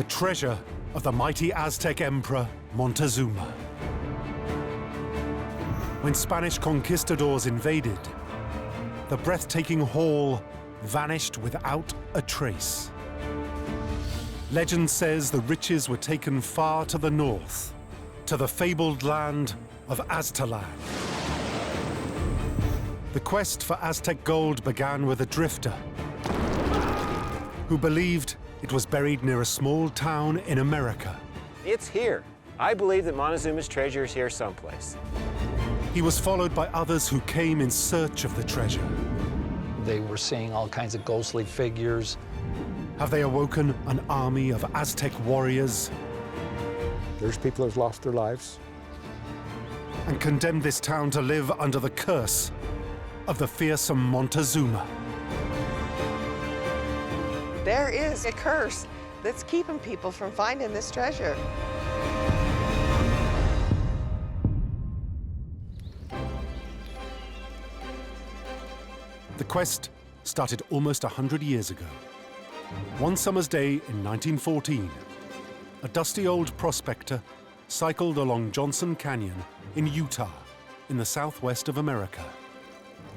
treasure of the mighty Aztec emperor Montezuma. When Spanish conquistadors invaded, the breathtaking haul vanished without a trace. Legend says the riches were taken far to the north, to the fabled land of Aztlan. The quest for Aztec gold began with a drifter who believed it was buried near a small town in America. It's here. I believe that Montezuma's treasure is here someplace. He was followed by others who came in search of the treasure. They were seeing all kinds of ghostly figures. Have they awoken an army of Aztec warriors There's people who've lost their lives. and condemned this town to live under the curse of the fearsome Montezuma? There is a curse that's keeping people from finding this treasure. The quest started almost 100 years ago. One summer's day in 1914, a dusty old prospector cycled along Johnson Canyon in Utah, in the southwest of America.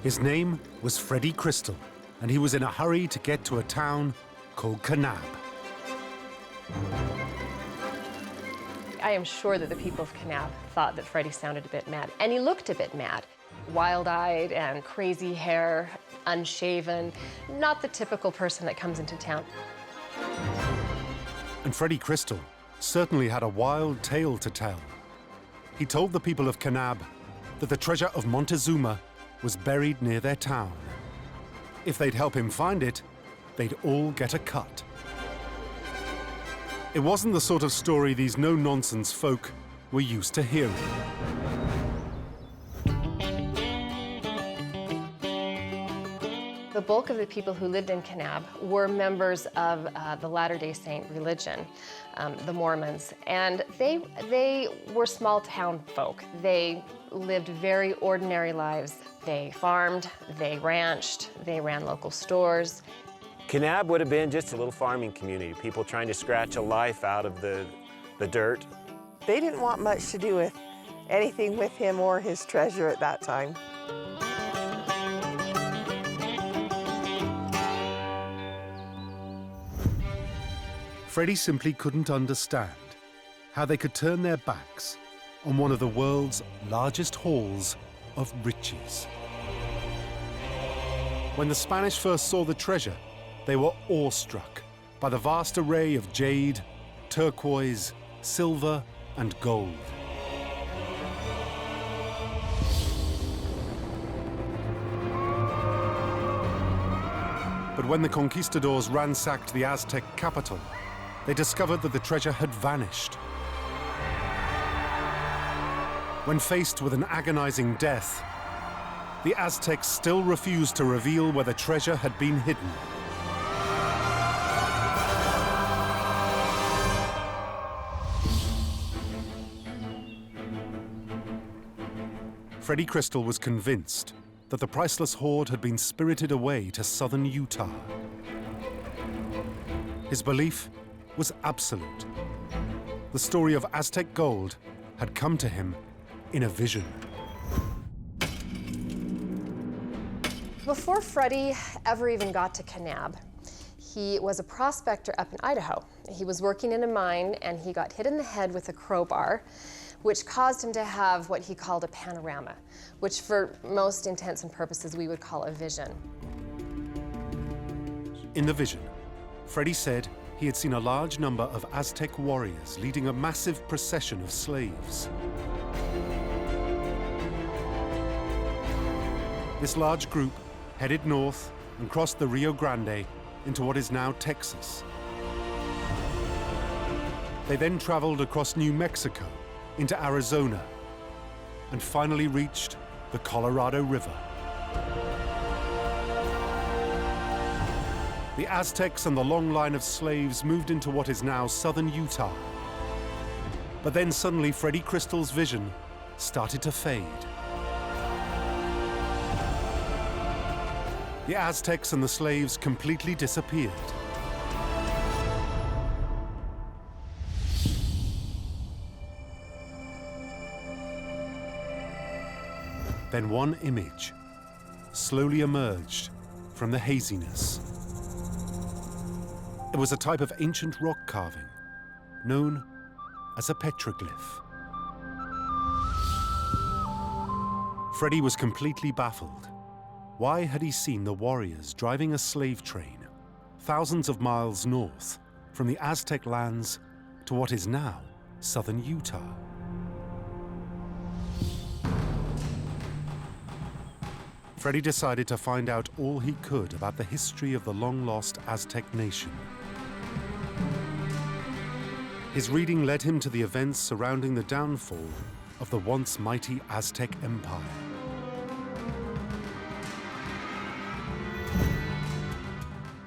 His name was Freddy Crystal, and he was in a hurry to get to a town called Kanab. I am sure that the people of Kanab thought that Freddy sounded a bit mad, and he looked a bit mad. Wild-eyed and crazy hair, unshaven, not the typical person that comes into town. And Freddy Crystal certainly had a wild tale to tell. He told the people of Kanab that the treasure of Montezuma was buried near their town. If they'd help him find it, they'd all get a cut. It wasn't the sort of story these no-nonsense folk were used to hearing. The bulk of the people who lived in Kanab were members of the Latter-day Saint religion, the Mormons, and they were small-town folk. They lived very ordinary lives. They farmed, they ranched, they ran local stores. Kanab would have been just a little farming community, people trying to scratch a life out of the dirt. They didn't want much to do with anything with him or his treasure at that time. Freddy simply couldn't understand how they could turn their backs on one of the world's largest hauls of riches. When the Spanish first saw the treasure, they were awestruck by the vast array of jade, turquoise, silver, and gold. But when the conquistadors ransacked the Aztec capital, they discovered that the treasure had vanished. When faced with an agonizing death, the Aztecs still refused to reveal where the treasure had been hidden. Freddy Crystal was convinced that the priceless hoard had been spirited away to southern Utah. His belief was absolute. The story of Aztec gold had come to him in a vision. Before Freddy ever even got to Kanab, he was a prospector up in Idaho. He was working in a mine and he got hit in the head with a crowbar, which caused him to have what he called a panorama, which for most intents and purposes we would call a vision. In the vision, Freddy said he had seen a large number of Aztec warriors leading a massive procession of slaves. This large group headed north and crossed the Rio Grande into what is now Texas. They then traveled across New Mexico into Arizona and finally reached the Colorado River. The Aztecs and the long line of slaves moved into what is now southern Utah. But then suddenly Freddy Crystal's vision started to fade. The Aztecs and the slaves completely disappeared. Then one image slowly emerged from the haziness. It was a type of ancient rock carving known as a petroglyph. Freddy was completely baffled. Why had he seen the warriors driving a slave train thousands of miles north from the Aztec lands to what is now southern Utah? Freddy decided to find out all he could about the history of the long-lost Aztec nation. His reading led him to the events surrounding the downfall of the once mighty Aztec Empire.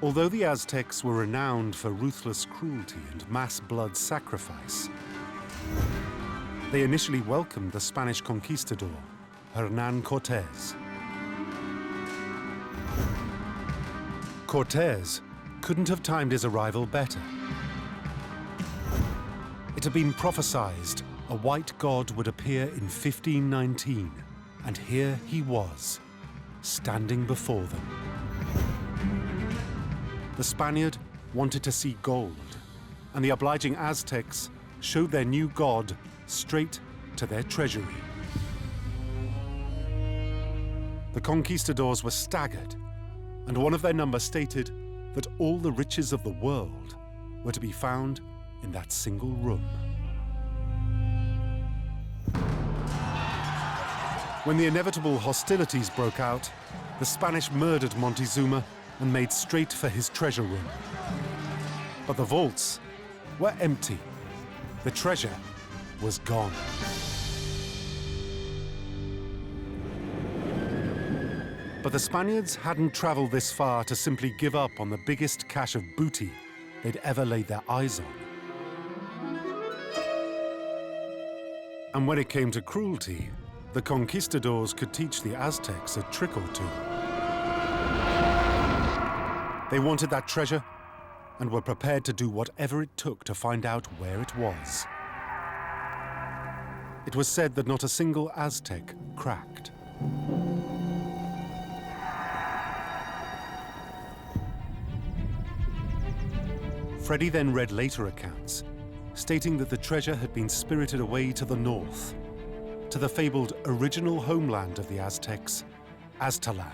Although the Aztecs were renowned for ruthless cruelty and mass blood sacrifice, they initially welcomed the Spanish conquistador, Hernán Cortés. Cortés couldn't have timed his arrival better. It had been prophesied a white god would appear in 1519, and here he was, standing before them. The Spaniard wanted to see gold, and the obliging Aztecs showed their new god straight to their treasury. The conquistadors were staggered, and one of their number stated that all the riches of the world were to be found in that single room. When the inevitable hostilities broke out, the Spanish murdered Montezuma and made straight for his treasure room. But the vaults were empty. The treasure was gone. But the Spaniards hadn't traveled this far to simply give up on the biggest cache of booty they'd ever laid their eyes on. And when it came to cruelty, the conquistadors could teach the Aztecs a trick or two. They wanted that treasure and were prepared to do whatever it took to find out where it was. It was said that not a single Aztec cracked. Freddy then read later accounts, stating that the treasure had been spirited away to the north, to the fabled original homeland of the Aztecs, Aztlan,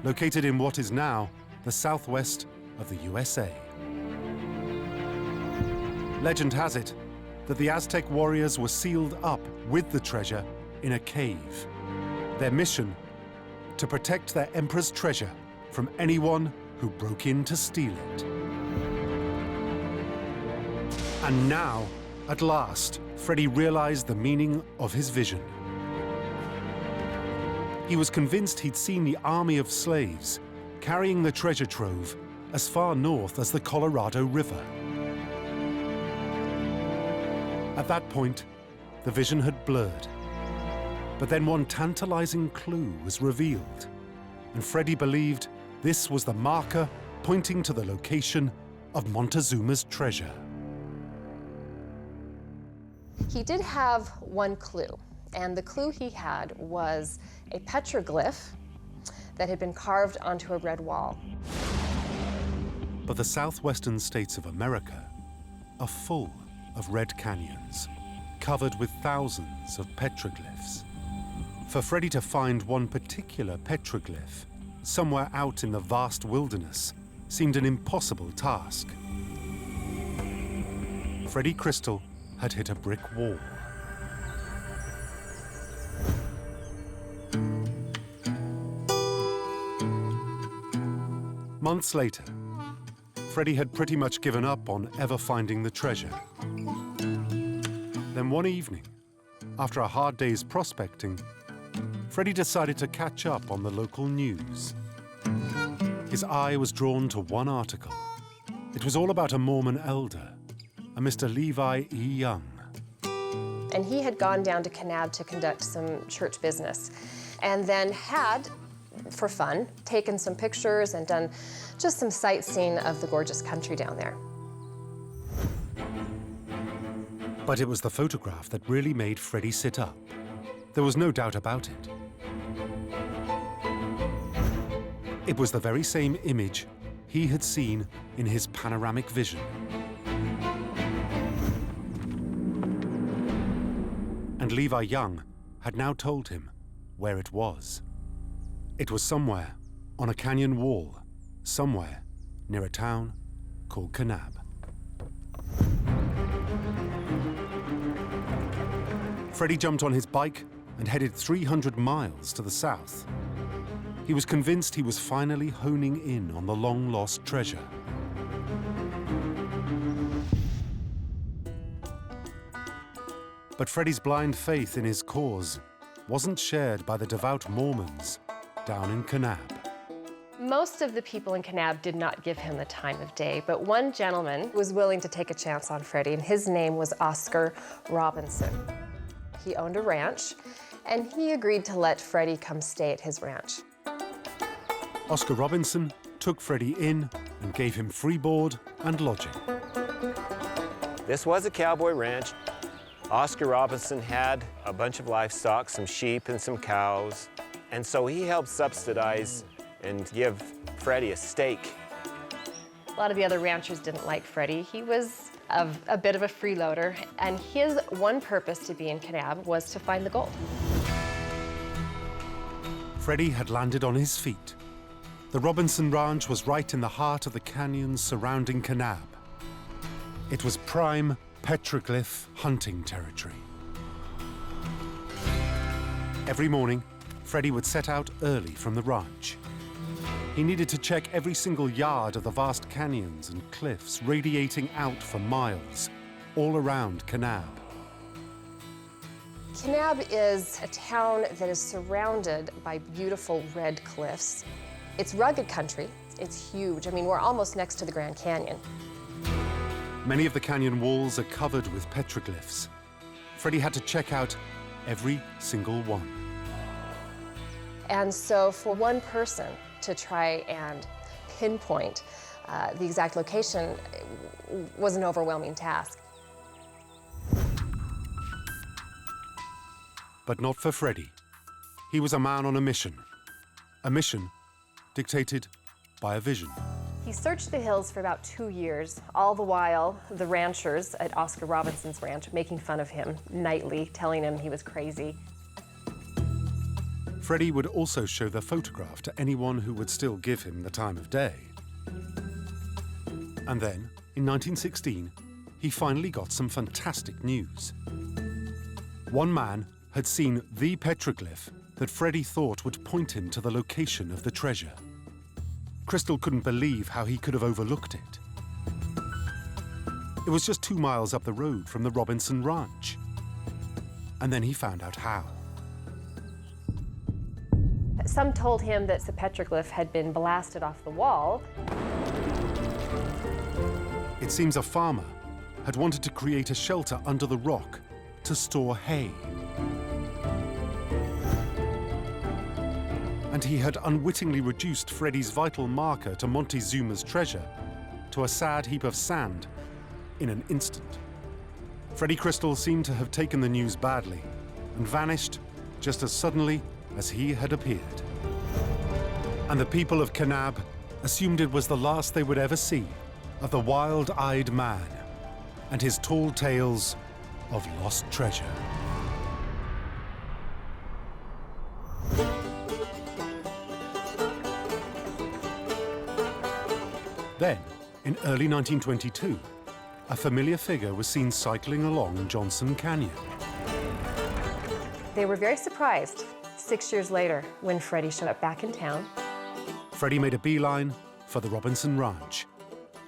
located in what is now the southwest of the USA. Legend has it that the Aztec warriors were sealed up with the treasure in a cave. Their mission, to protect their emperor's treasure from anyone who broke in to steal it. And now, at last, Freddy realized the meaning of his vision. He was convinced he'd seen the army of slaves carrying the treasure trove as far north as the Colorado River. At that point, the vision had blurred. But then one tantalizing clue was revealed, and Freddy believed this was the marker pointing to the location of Montezuma's treasure. He did have one clue, and the clue he had was a petroglyph that had been carved onto a red wall. But the southwestern states of America are full of red canyons, covered with thousands of petroglyphs. For Freddy to find one particular petroglyph somewhere out in the vast wilderness seemed an impossible task. Freddy Crystal had hit a brick wall. Months later, Freddy had pretty much given up on ever finding the treasure. Then one evening, after a hard day's prospecting, Freddy decided to catch up on the local news. His eye was drawn to one article. It was all about a Mormon elder, a Mr. Levi E. Young. And he had gone down to Kanab to conduct some church business, and then had, for fun, taken some pictures and done just some sightseeing of the gorgeous country down there. But it was the photograph that really made Freddy sit up. There was no doubt about it. It was the very same image he had seen in his panoramic vision. And Levi Young had now told him where it was. It was somewhere on a canyon wall, somewhere near a town called Kanab. Freddy jumped on his bike and headed 300 miles to the south. He was convinced he was finally honing in on the long-lost treasure. But Freddy's blind faith in his cause wasn't shared by the devout Mormons down in Kanab. Most of the people in Kanab did not give him the time of day, but one gentleman was willing to take a chance on Freddy, and his name was Oscar Robinson. He owned a ranch, and he agreed to let Freddy come stay at his ranch. Oscar Robinson took Freddy in and gave him free board and lodging. This was a cowboy ranch. Oscar Robinson had a bunch of livestock, some sheep and some cows, and so he helped subsidize and give Freddy a stake. A lot of the other ranchers didn't like Freddy. He was a bit of a freeloader, and his one purpose to be in Kanab was to find the gold. Freddy had landed on his feet. The Robinson Ranch was right in the heart of the canyons surrounding Kanab. It was prime petroglyph hunting territory. Every morning, Freddy would set out early from the ranch. He needed to check every single yard of the vast canyons and cliffs radiating out for miles, all around Kanab. Kanab is a town that is surrounded by beautiful red cliffs. It's rugged country. It's huge. I mean, we're almost next to the Grand Canyon. Many of the canyon walls are covered with petroglyphs. Freddy had to check out every single one. And so for one person to try and pinpoint the exact location was an overwhelming task. But not for Freddy. He was a man on a mission dictated by a vision. He searched the hills for about 2 years, all the while the ranchers at Oscar Robinson's ranch making fun of him nightly, telling him he was crazy. Freddy would also show the photograph to anyone who would still give him the time of day. And then, in 1916, he finally got some fantastic news. One man had seen the petroglyph that Freddy thought would point him to the location of the treasure. Crystal couldn't believe how he could have overlooked it. It was just 2 miles up the road from the Robinson Ranch. And then he found out how. Some told him that the petroglyph had been blasted off the wall. It seems a farmer had wanted to create a shelter under the rock to store hay. And he had unwittingly reduced Freddy's vital marker to Montezuma's treasure to a sad heap of sand in an instant. Freddy Crystal seemed to have taken the news badly and vanished just as suddenly as he had appeared. And the people of Kanab assumed it was the last they would ever see of the wild-eyed man and his tall tales of lost treasure. Then, in early 1922, a familiar figure was seen cycling along Johnson Canyon. They were very surprised 6 years later when Freddy showed up back in town. Freddy made a beeline for the Robinson Ranch.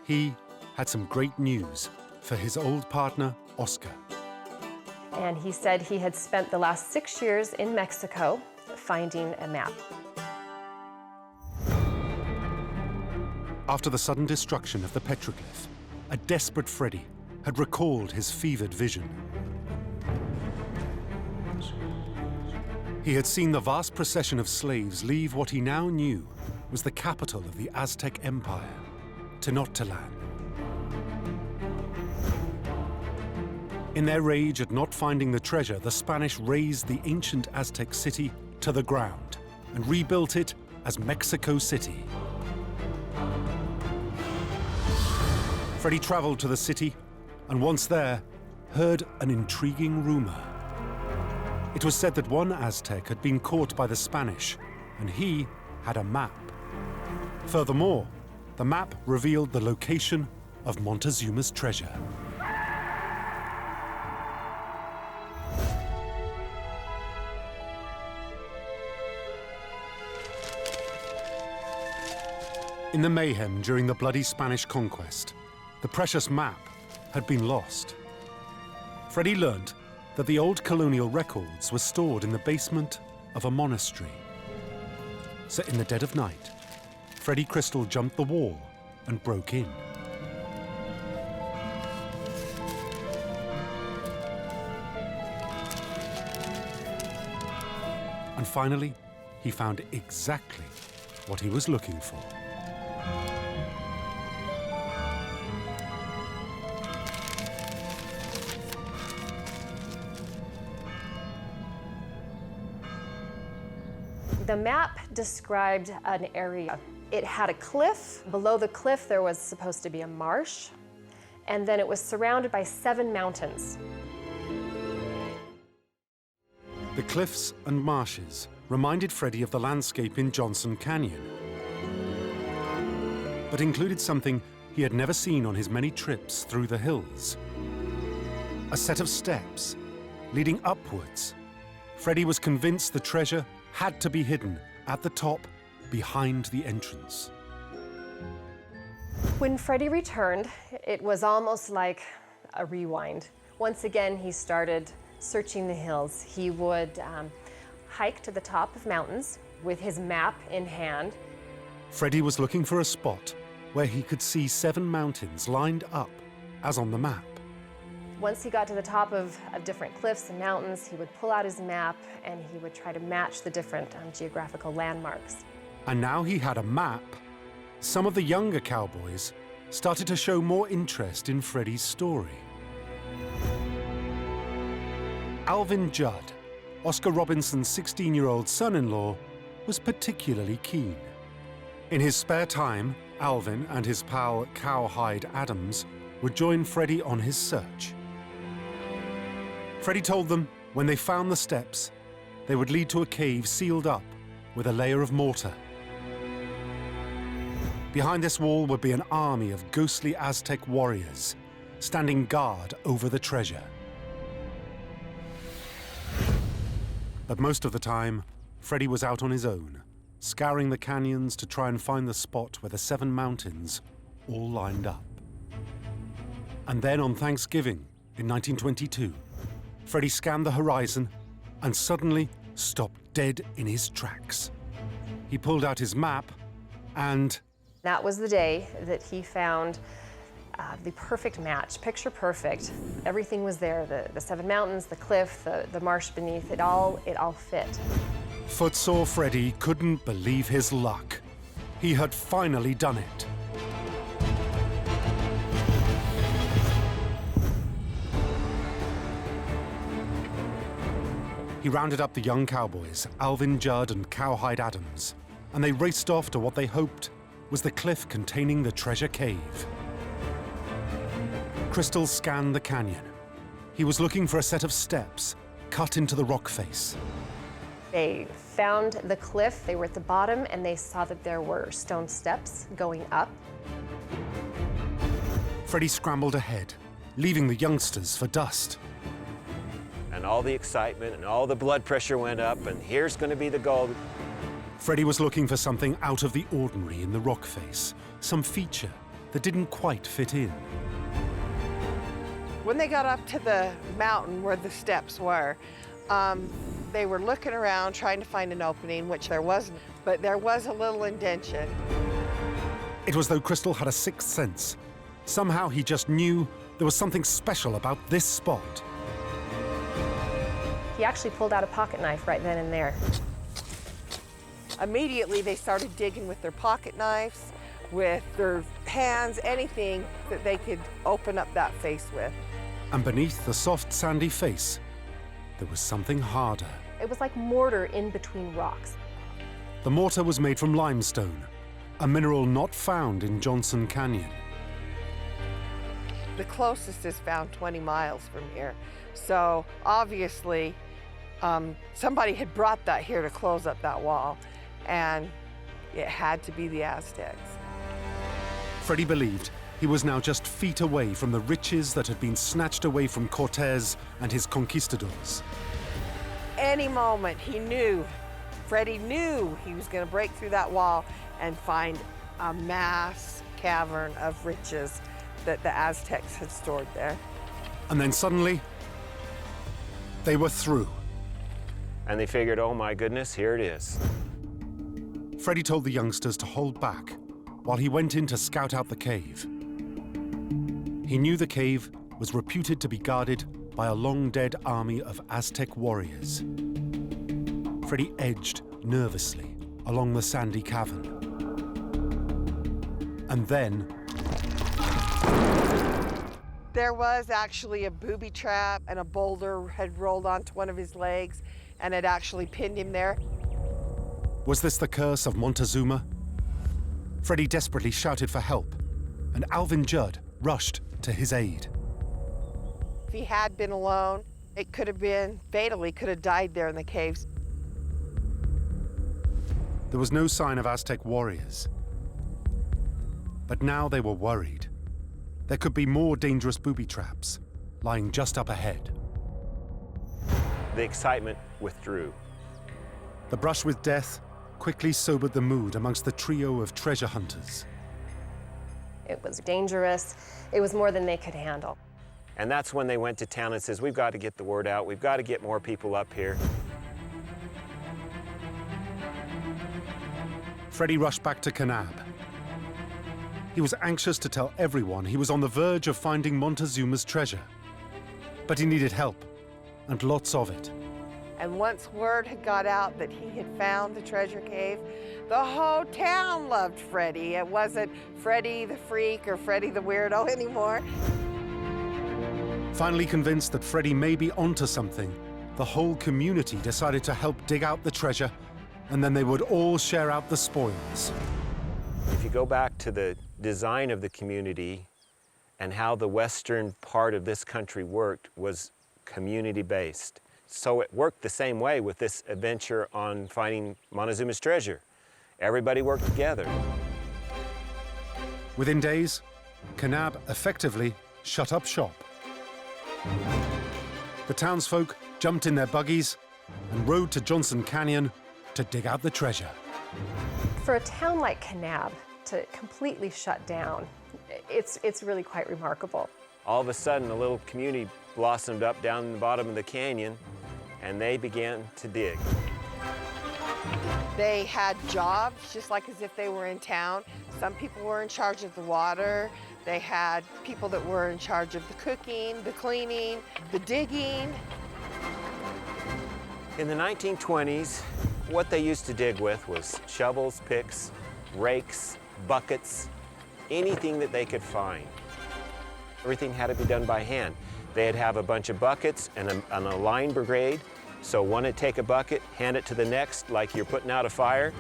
He had some great news for his old partner, Oscar. And he said he had spent the last 6 years in Mexico finding a map. After the sudden destruction of the petroglyph, a desperate Freddy had recalled his fevered vision. He had seen the vast procession of slaves leave what he now knew was the capital of the Aztec Empire, Tenochtitlan. In their rage at not finding the treasure, the Spanish razed the ancient Aztec city to the ground and rebuilt it as Mexico City. Freddy traveled to the city and once there, heard an intriguing rumor. It was said that one Aztec had been caught by the Spanish and he had a map. Furthermore, the map revealed the location of Montezuma's treasure. In the mayhem during the bloody Spanish conquest, the precious map had been lost. Freddy learned that the old colonial records were stored in the basement of a monastery. So in the dead of night, Freddy Crystal jumped the wall and broke in. And finally, he found exactly what he was looking for. The map described an area. It had a cliff. Below the cliff, there was supposed to be a marsh, and then it was surrounded by 7 mountains. The cliffs and marshes reminded Freddy of the landscape in Johnson Canyon, but included something he had never seen on his many trips through the hills. A set of steps leading upwards. Freddy was convinced the treasure had to be hidden at the top behind the entrance. When Freddy returned, it was almost like a rewind. Once again, he started searching the hills. He would hike to the top of mountains with his map in hand. Freddy was looking for a spot where he could see 7 mountains lined up as on the map. Once he got to the top of different cliffs and mountains, he would pull out his map and he would try to match the different geographical landmarks. And now he had a map. Some of the younger cowboys started to show more interest in Freddy's story. Alvin Judd, Oscar Robinson's 16-year-old son-in-law, was particularly keen. In his spare time, Alvin and his pal Cowhide Adams would join Freddy on his search. Freddy told them when they found the steps, they would lead to a cave sealed up with a layer of mortar. Behind this wall would be an army of ghostly Aztec warriors standing guard over the treasure. But most of the time, Freddy was out on his own, scouring the canyons to try and find the spot where the 7 mountains all lined up. And then on Thanksgiving in 1922, Freddy scanned the horizon and suddenly stopped dead in his tracks. He pulled out his map and... That was the day that he found the perfect match, picture perfect. Everything was there, the 7 mountains, the cliff, the marsh beneath, it all fit. Footsore Freddy couldn't believe his luck. He had finally done it. He rounded up the young cowboys, Alvin Judd and Cowhide Adams, and they raced off to what they hoped was the cliff containing the treasure cave. Crystal scanned the canyon. He was looking for a set of steps cut into the rock face. They found the cliff, they were at the bottom, and they saw that there were stone steps going up. Freddy scrambled ahead, leaving the youngsters for dust. And all the excitement and all the blood pressure went up, and here's going to be the gold. Freddy was looking for something out of the ordinary in the rock face, some feature that didn't quite fit in. When they got up to the mountain where the steps were, they were looking around trying to find an opening, which there wasn't, but there was a little indention. It was as though Crystal had a sixth sense. Somehow he just knew there was something special about this spot. He actually pulled out a pocket knife right then and there. Immediately, they started digging with their pocket knives, with their hands, anything that they could open up that face with. And beneath the soft sandy face, there was something harder. It was like mortar in between rocks. The mortar was made from limestone, a mineral not found in Johnson Canyon. The closest is found 20 miles from here. So obviously, somebody had brought that here to close up that wall, and it had to be the Aztecs. Freddy believed he was now just feet away from the riches that had been snatched away from Cortez and his conquistadors. Any moment Freddy knew he was going to break through that wall and find a mass cavern of riches that the Aztecs had stored there. And then suddenly, they were through. And they figured, oh my goodness, here it is. Freddy told the youngsters to hold back while he went in to scout out the cave. He knew the cave was reputed to be guarded by a long-dead army of Aztec warriors. Freddy edged nervously along the sandy cavern. And then... there was actually a booby trap, and a boulder had rolled onto one of his legs and had actually pinned him there. Was this the curse of Montezuma? Freddy desperately shouted for help, and Alvin Judd rushed to his aid. If he had been alone, it could have been fatal. He could have died there in the caves. There was no sign of Aztec warriors. But now they were worried. There could be more dangerous booby traps lying just up ahead. The excitement withdrew. The brush with death quickly sobered the mood amongst the trio of treasure hunters. It was dangerous. It was more than they could handle. And that's when they went to town and says, we've got to get the word out. We've got to get more people up here. Freddy rushed back to Kanab. He was anxious to tell everyone he was on the verge of finding Montezuma's treasure. But he needed help, and lots of it. And once word had got out that he had found the treasure cave, the whole town loved Freddy. It wasn't Freddy the freak or Freddy the weirdo anymore. Finally convinced that Freddy may be onto something, the whole community decided to help dig out the treasure, and then they would all share out the spoils. If you go back to the design of the community and how the western part of this country worked was community-based. So it worked the same way with this adventure on finding Montezuma's treasure. Everybody worked together. Within days, Kanab effectively shut up shop. The townsfolk jumped in their buggies and rode to Johnson Canyon to dig out the treasure. For a town like Kanab to completely shut down, it's really quite remarkable. All of a sudden, a little community blossomed up down in the bottom of the canyon, and they began to dig. They had jobs, just like as if they were in town. Some people were in charge of the water. They had people that were in charge of the cooking, the cleaning, the digging. In the 1920s, what they used to dig with was shovels, picks, rakes, buckets, anything that they could find. Everything had to be done by hand. They'd have a bunch of buckets and a line brigade. So one would take a bucket, hand it to the next, like you're putting out a fire.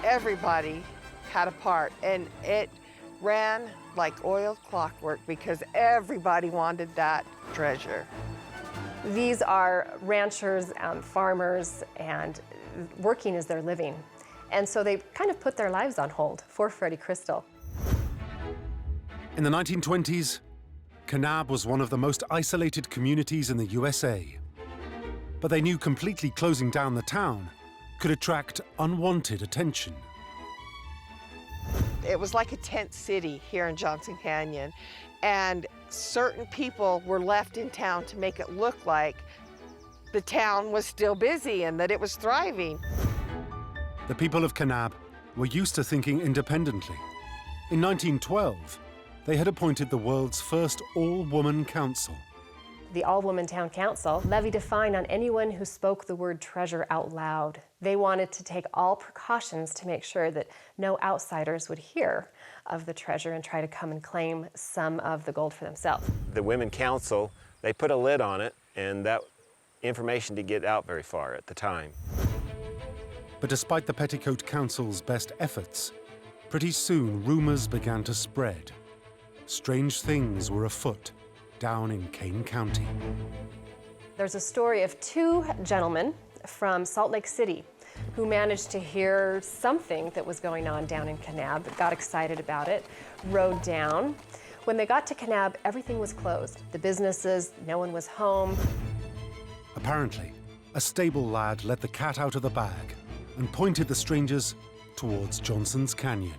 Everybody had a part, and it ran like oiled clockwork because everybody wanted that treasure. These are ranchers, farmers, and working is their living. And so they kind of put their lives on hold for Freddy Crystal. In the 1920s, Kanab was one of the most isolated communities in the USA. But they knew completely closing down the town could attract unwanted attention. It was like a tent city here in Johnson Canyon, and certain people were left in town to make it look like the town was still busy and that it was thriving. The people of Kanab were used to thinking independently. In 1912, they had appointed the world's first all-woman council. the all-woman town council levied a fine on anyone who spoke the word treasure out loud. They wanted to take all precautions to make sure that no outsiders would hear of the treasure and try to come and claim some of the gold for themselves. The Women Council, they put a lid on it, and that information didn't get out very far at the time. But despite the Petticoat Council's best efforts, pretty soon rumors began to spread. Strange things were afoot down in Kane County. There's a story of two gentlemen from Salt Lake City who managed to hear something that was going on down in Kanab, got excited about it, rode down. When they got to Kanab, everything was closed. The businesses, no one was home. Apparently, a stable lad let the cat out of the bag and pointed the strangers towards Johnson's Canyon.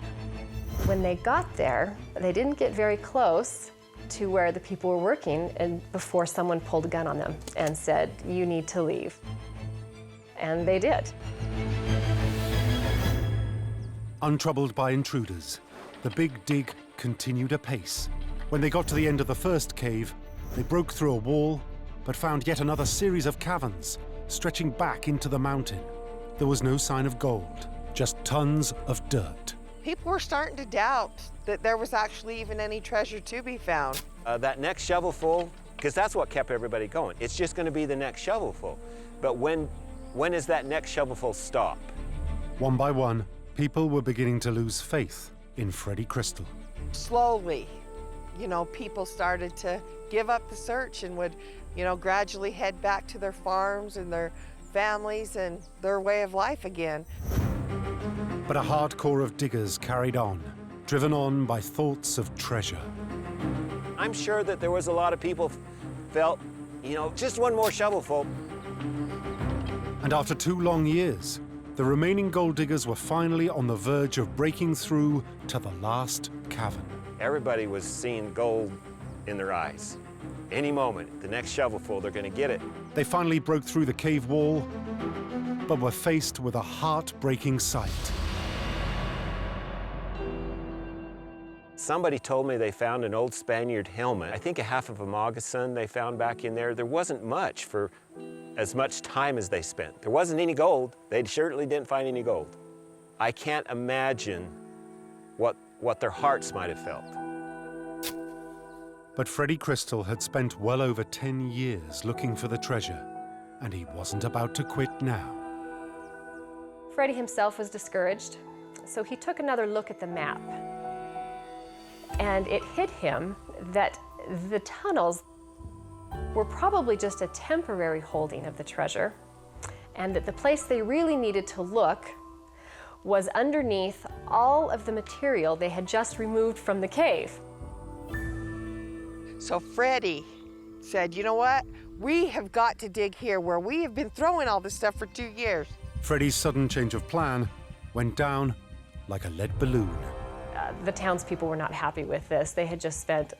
When they got there, they didn't get very close to where the people were working and before someone pulled a gun on them and said, "You need to leave." And they did. Untroubled by intruders, the big dig continued apace. When they got to the end of the first cave, they broke through a wall, but found yet another series of caverns stretching back into the mountain. There was no sign of gold, just tons of dirt. People were starting to doubt that there was actually even any treasure to be found. That next shovelful, because that's what kept everybody going. It's just going to be the next shovelful. But when does that next shovelful stop? One by one, people were beginning to lose faith in Freddy Crystal. Slowly, people started to give up the search and would, gradually head back to their farms and their families and their way of life again. But a hard core of diggers carried on, driven on by thoughts of treasure. I'm sure that there was a lot of people felt, just one more shovelful. And after 2 long years, the remaining gold diggers were finally on the verge of breaking through to the last cavern. Everybody was seeing gold in their eyes. Any moment, the next shovelful, they're going to get it. They finally broke through the cave wall, but were faced with a heartbreaking sight. Somebody told me they found an old Spaniard helmet. I think a half of a moccasin they found back in there. There wasn't much for as much time as they spent. There wasn't any gold. They certainly didn't find any gold. I can't imagine what their hearts might have felt. But Freddy Crystal had spent well over 10 years looking for the treasure, and he wasn't about to quit now. Freddy himself was discouraged, so he took another look at the map. And it hit him that the tunnels were probably just a temporary holding of the treasure, and that the place they really needed to look was underneath all of the material they had just removed from the cave. So Freddy said, "You know what? We have got to dig here where we have been throwing all this stuff for 2 years." Freddy's sudden change of plan went down like a lead balloon. The townspeople were not happy with this. They had just spent,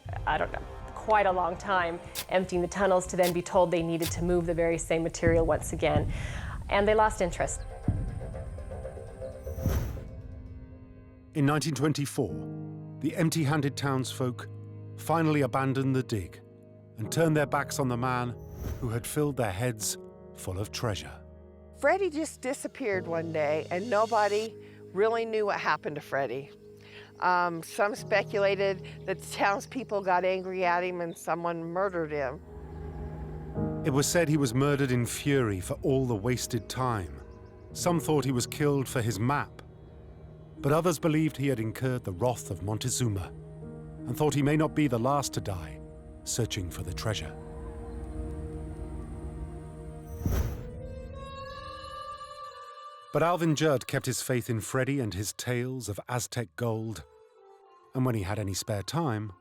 quite a long time emptying the tunnels to then be told they needed to move the very same material once again. And they lost interest. In 1924, the empty-handed townsfolk finally abandoned the dig and turned their backs on the man who had filled their heads full of treasure. Freddy just disappeared one day, and nobody really knew what happened to Freddy. Some speculated that the townspeople got angry at him and someone murdered him. It was said he was murdered in fury for all the wasted time. Some thought he was killed for his map, but others believed he had incurred the wrath of Montezuma and thought he may not be the last to die searching for the treasure. But Alvin Judd kept his faith in Freddy and his tales of Aztec gold. And when he had any spare time,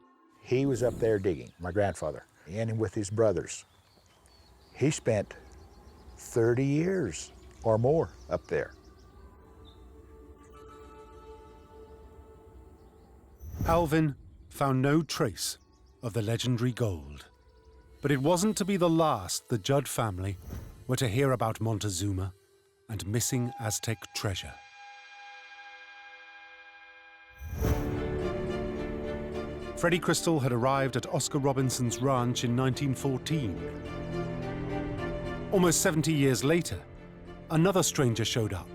He was up there digging, my grandfather, and with his brothers. He spent 30 years or more up there. Alvin found no trace of the legendary gold. But it wasn't to be the last the Judd family were to hear about Montezuma and missing Aztec treasure. Freddy Crystal had arrived at Oscar Robinson's ranch in 1914. Almost 70 years later, another stranger showed up,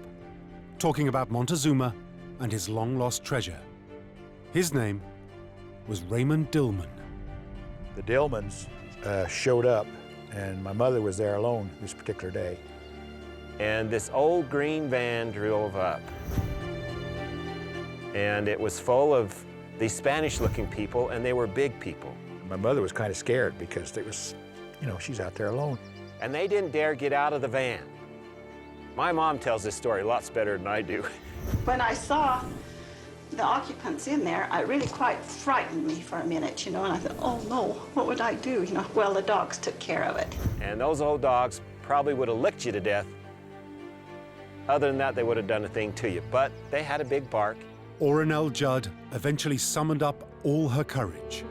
talking about Montezuma and his long-lost treasure. His name was Raymond Dillman. The Dillmans showed up, and my mother was there alone this particular day. And this old green van drove up. And it was full of these Spanish-looking people, and they were big people. My mother was kind of scared because there was, she's out there alone. And they didn't dare get out of the van. My mom tells this story lots better than I do. When I saw the occupants in there, it really quite frightened me for a minute, and I thought, oh no, what would I do? Well, the dogs took care of it. And those old dogs probably would have licked you to death. Other than that, they would have done a thing to you, but they had a big bark. Orrinell Judd eventually summoned up all her courage.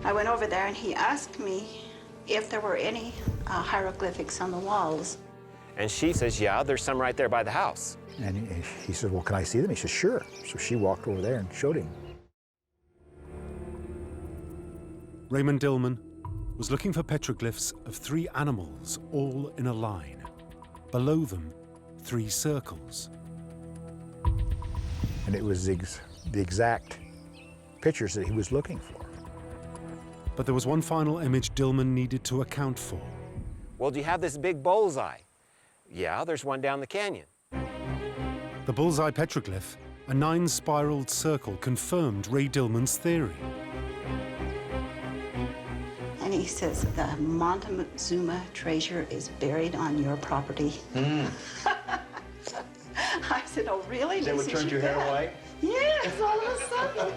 I went over there and he asked me if there were any hieroglyphics on the walls. And she says, yeah, there's some right there by the house. And he said, well, can I see them? He said, sure. So she walked over there and showed him. Raymond Dillman was looking for petroglyphs of 3 animals, all in a line. Below them, 3 circles. And it was the exact pictures that he was looking for. But there was one final image Dillman needed to account for. Well, do you have this big bullseye? Yeah, there's one down the canyon. The bullseye petroglyph, a 9-spiraled circle, confirmed Ray Dillman's theory. And he says, the Montezuma treasure is buried on your property. I said, oh, really? Is that what turned your hair white? Yes, all of a sudden.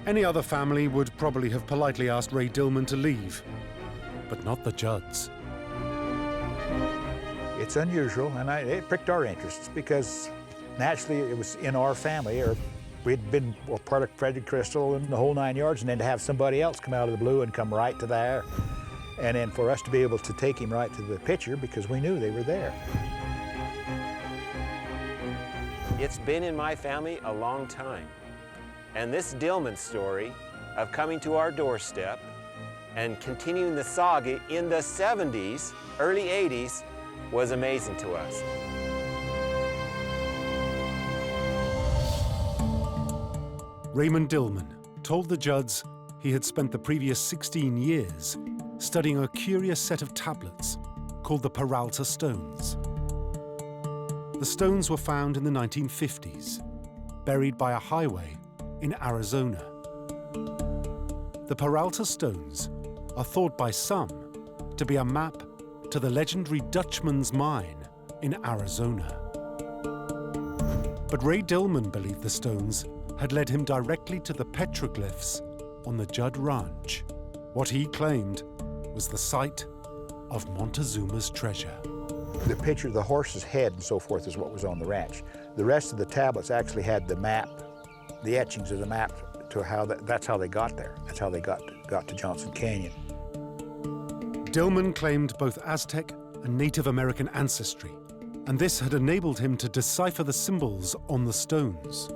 Any other family would probably have politely asked Ray Dillman to leave, but not the Judds. It's unusual, and it pricked our interests because naturally it was in our family, or we'd been part of Freddy Crystal and the whole 9 yards, and then to have somebody else come out of the blue and come right to there, and then for us to be able to take him right to the picture because we knew they were there. It's been in my family a long time. And this Dillman story of coming to our doorstep and continuing the saga in the 70s, early 80s, was amazing to us. Raymond Dillman told the Judds he had spent the previous 16 years studying a curious set of tablets called the Peralta Stones. The stones were found in the 1950s, buried by a highway in Arizona. The Peralta Stones are thought by some to be a map to the legendary Dutchman's Mine in Arizona. But Ray Dillman believed the stones had led him directly to the petroglyphs on the Judd Ranch, what he claimed was the site of Montezuma's treasure. The picture of the horse's head and so forth is what was on the ranch. The rest of the tablets actually had the map, the etchings of the map to how that's how they got there. That's how they got to Johnson Canyon. Dillman claimed both Aztec and Native American ancestry, and this had enabled him to decipher the symbols on the stones.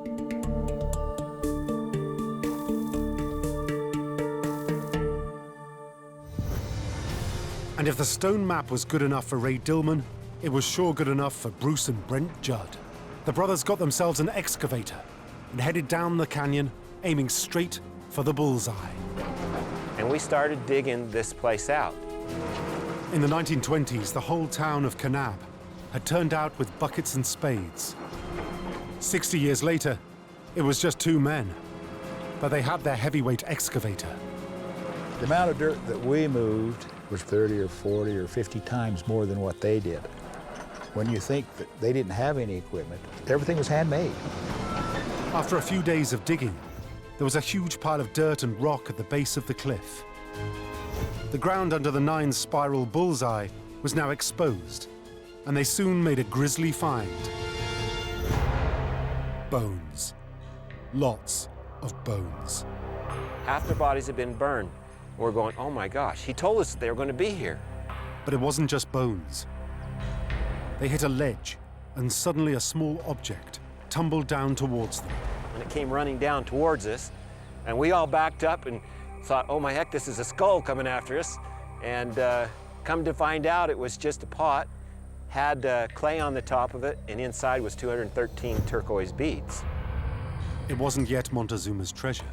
And if the stone map was good enough for Ray Dillman, it was sure good enough for Bruce and Brent Judd. The brothers got themselves an excavator and headed down the canyon, aiming straight for the bullseye. And we started digging this place out. In the 1920s, the whole town of Kanab had turned out with buckets and spades. 60 years later, it was just 2 men, but they had their heavyweight excavator. The amount of dirt that we moved was 30 or 40 or 50 times more than what they did. When you think that they didn't have any equipment, everything was handmade. After a few days of digging, there was a huge pile of dirt and rock at the base of the cliff. The ground under the 9-spiral bullseye was now exposed, and they soon made a grisly find. Bones. Lots of bones. Half their bodies had been burned. We're going, oh my gosh, he told us they were going to be here. But it wasn't just bones. They hit a ledge, and suddenly a small object tumbled down towards them. and it came running down towards us. And we all backed up and thought, oh my heck, this is a skull coming after us. And come to find out, it was just a pot, had clay on the top of it, and inside was 213 turquoise beads. It wasn't yet Montezuma's treasure,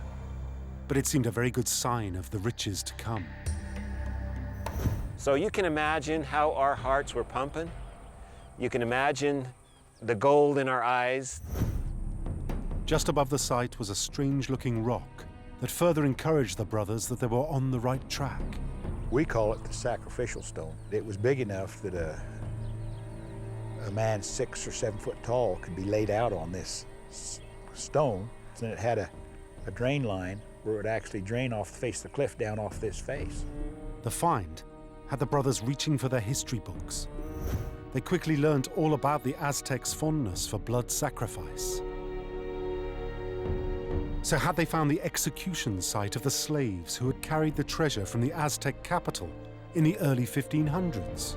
but it seemed a very good sign of the riches to come. So you can imagine how our hearts were pumping. You can imagine the gold in our eyes. Just above the site was a strange-looking rock that further encouraged the brothers that they were on the right track. We call it the sacrificial stone. It was big enough that a man 6 or 7 foot tall could be laid out on this stone. And it had a drain line where it would actually drain off the face of the cliff down off this face. The find had the brothers reaching for their history books. They quickly learned all about the Aztecs' fondness for blood sacrifice. So had they found the execution site of the slaves who had carried the treasure from the Aztec capital in the early 1500s?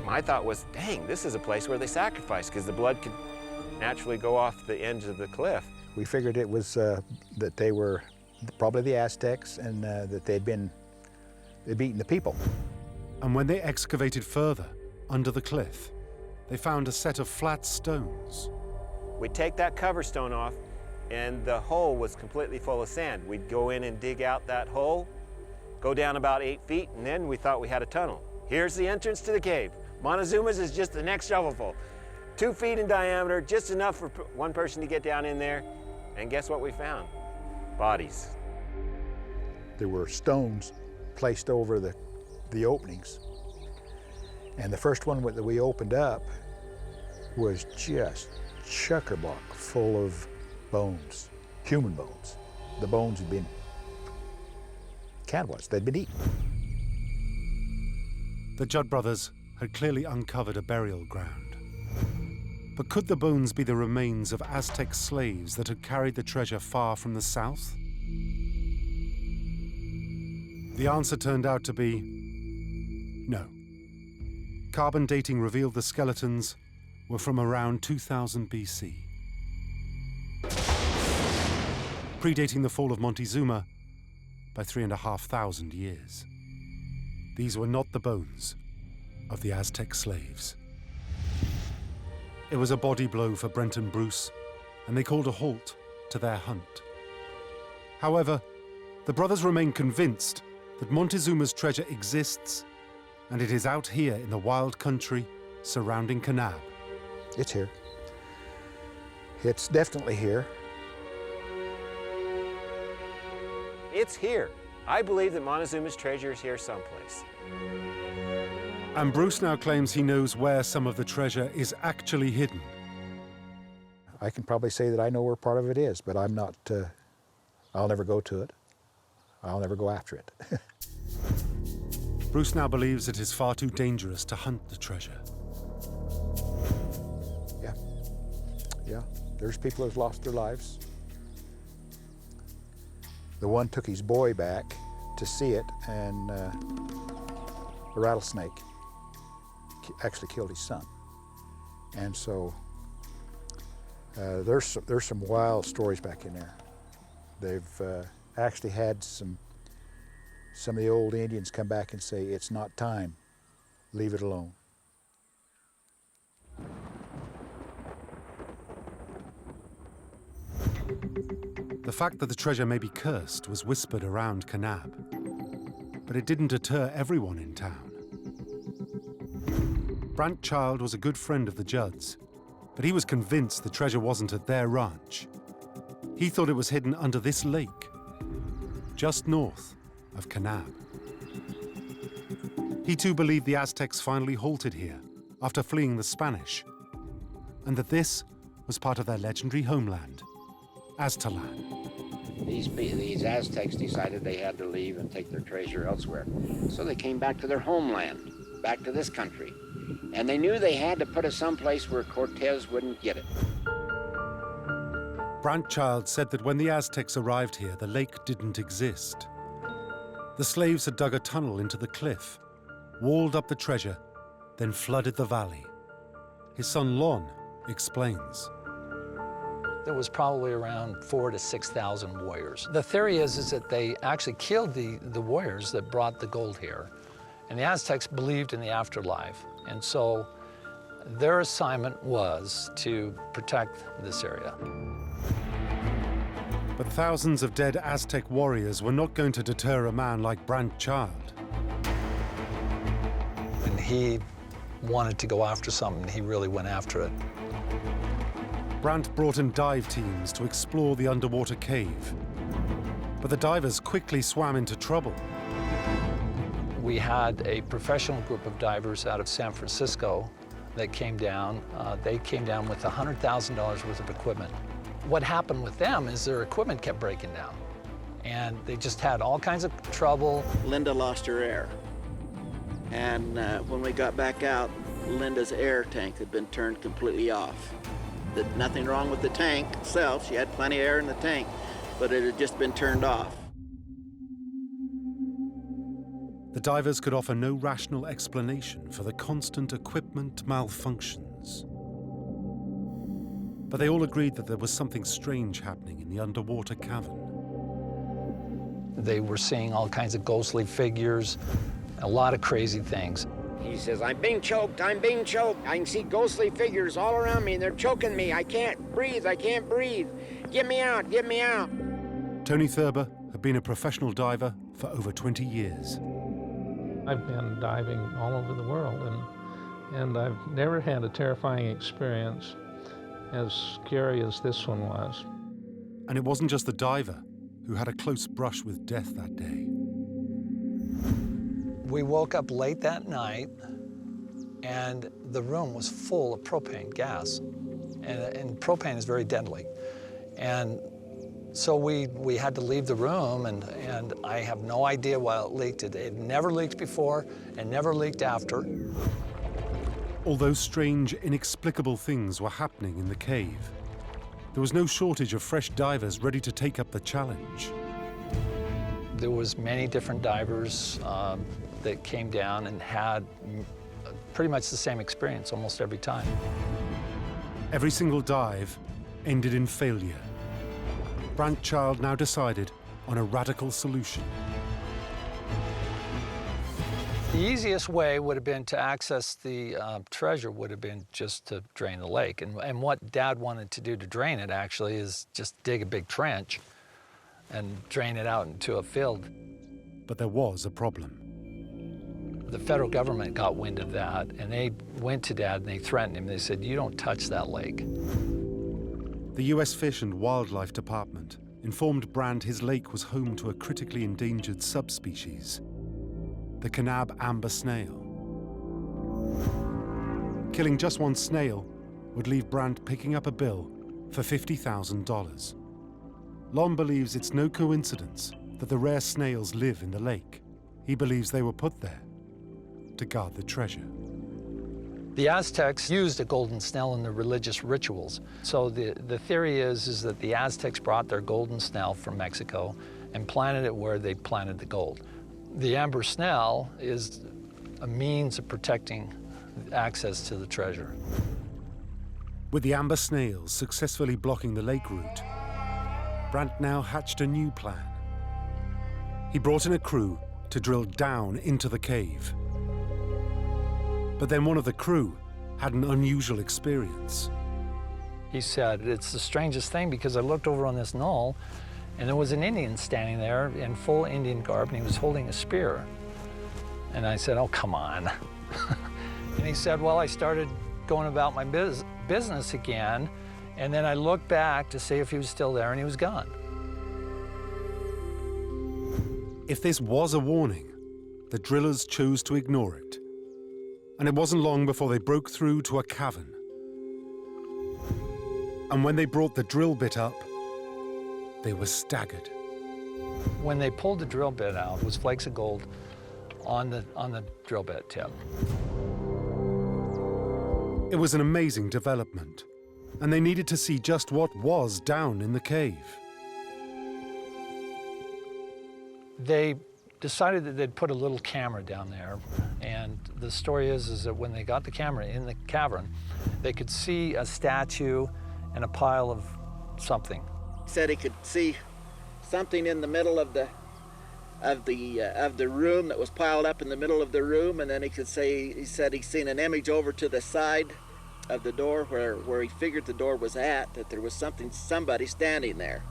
My thought was, dang, this is a place where they sacrificed, because the blood could naturally go off the edge of the cliff. We figured it was that they were probably the Aztecs and that they'd beaten the people. And when they excavated further, under the cliff, they found a set of flat stones. We'd take that cover stone off, and the hole was completely full of sand. We'd go in and dig out that hole, go down about 8 feet, and then we thought we had a tunnel. Here's the entrance to the cave. Montezuma's is just the next shovelful. 2 feet in diameter, just enough for one person to get down in there. And guess what we found? Bodies. There were stones placed over the openings. And the first one that we opened up was just chock-a-block full of bones, human bones. The bones had been cannibals, they'd been eaten. The Judd brothers had clearly uncovered a burial ground. But could the bones be the remains of Aztec slaves that had carried the treasure far from the south? The answer turned out to be no. Carbon dating revealed the skeletons were from around 2000 BC, predating the fall of Montezuma by 3,500 years. These were not the bones of the Aztec slaves. It was a body blow for Brent and Bruce, and they called a halt to their hunt. However, the brothers remain convinced that Montezuma's treasure exists, and it is out here in the wild country surrounding Kanab. It's here. It's definitely here. It's here. I believe that Montezuma's treasure is here someplace. And Bruce now claims he knows where some of the treasure is actually hidden. I can probably say that I know where part of it is, but I'm not, I'll never go to it. I'll never go after it. Bruce now believes it is far too dangerous to hunt the treasure. Yeah, there's people who've lost their lives. The one took his boy back to see it, and a rattlesnake actually killed his son. And so there's some wild stories back in there. They've actually had some of the old Indians come back and say, it's not time, leave it alone. The fact that the treasure may be cursed was whispered around Kanab, but it didn't deter everyone in town. Brant Child was a good friend of the Judds, but he was convinced the treasure wasn't at their ranch. He thought it was hidden under this lake, just north of Kanab. He too believed the Aztecs finally halted here after fleeing the Spanish, and that this was part of their legendary homeland, Aztlan. These Aztecs decided they had to leave and take their treasure elsewhere. So they came back to their homeland, back to this country. And they knew they had to put it someplace where Cortez wouldn't get it. Brant Child said that when the Aztecs arrived here, the lake didn't exist. The slaves had dug a tunnel into the cliff, walled up the treasure, then flooded the valley. His son Lon explains. There was probably around 4,000 to 6,000 warriors. The theory is that they actually killed the warriors that brought the gold here. And the Aztecs believed in the afterlife. And so their assignment was to protect this area. But thousands of dead Aztec warriors were not going to deter a man like Brant Child. When he wanted to go after something, he really went after it. Brant brought in dive teams to explore the underwater cave. But the divers quickly swam into trouble. We had a professional group of divers out of San Francisco that came down. They came down with $100,000 worth of equipment. What happened with them is their equipment kept breaking down. And they just had all kinds of trouble. Linda lost her air. And when we got back out, Linda's air tank had been turned completely off. Nothing wrong with the tank itself. She had plenty of air in the tank, but it had just been turned off. The divers could offer no rational explanation for the constant equipment malfunctions. But they all agreed that there was something strange happening in the underwater cavern. They were seeing all kinds of ghostly figures, a lot of crazy things. He says, I'm being choked, I'm being choked. I can see ghostly figures all around me and they're choking me. I can't breathe, I can't breathe. Get me out, get me out. Tony Thurber had been a professional diver for over 20 years. I've been diving all over the world, and I've never had a terrifying experience as scary as this one was. And it wasn't just the diver who had a close brush with death that day. We woke up late that night, and the room was full of propane gas. And propane is very deadly. And so we had to leave the room, and I have no idea why it leaked. It had never leaked before and never leaked after. Although strange, inexplicable things were happening in the cave, there was no shortage of fresh divers ready to take up the challenge. There was many different divers that came down and had pretty much the same experience almost every time. Every single dive ended in failure. Brant Child now decided on a radical solution. The easiest way would have been to access the treasure would have been just to drain the lake. And what Dad wanted to do to drain it actually is just dig a big trench and drain it out into a field. But there was a problem. The federal government got wind of that, and they went to Dad and they threatened him. They said, you don't touch that lake. The US Fish and Wildlife Department informed Brant his lake was home to a critically endangered subspecies, the Kanab amber snail. Killing just one snail would leave Brant picking up a bill for $50,000. Lom believes it's no coincidence that the rare snails live in the lake. He believes they were put there to guard the treasure. The Aztecs used a golden snail in their religious rituals. So the theory is that the Aztecs brought their golden snail from Mexico and planted it where they planted the gold. The amber snail is a means of protecting access to the treasure. With the amber snails successfully blocking the lake route, Brant now hatched a new plan. He brought in a crew to drill down into the cave. But then one of the crew had an unusual experience. He said, it's the strangest thing because I looked over on this knoll and there was an Indian standing there in full Indian garb and he was holding a spear. And I said, oh, come on. And he said, well, I started going about my business again, and then I looked back to see if he was still there and he was gone. If this was a warning, the drillers chose to ignore it. And it wasn't long before they broke through to a cavern. And when they brought the drill bit up, they were staggered. When they pulled the drill bit out, it was flakes of gold on the drill bit tip. It was an amazing development, and they needed to see just what was down in the cave. They decided that they'd put a little camera down there, and the story is that when they got the camera in the cavern, they could see a statue and a pile of something. He said he could see something in the middle of the room that was piled up in the middle of the room, and then he said he'd seen an image over to the side of the door where he figured the door was at, that there was somebody standing there.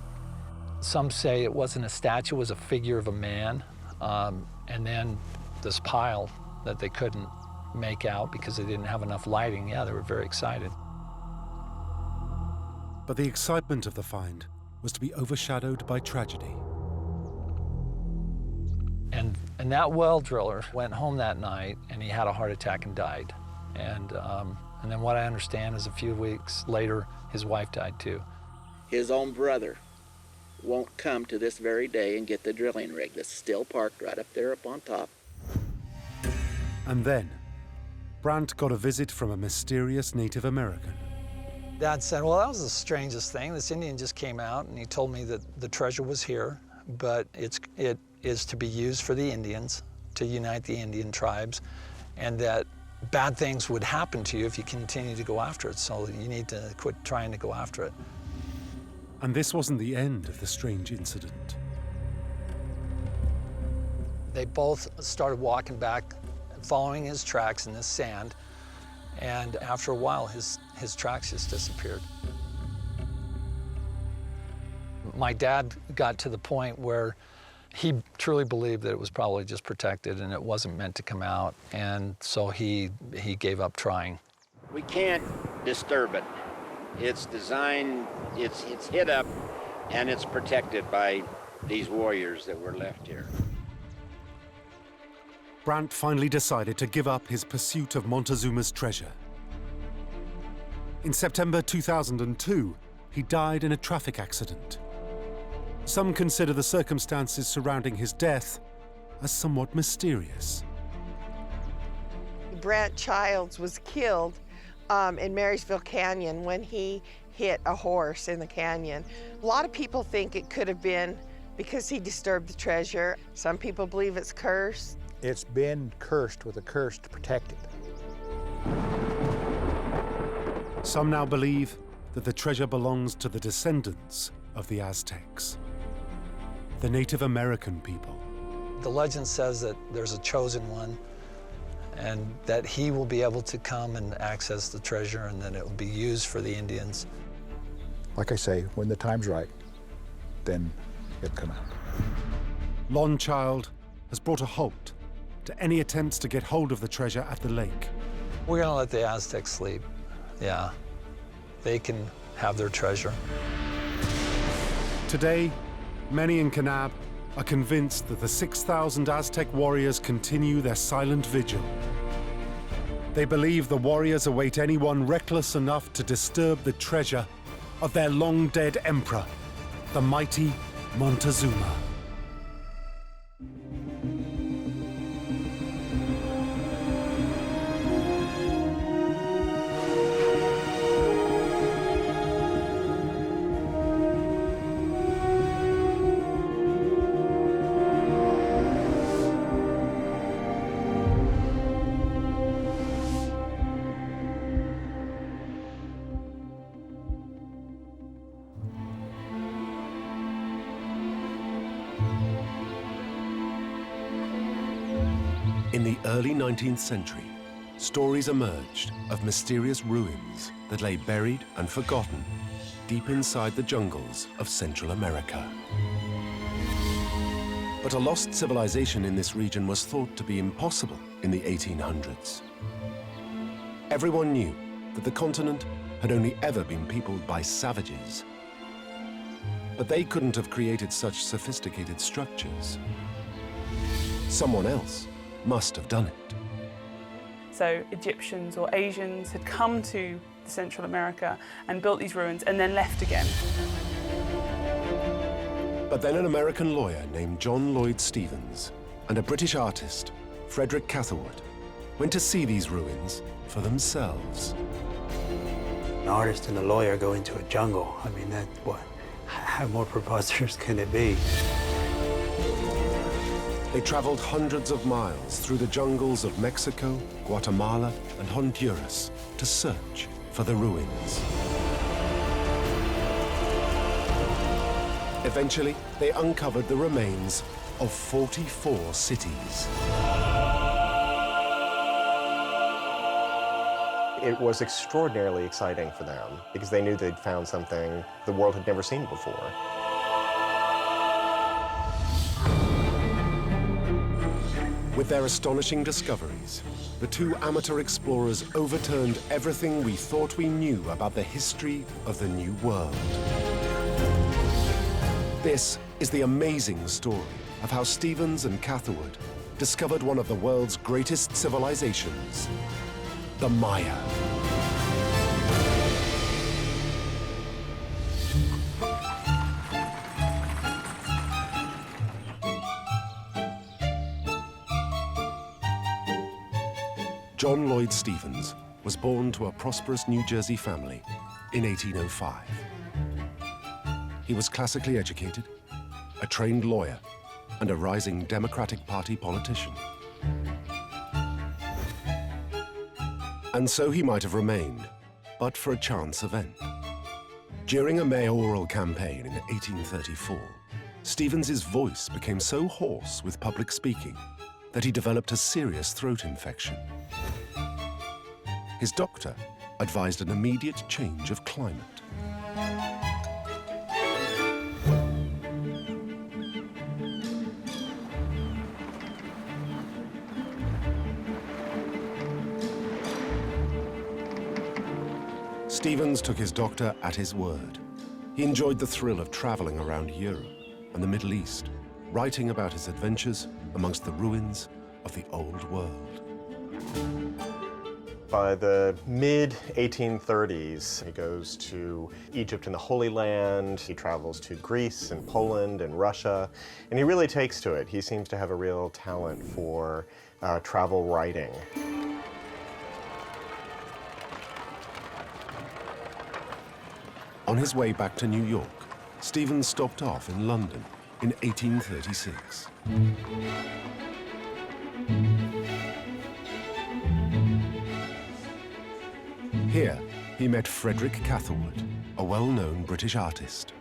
Some say it wasn't a statue, it was a figure of a man, and then this pile that they couldn't make out because they didn't have enough lighting. Yeah, they were very excited. But the excitement of the find was to be overshadowed by tragedy. And that well driller went home that night, and he had a heart attack and died. And then what I understand is a few weeks later, his wife died too. His own brother won't come to this very day and get the drilling rig that's still parked right up there up on top. And then, Brandt got a visit from a mysterious Native American. Dad said, well, that was the strangest thing. This Indian just came out and he told me that the treasure was here, but it is to be used for the Indians, to unite the Indian tribes, and that bad things would happen to you if you continue to go after it, so you need to quit trying to go after it. And this wasn't the end of the strange incident. They both started walking back, following his tracks in this sand, and after a while, his tracks just disappeared. My dad got to the point where he truly believed that it was probably just protected and it wasn't meant to come out, and so he gave up trying. We can't disturb it. It's designed, it's hid up, and it's protected by these warriors that were left here. Brandt finally decided to give up his pursuit of Montezuma's treasure. In September 2002, he died in a traffic accident. Some consider the circumstances surrounding his death as somewhat mysterious. Brandt Childs was killed in Marysville Canyon when he hit a horse in the canyon. A lot of people think it could have been because he disturbed the treasure. Some people believe it's cursed. It's been cursed with a curse to protect it. Some now believe that the treasure belongs to the descendants of the Aztecs, the Native American people. The legend says that there's a chosen one and that he will be able to come and access the treasure and that it will be used for the Indians. Like I say, when the time's right, then it'll come out. Lon Child has brought a halt to any attempts to get hold of the treasure at the lake. We're gonna let the Aztecs sleep. Yeah, they can have their treasure. Today, many in Kanab are convinced that the 6,000 Aztec warriors continue their silent vigil. They believe the warriors await anyone reckless enough to disturb the treasure of their long-dead emperor, the mighty Montezuma. In the early 19th century, stories emerged of mysterious ruins that lay buried and forgotten deep inside the jungles of Central America. But a lost civilization in this region was thought to be impossible in the 1800s. Everyone knew that the continent had only ever been peopled by savages. But they couldn't have created such sophisticated structures. Someone else must have done it. So Egyptians or Asians had come to Central America and built these ruins and then left again. But then an American lawyer named John Lloyd Stevens and a British artist, Frederick Catherwood, went to see these ruins for themselves. An artist and a lawyer go into a jungle. I mean, how more preposterous can it be? They traveled hundreds of miles through the jungles of Mexico, Guatemala, and Honduras to search for the ruins. Eventually, they uncovered the remains of 44 cities. It was extraordinarily exciting for them because they knew they'd found something the world had never seen before. With their astonishing discoveries, the two amateur explorers overturned everything we thought we knew about the history of the New World. This is the amazing story of how Stevens and Catherwood discovered one of the world's greatest civilizations, the Maya. John Lloyd Stevens was born to a prosperous New Jersey family in 1805. He was classically educated, a trained lawyer, and a rising Democratic Party politician. And so he might have remained, but for a chance event. During a mayoral campaign in 1834, Stevens's voice became so hoarse with public speaking that he developed a serious throat infection. His doctor advised an immediate change of climate. Stevens took his doctor at his word. He enjoyed the thrill of traveling around Europe and the Middle East, writing about his adventures amongst the ruins of the Old World. By the mid-1830s, he goes to Egypt and the Holy Land. He travels to Greece and Poland and Russia, and he really takes to it. He seems to have a real talent for travel writing. On his way back to New York, Stevens stopped off in London in 1836. Here, he met Frederick Catherwood, a well-known British artist.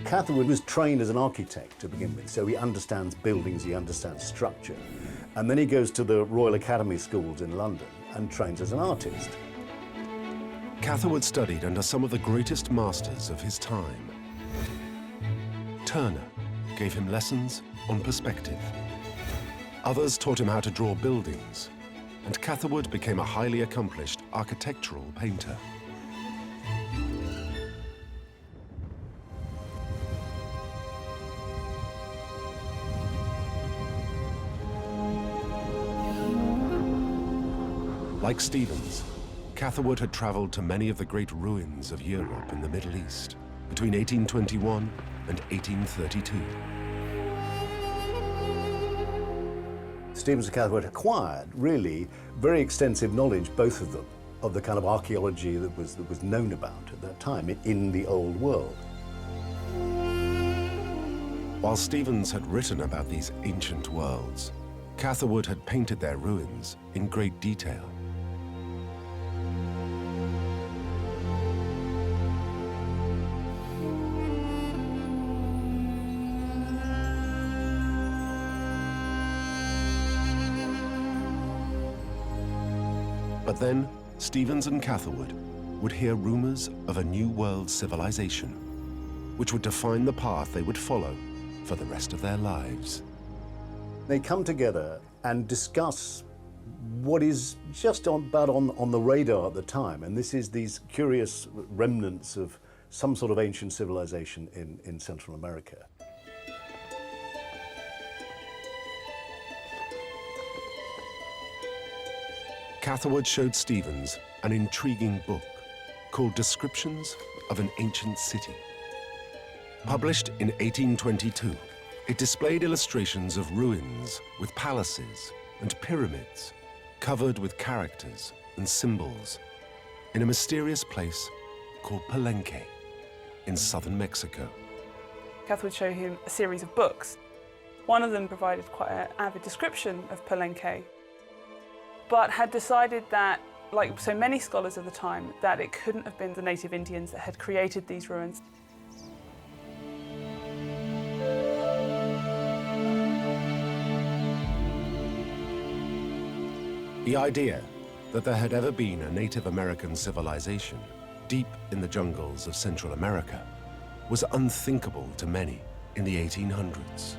Catherwood was trained as an architect to begin with, so he understands buildings, he understands structure. And then he goes to the Royal Academy schools in London and trains as an artist. Catherwood studied under some of the greatest masters of his time. Turner gave him lessons on perspective. Others taught him how to draw buildings, and Catherwood became a highly accomplished architectural painter. Like Stevens, Catherwood had traveled to many of the great ruins of Europe and the Middle East between 1821 and 1832. Stevens and Catherwood acquired, really, very extensive knowledge, both of them, of the kind of archaeology that was known about at that time in the Old World. While Stevens had written about these ancient worlds, Catherwood had painted their ruins in great detail. But then, Stevens and Catherwood would hear rumors of a New World civilization, which would define the path they would follow for the rest of their lives. They come together and discuss what is just about on the radar at the time, and this is these curious remnants of some sort of ancient civilization in Central America. Catherwood showed Stevens an intriguing book called Descriptions of an Ancient City. Published in 1822, it displayed illustrations of ruins with palaces and pyramids covered with characters and symbols in a mysterious place called Palenque in southern Mexico. Catherwood showed him a series of books. One of them provided quite an avid description of Palenque, but had decided that, like so many scholars of the time, that it couldn't have been the native Indians that had created these ruins. The idea that there had ever been a Native American civilization deep in the jungles of Central America was unthinkable to many in the 1800s.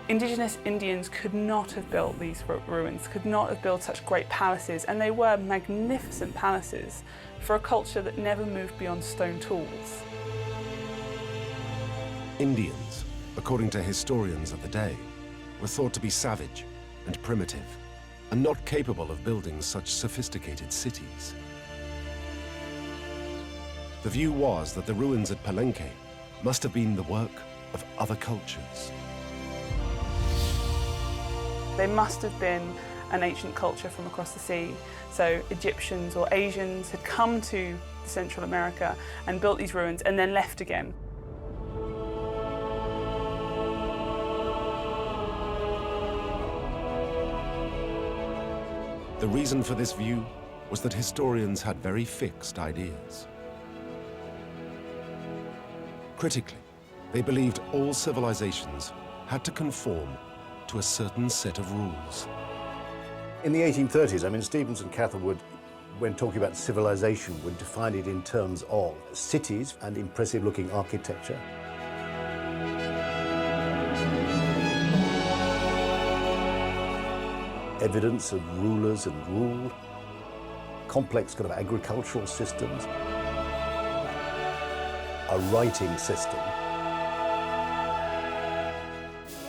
Indigenous Indians could not have built these ruins, could not have built such great palaces, and they were magnificent palaces for a culture that never moved beyond stone tools. Indians, according to historians of the day, were thought to be savage and primitive, and not capable of building such sophisticated cities. The view was that the ruins at Palenque must have been the work of other cultures. They must have been an ancient culture from across the sea. So Egyptians or Asians had come to Central America and built these ruins and then left again. The reason for this view was that historians had very fixed ideas. Critically, they believed all civilizations had to conform to a certain set of rules. In the 1830s, I mean, Stevens and Catherwood, when talking about civilization, would define it in terms of cities and impressive-looking architecture. Evidence of rulers and rule, complex kind of agricultural systems, a writing system.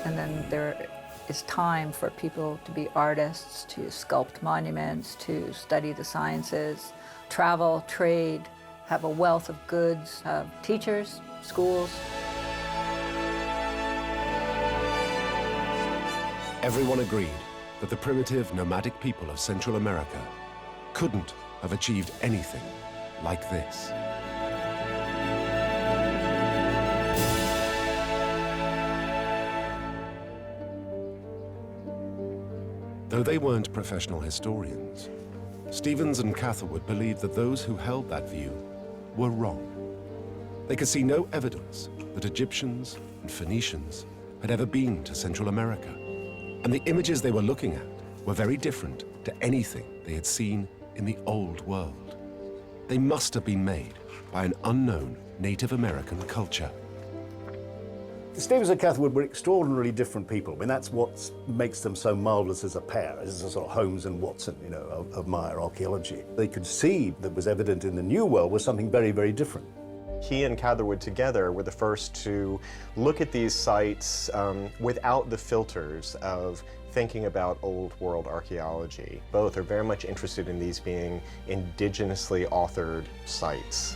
And then there is time for people to be artists, to sculpt monuments, to study the sciences, travel, trade, have a wealth of goods, have teachers, schools. Everyone agreed that the primitive nomadic people of Central America couldn't have achieved anything like this. Though they weren't professional historians, Stevens and Catherwood believed that those who held that view were wrong. They could see no evidence that Egyptians and Phoenicians had ever been to Central America, and the images they were looking at were very different to anything they had seen in the Old World. They must have been made by an unknown Native American culture. Stevens and Catherwood were extraordinarily different people. I mean, that's what makes them so marvelous as a pair, as a sort of Holmes and Watson, you know, of Maya archaeology. They could see that was evident in the New World was something very, very different. He and Catherwood together were the first to look at these sites without the filters of thinking about Old World archaeology. Both are very much interested in these being indigenously authored sites.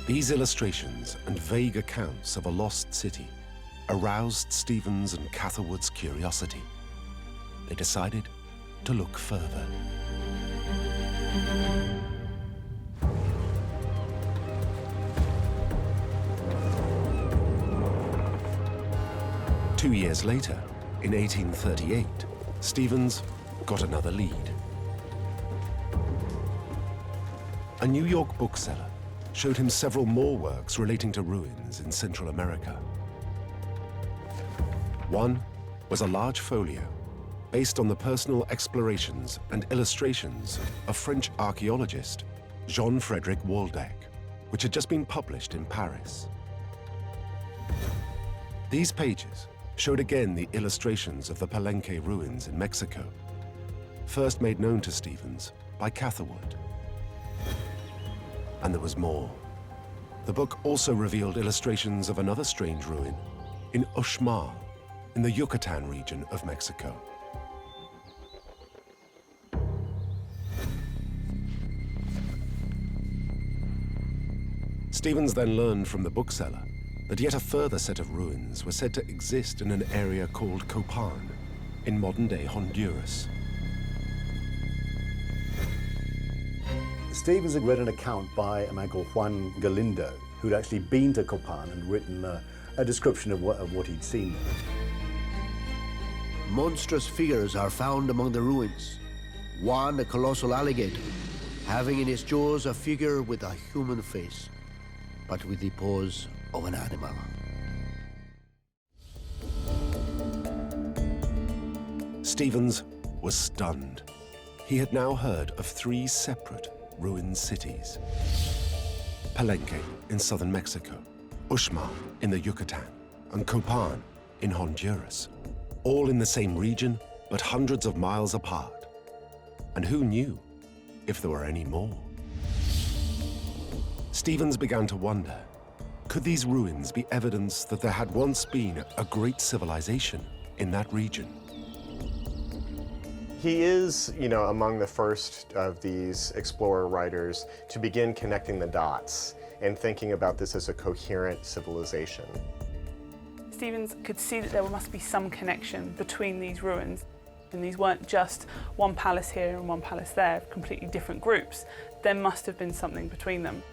These illustrations and vague accounts of a lost city aroused Stevens and Catherwood's curiosity. They decided to look further. Two years later, in 1838, Stevens got another lead. A New York bookseller showed him several more works relating to ruins in Central America. One was a large folio based on the personal explorations and illustrations of French archaeologist Jean-Frédéric Waldeck, which had just been published in Paris. These pages showed again the illustrations of the Palenque ruins in Mexico, first made known to Stevens by Catherwood. And there was more. The book also revealed illustrations of another strange ruin in Uxmal, in the Yucatan region of Mexico. Stevens then learned from the bookseller that yet a further set of ruins were said to exist in an area called Copan, in modern-day Honduras. Stevens had read an account by a man called Juan Galindo, who'd actually been to Copan and written a description of what he'd seen there. Monstrous figures are found among the ruins. One, a colossal alligator, having in its jaws a figure with a human face, but with the paws of an animal. Stevens was stunned. He had now heard of 3 separate ruined cities. Palenque in southern Mexico, Uxmal in the Yucatan, and Copan in Honduras, all in the same region, but hundreds of miles apart. And who knew if there were any more? Stevens began to wonder, could these ruins be evidence that there had once been a great civilization in that region? He is, among the first of these explorer writers to begin connecting the dots and thinking about this as a coherent civilization. Stevens could see that there must be some connection between these ruins. And these weren't just one palace here and one palace there, completely different groups. There must have been something between them.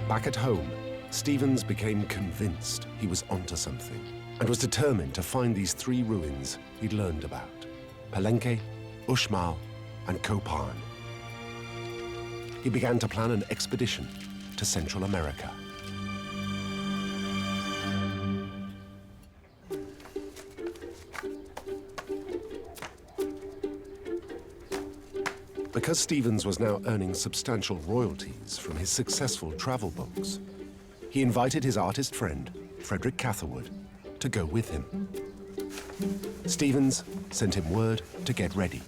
Back at home, Stevens became convinced he was onto something and was determined to find these 3 ruins he'd learned about: Palenque, Uxmal, and Copan. He began to plan an expedition to Central America. Because Stevens was now earning substantial royalties from his successful travel books, he invited his artist friend, Frederick Catherwood, to go with him. Stevens sent him word to get ready.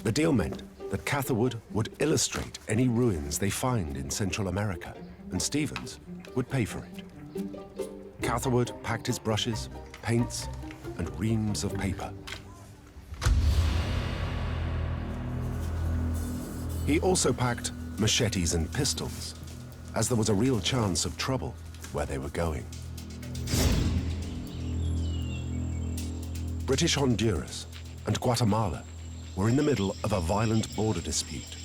The deal meant that Catherwood would illustrate any ruins they find in Central America, and Stevens would pay for it. Catherwood packed his brushes, paints, and reams of paper. He also packed machetes and pistols, as there was a real chance of trouble where they were going. British Honduras and Guatemala were in the middle of a violent border dispute,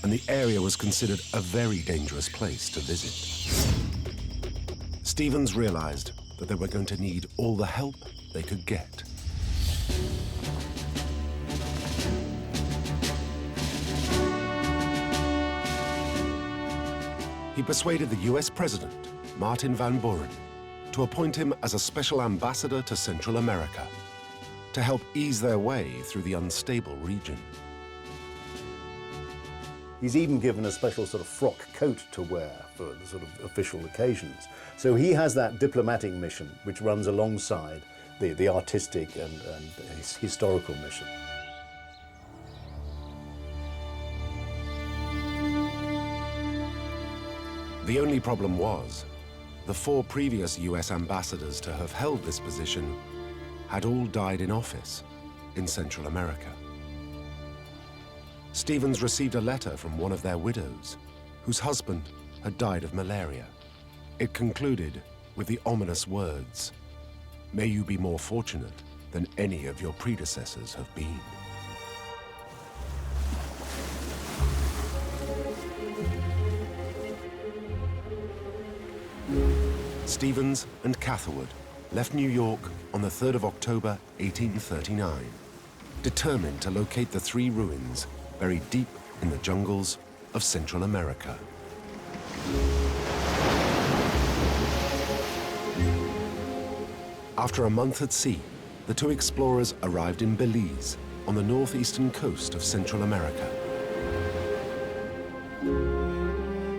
and the area was considered a very dangerous place to visit. Stevens realized that they were going to need all the help they could get. He persuaded the US President, Martin Van Buren, to appoint him as a special ambassador to Central America to help ease their way through the unstable region. He's even given a special sort of frock coat to wear for the sort of official occasions. So he has that diplomatic mission which runs alongside the artistic and historical mission. The only problem was, the 4 previous US ambassadors to have held this position had all died in office in Central America. Stevens received a letter from one of their widows, whose husband had died of malaria. It concluded with the ominous words, "May you be more fortunate than any of your predecessors have been." Stevens and Catherwood left New York on the 3rd of October, 1839, determined to locate the 3 ruins buried deep in the jungles of Central America. After a month at sea, the 2 explorers arrived in Belize on the northeastern coast of Central America.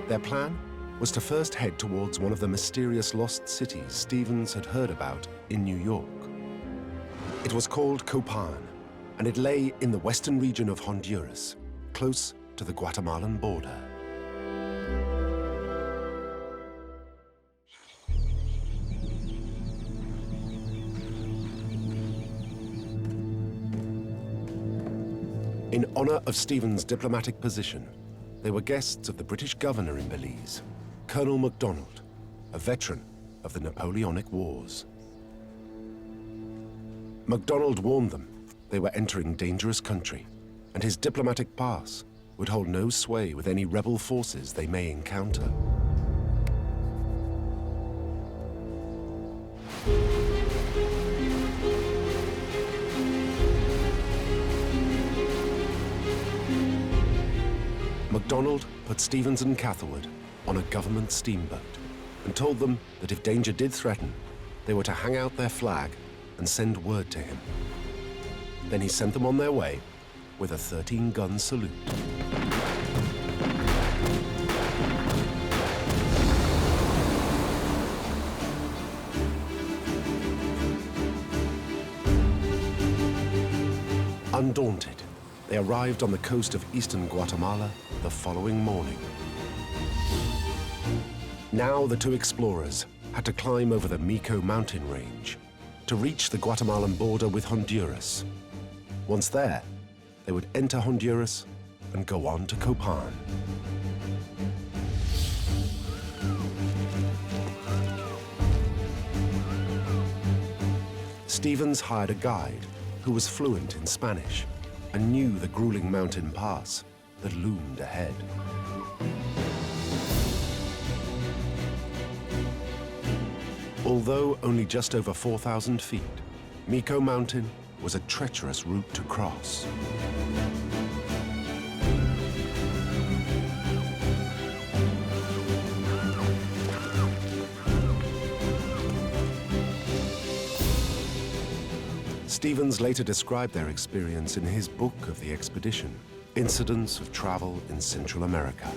Their plan was to first head towards one of the mysterious lost cities Stevens had heard about in New York. It was called Copan, and it lay in the western region of Honduras, close to the Guatemalan border. In honor of Stevens' diplomatic position, they were guests of the British governor in Belize, Colonel MacDonald, a veteran of the Napoleonic Wars. MacDonald warned them they were entering dangerous country, and his diplomatic pass would hold no sway with any rebel forces they may encounter. MacDonald put Stevens and Catherwood on a government steamboat and told them that if danger did threaten, they were to hang out their flag and send word to him. Then he sent them on their way with a 13-gun salute. Undaunted, they arrived on the coast of eastern Guatemala the following morning. Now the two explorers had to climb over the Mico mountain range to reach the Guatemalan border with Honduras. Once there, they would enter Honduras and go on to Copan. Stevens hired a guide who was fluent in Spanish and knew the grueling mountain pass that loomed ahead. Although only just over 4,000 feet, Mico Mountain was a treacherous route to cross. Stevens later described their experience in his book of the expedition, Incidents of Travel in Central America.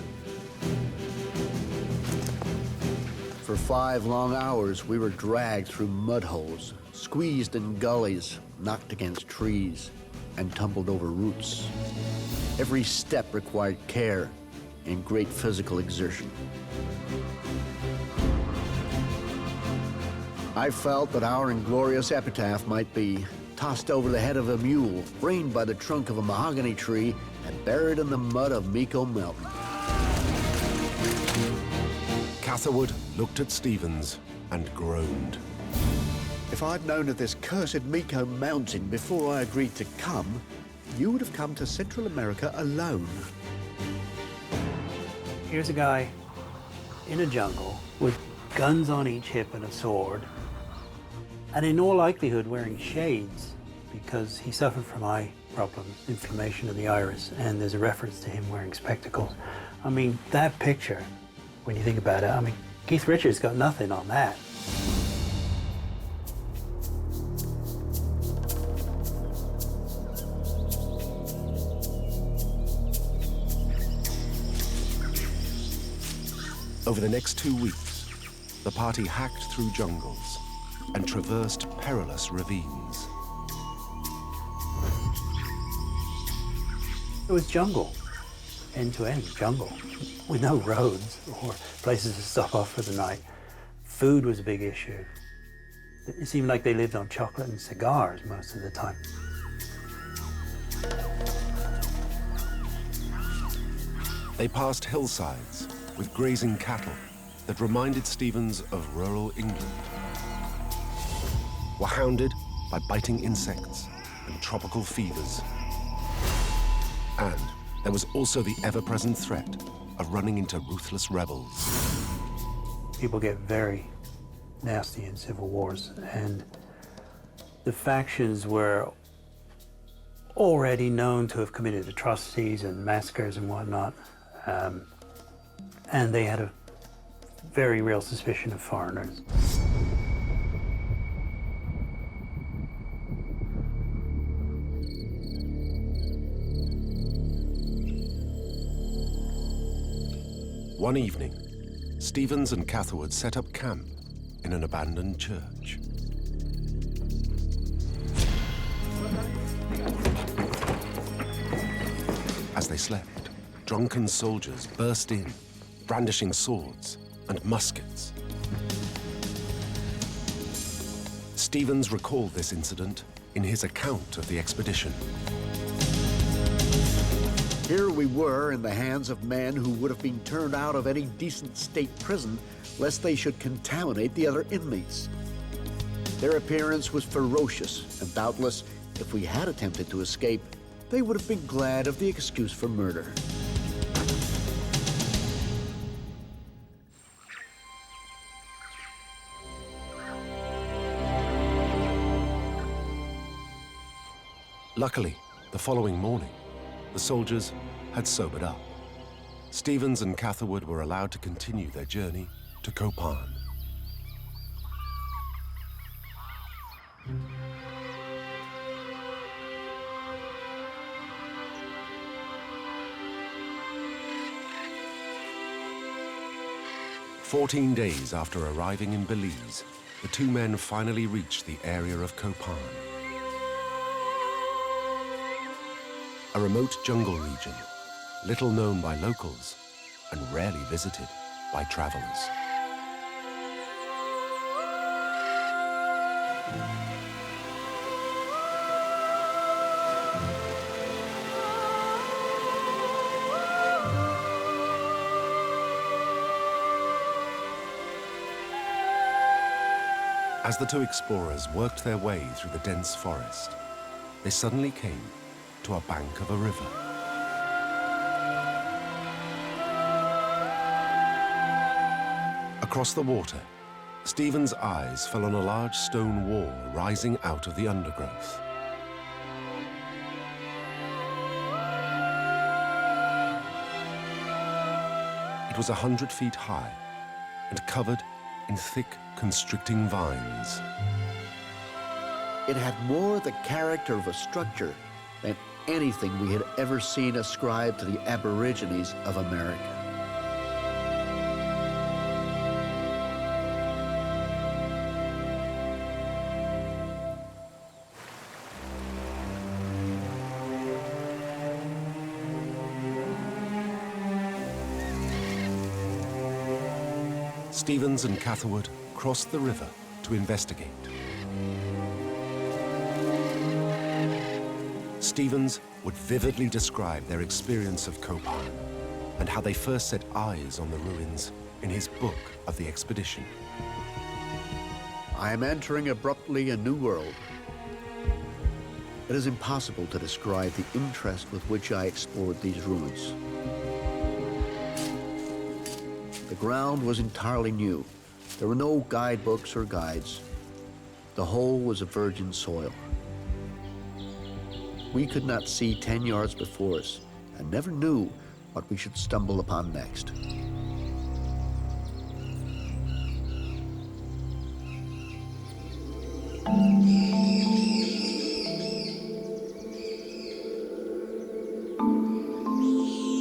For 5 long hours, we were dragged through mud holes, squeezed in gullies, knocked against trees, and tumbled over roots. Every step required care and great physical exertion. I felt that our inglorious epitaph might be tossed over the head of a mule, framed by the trunk of a mahogany tree, and buried in the mud of Mico Mountain. Catherwood looked at Stevens and groaned. If I'd known of this cursed Mico Mountain before I agreed to come, you would have come to Central America alone. Here's a guy in a jungle with guns on each hip and a sword, and in all likelihood wearing shades because he suffered from eye problems, inflammation of the iris, and there's a reference to him wearing spectacles. I mean, that picture, when you think about it, I mean, Keith Richards got nothing on that. Over the next 2 weeks, the party hacked through jungles and traversed perilous ravines. It was jungle, end-to-end jungle, with no roads or places to stop off for the night. Food was a big issue. It seemed like they lived on chocolate and cigars most of the time. They passed hillsides with grazing cattle that reminded Stevens of rural England, were hounded by biting insects and tropical fevers. And there was also the ever-present threat of running into ruthless rebels. People get very nasty in civil wars, and the factions were already known to have committed atrocities and massacres and whatnot, and they had a very real suspicion of foreigners. One evening, Stevens and Catherwood set up camp in an abandoned church. As they slept, drunken soldiers burst in, brandishing swords and muskets. Stevens recalled this incident in his account of the expedition. Here we were in the hands of men who would have been turned out of any decent state prison lest they should contaminate the other inmates. Their appearance was ferocious, and doubtless, if we had attempted to escape, they would have been glad of the excuse for murder. Luckily, the following morning, the soldiers had sobered up. Stevens and Catherwood were allowed to continue their journey to Copan. "14 days after arriving in Belize, the two men finally reached the area of Copan, a remote jungle region, little known by locals and rarely visited by travelers. As the two explorers worked their way through the dense forest, they suddenly came to a bank of a river. Across the water, Stephen's eyes fell on a large stone wall rising out of the undergrowth. It was 100 feet high and covered in thick, constricting vines. It had more the character of a structure than anything we had ever seen ascribed to the Aborigines of America. Stevens and Catherwood crossed the river to investigate. Stevens would vividly describe their experience of Copan and how they first set eyes on the ruins in his book of the expedition. I am entering abruptly a new world. It is impossible to describe the interest with which I explored these ruins. The ground was entirely new. There were no guidebooks or guides. The whole was a virgin soil. We could not see 10 yards before us and never knew what we should stumble upon next.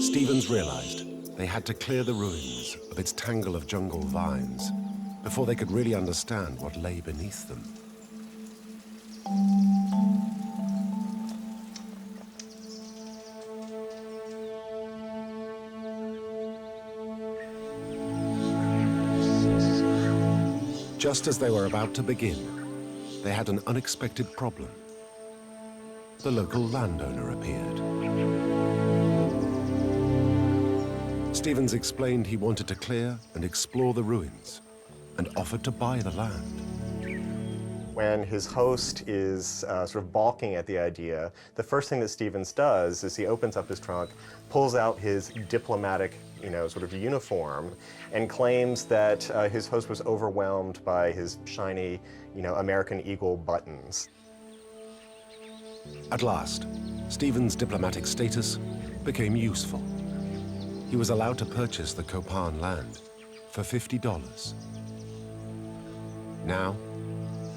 Stevens realized they had to clear the ruins of its tangle of jungle vines before they could really understand what lay beneath them. Just as they were about to begin, they had an unexpected problem. The local landowner appeared. Stevens explained he wanted to clear and explore the ruins and offered to buy the land. When his host is sort of balking at the idea, the first thing that Stevens does is he opens up his trunk, pulls out his diplomatic, sort of uniform, and claims that his host was overwhelmed by his shiny, American Eagle buttons. At last, Stevens' diplomatic status became useful. He was allowed to purchase the Copan land for $50. Now,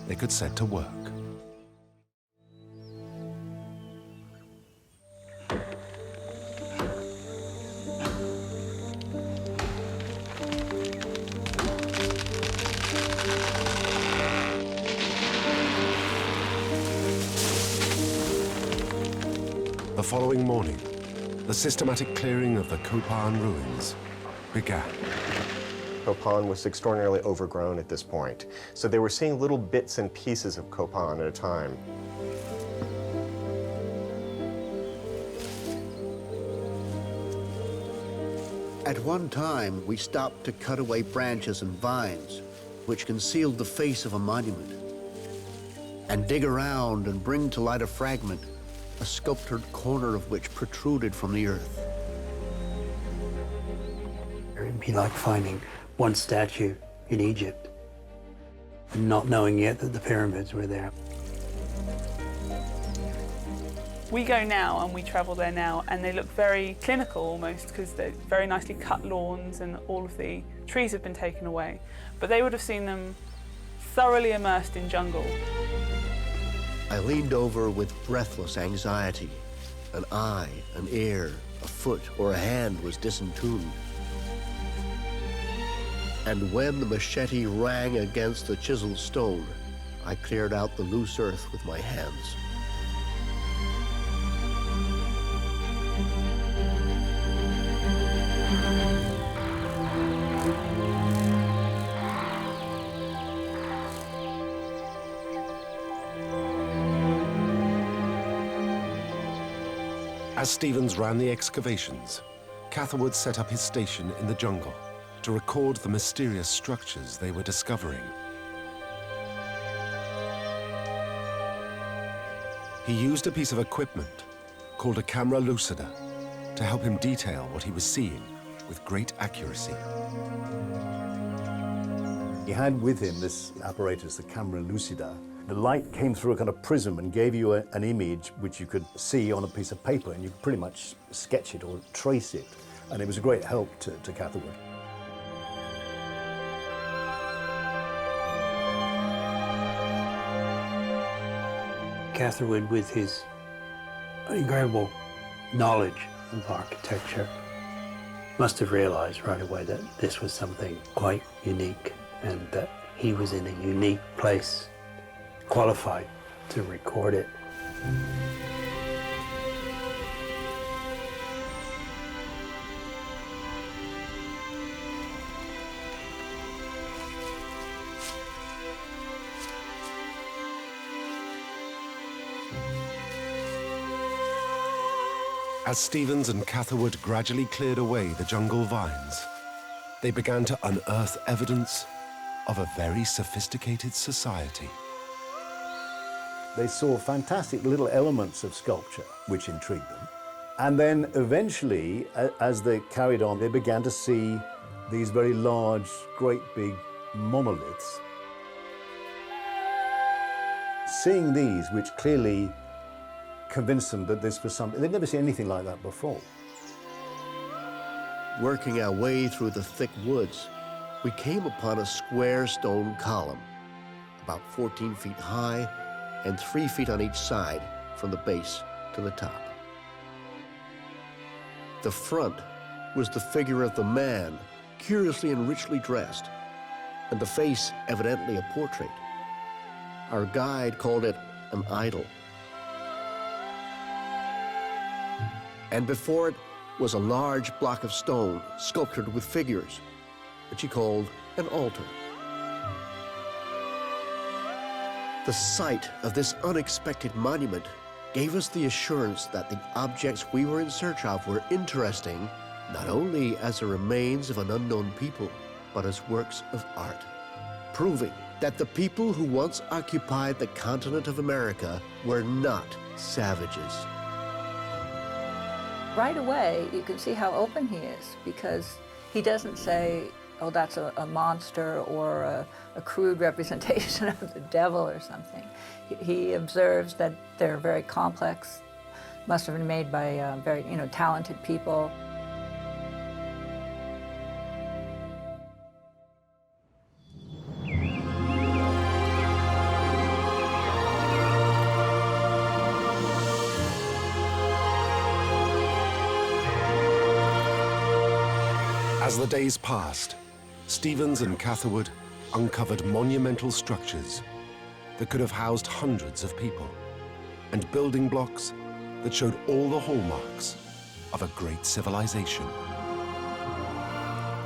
they could set to work. The following morning, the systematic clearing of the Copan ruins began. Copan was extraordinarily overgrown at this point, so they were seeing little bits and pieces of Copan at a time. At one time, we stopped to cut away branches and vines, which concealed the face of a monument, and dig around and bring to light a fragment, a sculptured corner of which protruded from the earth. It'd be like finding one statue in Egypt and not knowing yet that the pyramids were there. We go now and we travel there now and they look very clinical almost because they're very nicely cut lawns and all of the trees have been taken away. But they would have seen them thoroughly immersed in jungle. I leaned over with breathless anxiety. An eye, an ear, a foot, or a hand was disentombed. And when the machete rang against the chiseled stone, I cleared out the loose earth with my hands. As Stevens ran the excavations, Catherwood set up his station in the jungle to record the mysterious structures they were discovering. He used a piece of equipment called a camera lucida to help him detail what he was seeing with great accuracy. He had with him this apparatus, the camera lucida. The light came through a kind of prism and gave you an image which you could see on a piece of paper, and you could pretty much sketch it or trace it. And it was a great help to Catherwood. Catherwood, with his incredible knowledge of architecture, must have realized right away that this was something quite unique and that he was in a unique place, qualified to record it. As Stevens and Catherwood gradually cleared away the jungle vines, they began to unearth evidence of a very sophisticated society. They saw fantastic little elements of sculpture which intrigued them. And then eventually, as they carried on, they began to see these very large, great big monoliths. Seeing these, which clearly convinced them that this was something, they'd never seen anything like that before. Working our way through the thick woods, we came upon a square stone column, about 14 feet high and 3 feet on each side from the base to the top. The front was the figure of the man, curiously and richly dressed, and the face evidently a portrait. Our guide called it an idol. And before it was a large block of stone sculptured with figures, which he called an altar. The sight of this unexpected monument gave us the assurance that the objects we were in search of were interesting, not only as the remains of an unknown people, but as works of art, proving that the people who once occupied the continent of America were not savages. Right away, you can see how open he is, because he doesn't say, oh, that's a monster or a crude representation of the devil or something. He observes that they're very complex, must have been made by very talented people. As the days passed, Stevens and Catherwood uncovered monumental structures that could have housed hundreds of people, and building blocks that showed all the hallmarks of a great civilization.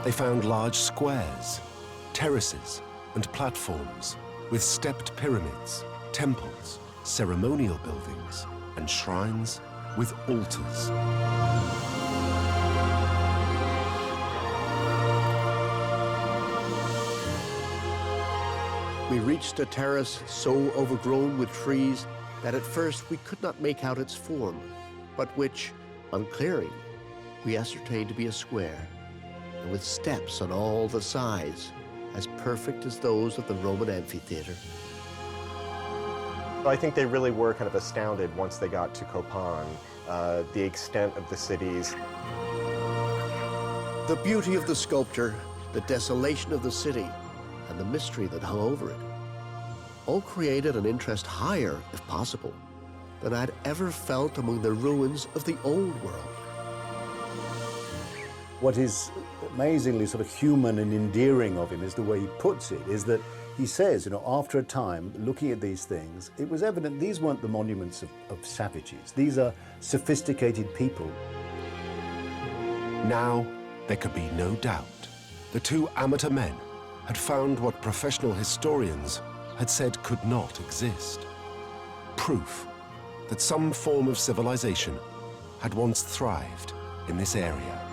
They found large squares, terraces, and platforms with stepped pyramids, temples, ceremonial buildings, and shrines with altars. We reached a terrace so overgrown with trees that at first we could not make out its form, but which, on clearing, we ascertained to be a square, and with steps on all the sides, as perfect as those of the Roman amphitheater. I think they really were kind of astounded once they got to Copan, the extent of the cities. The beauty of the sculpture, the desolation of the city, and the mystery that hung over it, all created an interest higher, if possible, than I'd ever felt among the ruins of the old world. What is amazingly sort of human and endearing of him is the way he puts it, is that he says, you know, after a time, looking at these things, it was evident these weren't the monuments of savages. These are sophisticated people. Now, there could be no doubt. The two amateur men had found what professional historians had said could not exist. Proof that some form of civilization had once thrived in this area.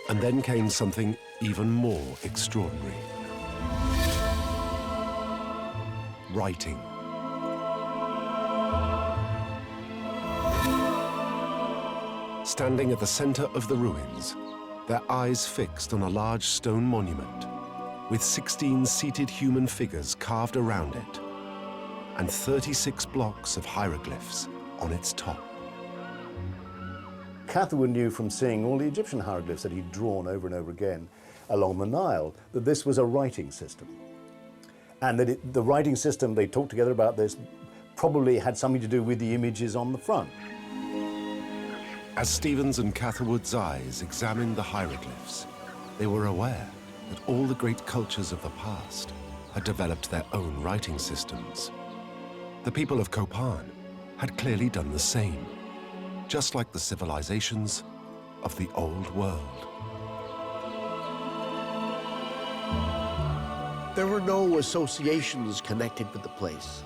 And then came something even more extraordinary. Writing. Standing at the center of the ruins, their eyes fixed on a large stone monument with 16 seated human figures carved around it and 36 blocks of hieroglyphs on its top. Catherwood knew from seeing all the Egyptian hieroglyphs that he'd drawn over and over again along the Nile that this was a writing system. And that the writing system, they talked together about this, probably had something to do with the images on the front. As Stevens and Catherwood's eyes examined the hieroglyphs, they were aware that all the great cultures of the past had developed their own writing systems. The people of Copan had clearly done the same, just like the civilizations of the old world. There were no associations connected with the place.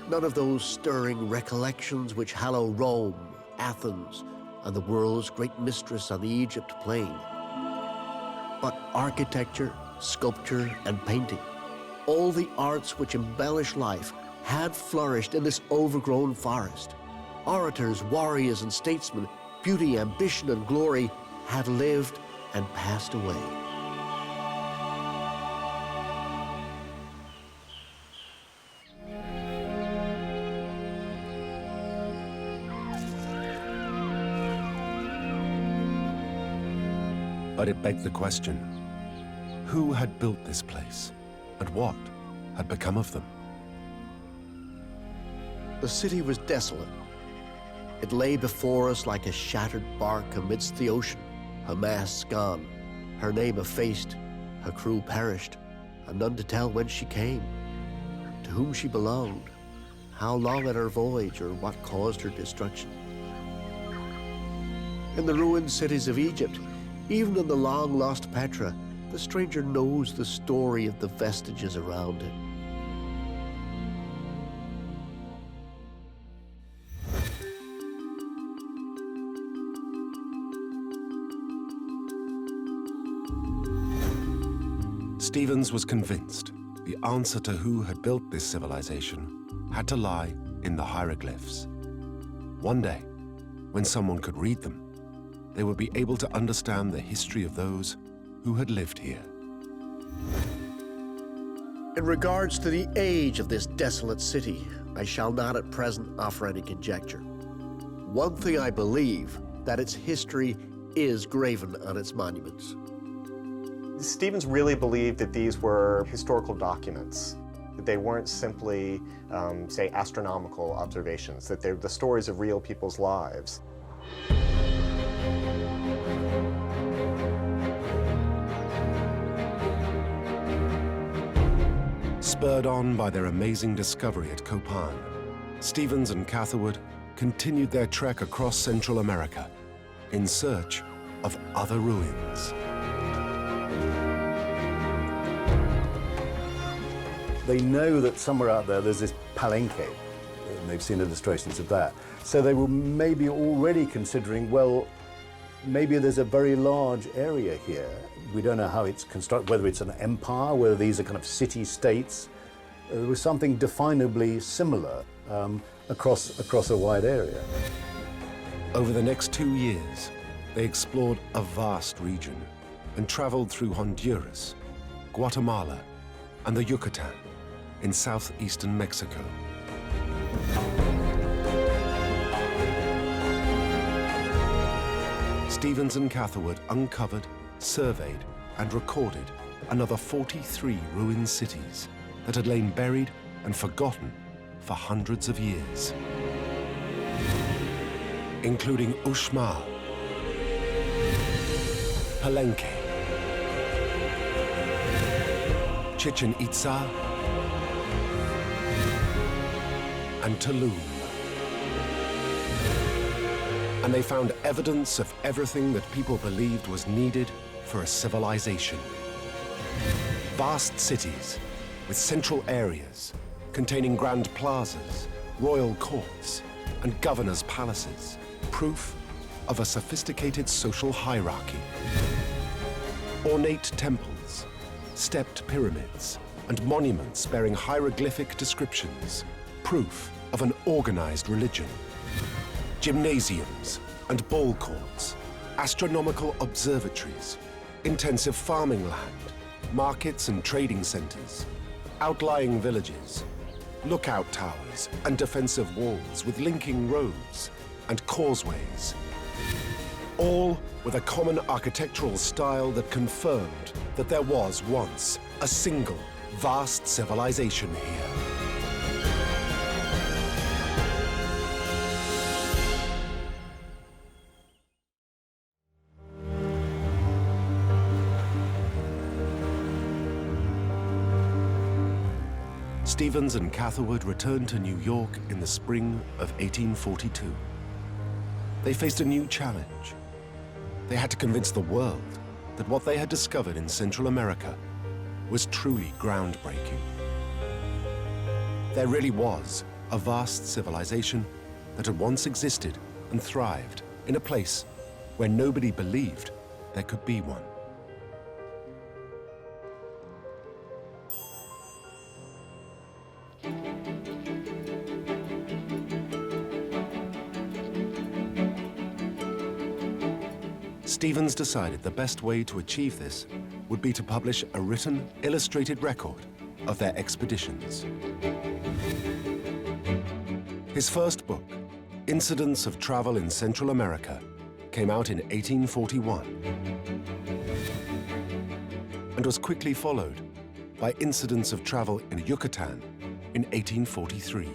None of those stirring recollections which hallow Rome, Athens, and the world's great mistress on the Egypt plain. But architecture, sculpture, and painting, all the arts which embellish life, had flourished in this overgrown forest. Orators, warriors, and statesmen, beauty, ambition, and glory had lived and passed away. But it begged the question, who had built this place, and what had become of them? The city was desolate. It lay before us like a shattered bark amidst the ocean, her masts gone, her name effaced, her crew perished, and none to tell whence she came, to whom she belonged, how long at her voyage, or what caused her destruction. In the ruined cities of Egypt, even in the long-lost Petra, the stranger knows the story of the vestiges around it. Stevens was convinced the answer to who had built this civilization had to lie in the hieroglyphs. One day, when someone could read them, they would be able to understand the history of those who had lived here. In regards to the age of this desolate city, I shall not at present offer any conjecture. One thing I believe, that its history is graven on its monuments. Stevens really believed that these were historical documents, that they weren't simply, say, astronomical observations, that they're the stories of real people's lives. Spurred on by their amazing discovery at Copan, Stevens and Catherwood continued their trek across Central America in search of other ruins. They know that somewhere out there there's this palenque, and they've seen illustrations of that. So they were maybe already considering, well, maybe there's a very large area here. We don't know how it's constructed, whether it's an empire, whether these are kind of city-states. There was something definably similar across a wide area. Over the next 2 years, they explored a vast region and traveled through Honduras, Guatemala, and the Yucatan in southeastern Mexico. Stevens and Catherwood uncovered, surveyed, and recorded another 43 ruined cities that had lain buried and forgotten for hundreds of years, including Uxmal, Palenque, Chichen Itza, and Tulum. And they found evidence of everything that people believed was needed for a civilization. Vast cities with central areas containing grand plazas, royal courts, and governors' palaces, proof of a sophisticated social hierarchy. Ornate temples, stepped pyramids, and monuments bearing hieroglyphic descriptions, proof of an organized religion. Gymnasiums and ball courts, astronomical observatories, intensive farming land, markets and trading centers, outlying villages, lookout towers and defensive walls with linking roads and causeways, all with a common architectural style that confirmed that there was once a single vast civilization here. Stevens and Catherwood returned to New York in the spring of 1842. They faced a new challenge. They had to convince the world that what they had discovered in Central America was truly groundbreaking. There really was a vast civilization that had once existed and thrived in a place where nobody believed there could be one. Stevens decided the best way to achieve this would be to publish a written, illustrated record of their expeditions. His first book, Incidents of Travel in Central America, came out in 1841 and was quickly followed by Incidents of Travel in Yucatan in 1843.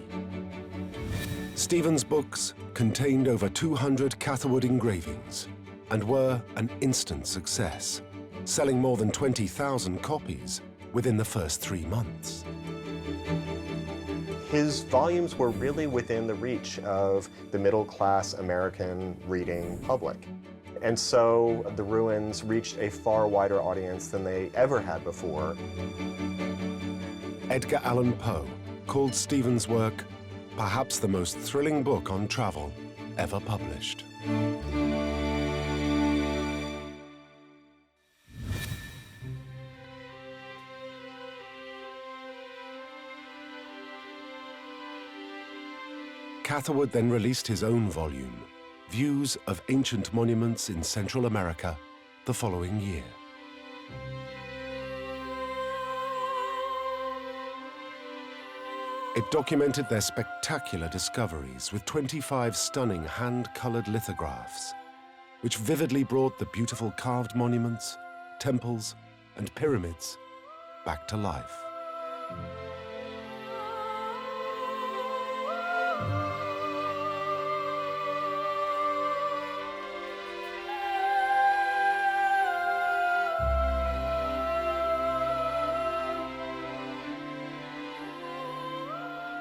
Stevens' books contained over 200 Catherwood engravings and were an instant success, selling more than 20,000 copies within the first 3 months. His volumes were really within the reach of the middle-class American reading public. And so the ruins reached a far wider audience than they ever had before. Edgar Allan Poe called Stevens' work perhaps the most thrilling book on travel ever published. Catherwood then released his own volume, Views of Ancient Monuments in Central America, the following year. It documented their spectacular discoveries with 25 stunning hand-colored lithographs, which vividly brought the beautiful carved monuments, temples, and pyramids back to life.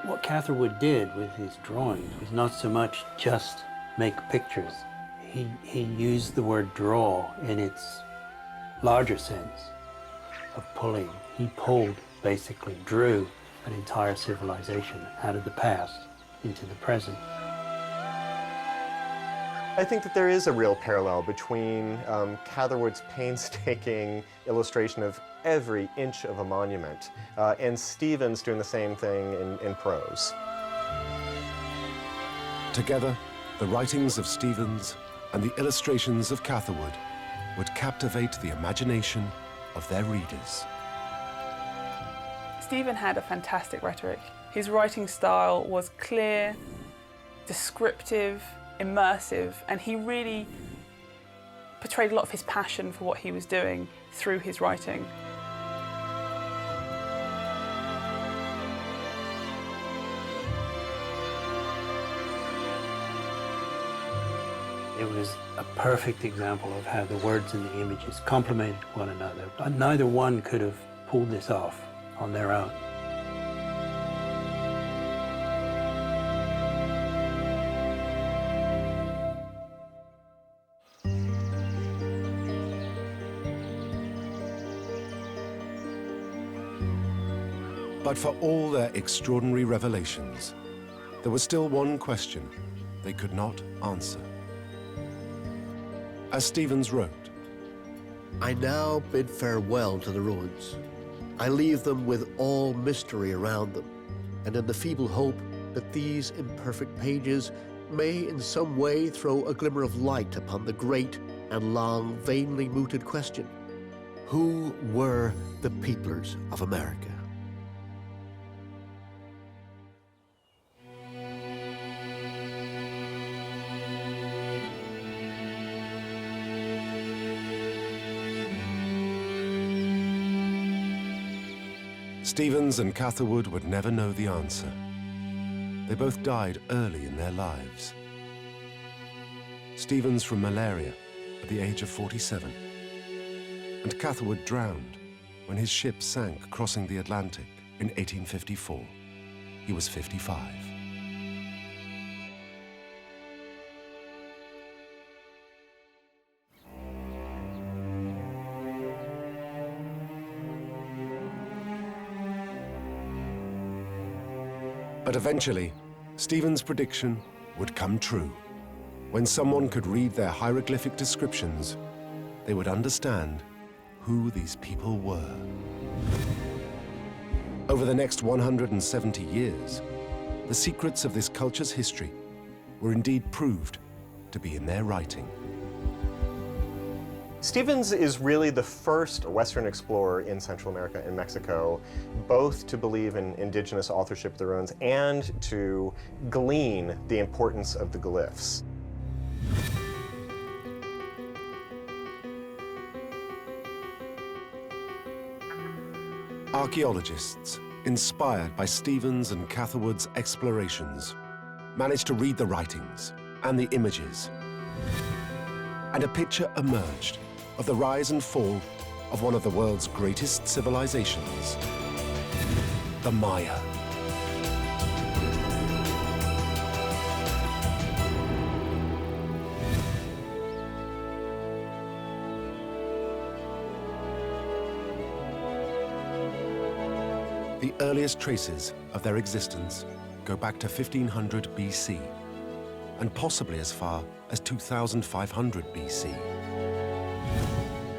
What Catherwood did with his drawings was not so much just make pictures. He used the word draw in its larger sense of pulling. He pulled, basically drew an entire civilization out of the past into the present. I think that there is a real parallel between Catherwood's painstaking illustration of every inch of a monument. And Stevens doing the same thing in prose. Together, the writings of Stevens and the illustrations of Catherwood would captivate the imagination of their readers. Stephen had a fantastic rhetoric. His writing style was clear, descriptive, immersive, and he really portrayed a lot of his passion for what he was doing through his writing. It was a perfect example of how the words and the images complemented one another. Neither one could have pulled this off on their own. But for all their extraordinary revelations, there was still one question they could not answer. As Stevens wrote, I now bid farewell to the ruins. I leave them with all mystery around them, and in the feeble hope that these imperfect pages may in some way throw a glimmer of light upon the great and long vainly mooted question: who were the peoplers of America? Stevens and Catherwood would never know the answer. They both died early in their lives. Stevens from malaria at the age of 47, and Catherwood drowned when his ship sank crossing the Atlantic in 1854. He was 55. But eventually, Stevens' prediction would come true. When someone could read their hieroglyphic descriptions, they would understand who these people were. Over the next 170 years, the secrets of this culture's history were indeed proved to be in their writing. Stevens is really the first Western explorer in Central America and Mexico, both to believe in indigenous authorship of the ruins and to glean the importance of the glyphs. Archaeologists, inspired by Stevens and Catherwood's explorations, managed to read the writings and the images, and a picture emerged of the rise and fall of one of the world's greatest civilizations, the Maya. The earliest traces of their existence go back to 1500 BC, and possibly as far as 2500 BC.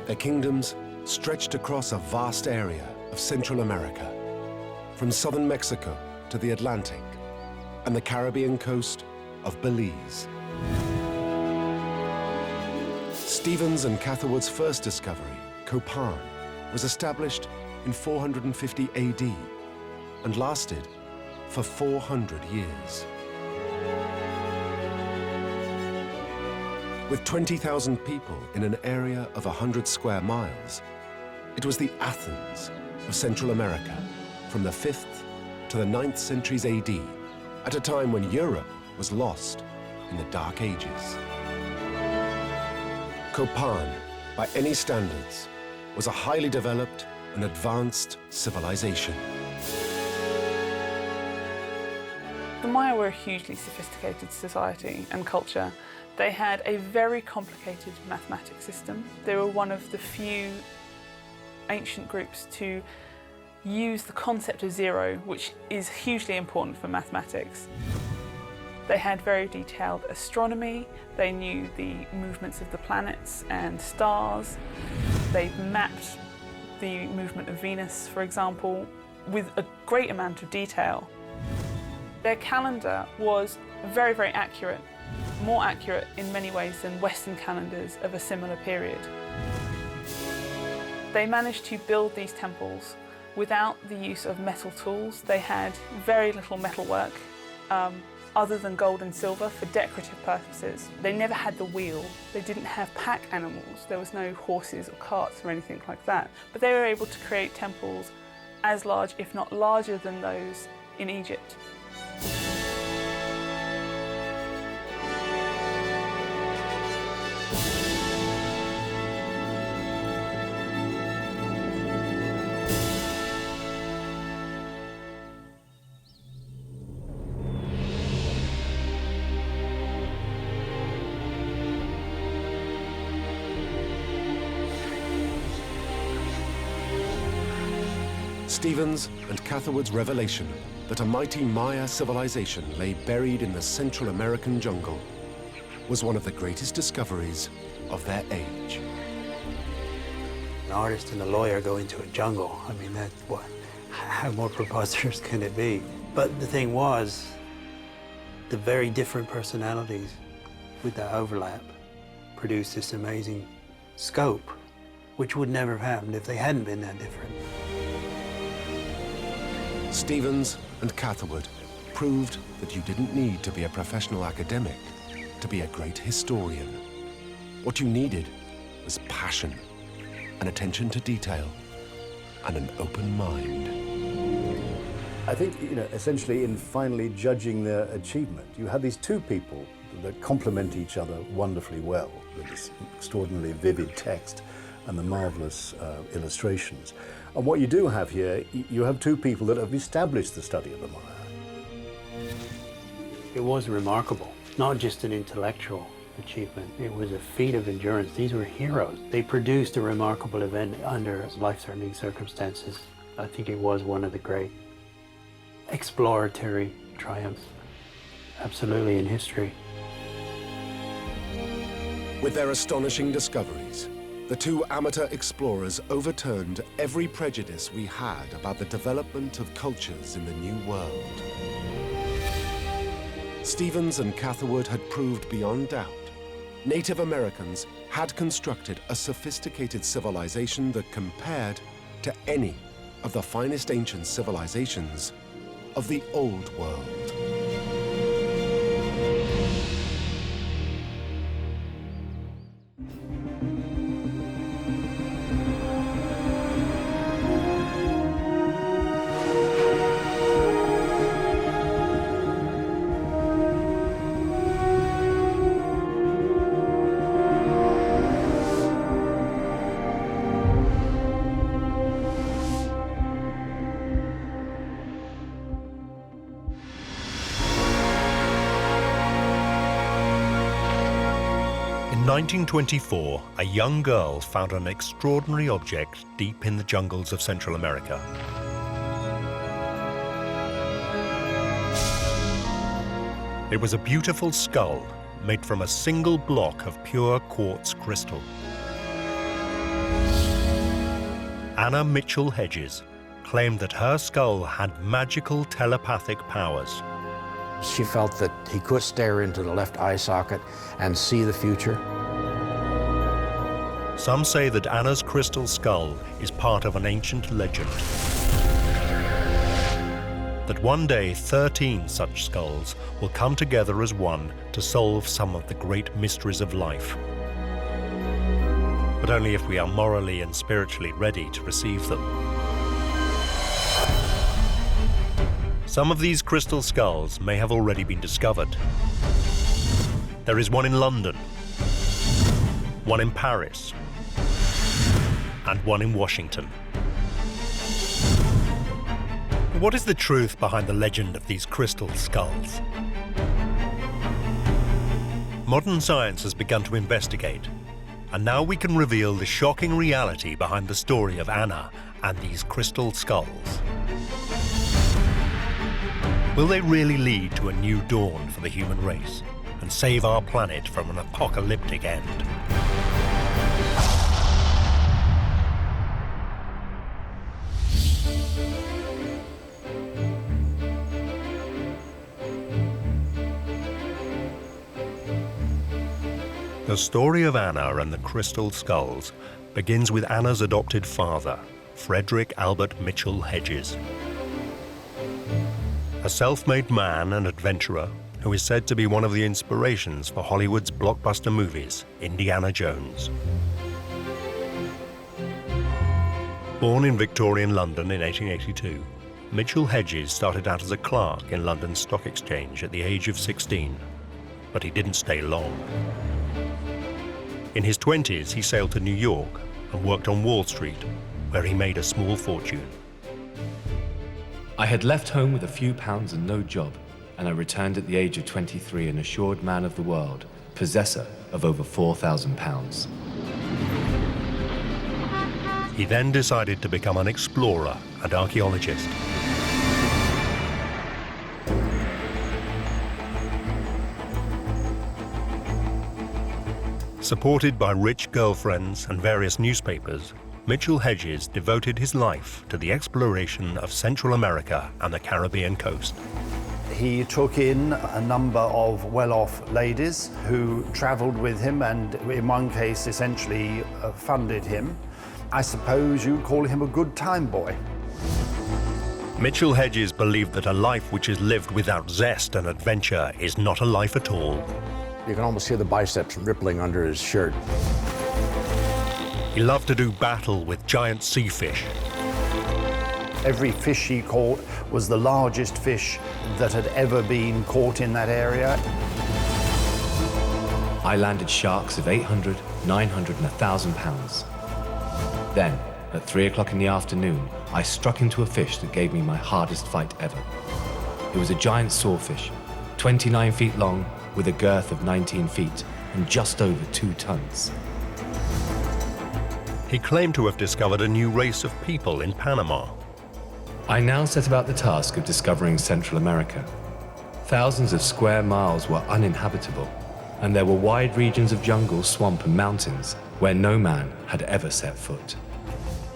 Their kingdoms stretched across a vast area of Central America, from southern Mexico to the Atlantic and the Caribbean coast of Belize. Stevens and Catherwood's first discovery, Copan, was established in 450 AD and lasted for 400 years. With 20,000 people in an area of 100 square miles, it was the Athens of Central America from the 5th to the 9th centuries AD, at a time when Europe was lost in the Dark Ages. Copan, by any standards, was a highly developed and advanced civilization. The Maya were a hugely sophisticated society and culture. They had a very complicated mathematics system. They were one of the few ancient groups to use the concept of zero, which is hugely important for mathematics. They had very detailed astronomy. They knew the movements of the planets and stars. They mapped the movement of Venus, for example, with a great amount of detail. Their calendar was very, very accurate, more accurate in many ways than Western calendars of a similar period. They managed to build these temples without the use of metal tools. They had very little metalwork, other than gold and silver for decorative purposes. They never had the wheel. They didn't have pack animals. There was no horses or carts or anything like that. But they were able to create temples as large, if not larger, than those in Egypt. Stevens and Catherwood's revelation that a mighty Maya civilization lay buried in the Central American jungle was one of the greatest discoveries of their age. An artist and a lawyer go into a jungle. I mean, how more preposterous can it be? But the thing was, the very different personalities with that overlap produced this amazing scope, which would never have happened if they hadn't been that different. Stevens and Catherwood proved that you didn't need to be a professional academic to be a great historian. What you needed was passion, an attention to detail, and an open mind. I think, essentially in finally judging their achievement, you have these two people that complement each other wonderfully well, with this extraordinarily vivid text and the marvelous illustrations. And what you do have here, you have two people that have established the study of the Maya. It was remarkable, not just an intellectual achievement. It was a feat of endurance. These were heroes. They produced a remarkable event under life-threatening circumstances. I think it was one of the great exploratory triumphs, absolutely, in history. With their astonishing discoveries, the two amateur explorers overturned every prejudice we had about the development of cultures in the New World. Stevens and Catherwood had proved beyond doubt Native Americans had constructed a sophisticated civilization that compared to any of the finest ancient civilizations of the Old World. In 1924, a young girl found an extraordinary object deep in the jungles of Central America. It was a beautiful skull made from a single block of pure quartz crystal. Anna Mitchell Hedges claimed that her skull had magical telepathic powers. She felt that he could stare into the left eye socket and see the future. Some say that Anna's crystal skull is part of an ancient legend. That one day 13 such skulls will come together as one to solve some of the great mysteries of life. But only if we are morally and spiritually ready to receive them. Some of these crystal skulls may have already been discovered. There is one in London, one in Paris, and one in Washington. What is the truth behind the legend of these crystal skulls? Modern science has begun to investigate, and now we can reveal the shocking reality behind the story of Anna and these crystal skulls. Will they really lead to a new dawn for the human race and save our planet from an apocalyptic end? The story of Anna and the crystal skulls begins with Anna's adopted father, Frederick Albert Mitchell Hedges. A self-made man and adventurer who is said to be one of the inspirations for Hollywood's blockbuster movies, Indiana Jones. Born in Victorian London in 1882, Mitchell Hedges started out as a clerk in London's Stock Exchange at the age of 16, but he didn't stay long. In his 20s, he sailed to New York and worked on Wall Street, where he made a small fortune. I had left home with a few pounds and no job, and I returned at the age of 23 an assured man of the world, possessor of over £4,000. He then decided to become an explorer and archaeologist. Supported by rich girlfriends and various newspapers, Mitchell Hedges devoted his life to the exploration of Central America and the Caribbean coast. He took in a number of well-off ladies who traveled with him and in one case essentially funded him. I suppose you'd call him a good time boy. Mitchell Hedges believed that a life which is lived without zest and adventure is not a life at all. You can almost hear the biceps rippling under his shirt. He loved to do battle with giant sea fish. Every fish he caught was the largest fish that had ever been caught in that area. I landed sharks of 800, 900 and 1,000 pounds. Then, at 3 o'clock in the afternoon, I struck into a fish that gave me my hardest fight ever. It was a giant sawfish, 29 feet long, with a girth of 19 feet and just over 2 tons. He claimed to have discovered a new race of people in Panama. I now set about the task of discovering Central America. Thousands of square miles were uninhabitable, and there were wide regions of jungle, swamp and mountains where no man had ever set foot.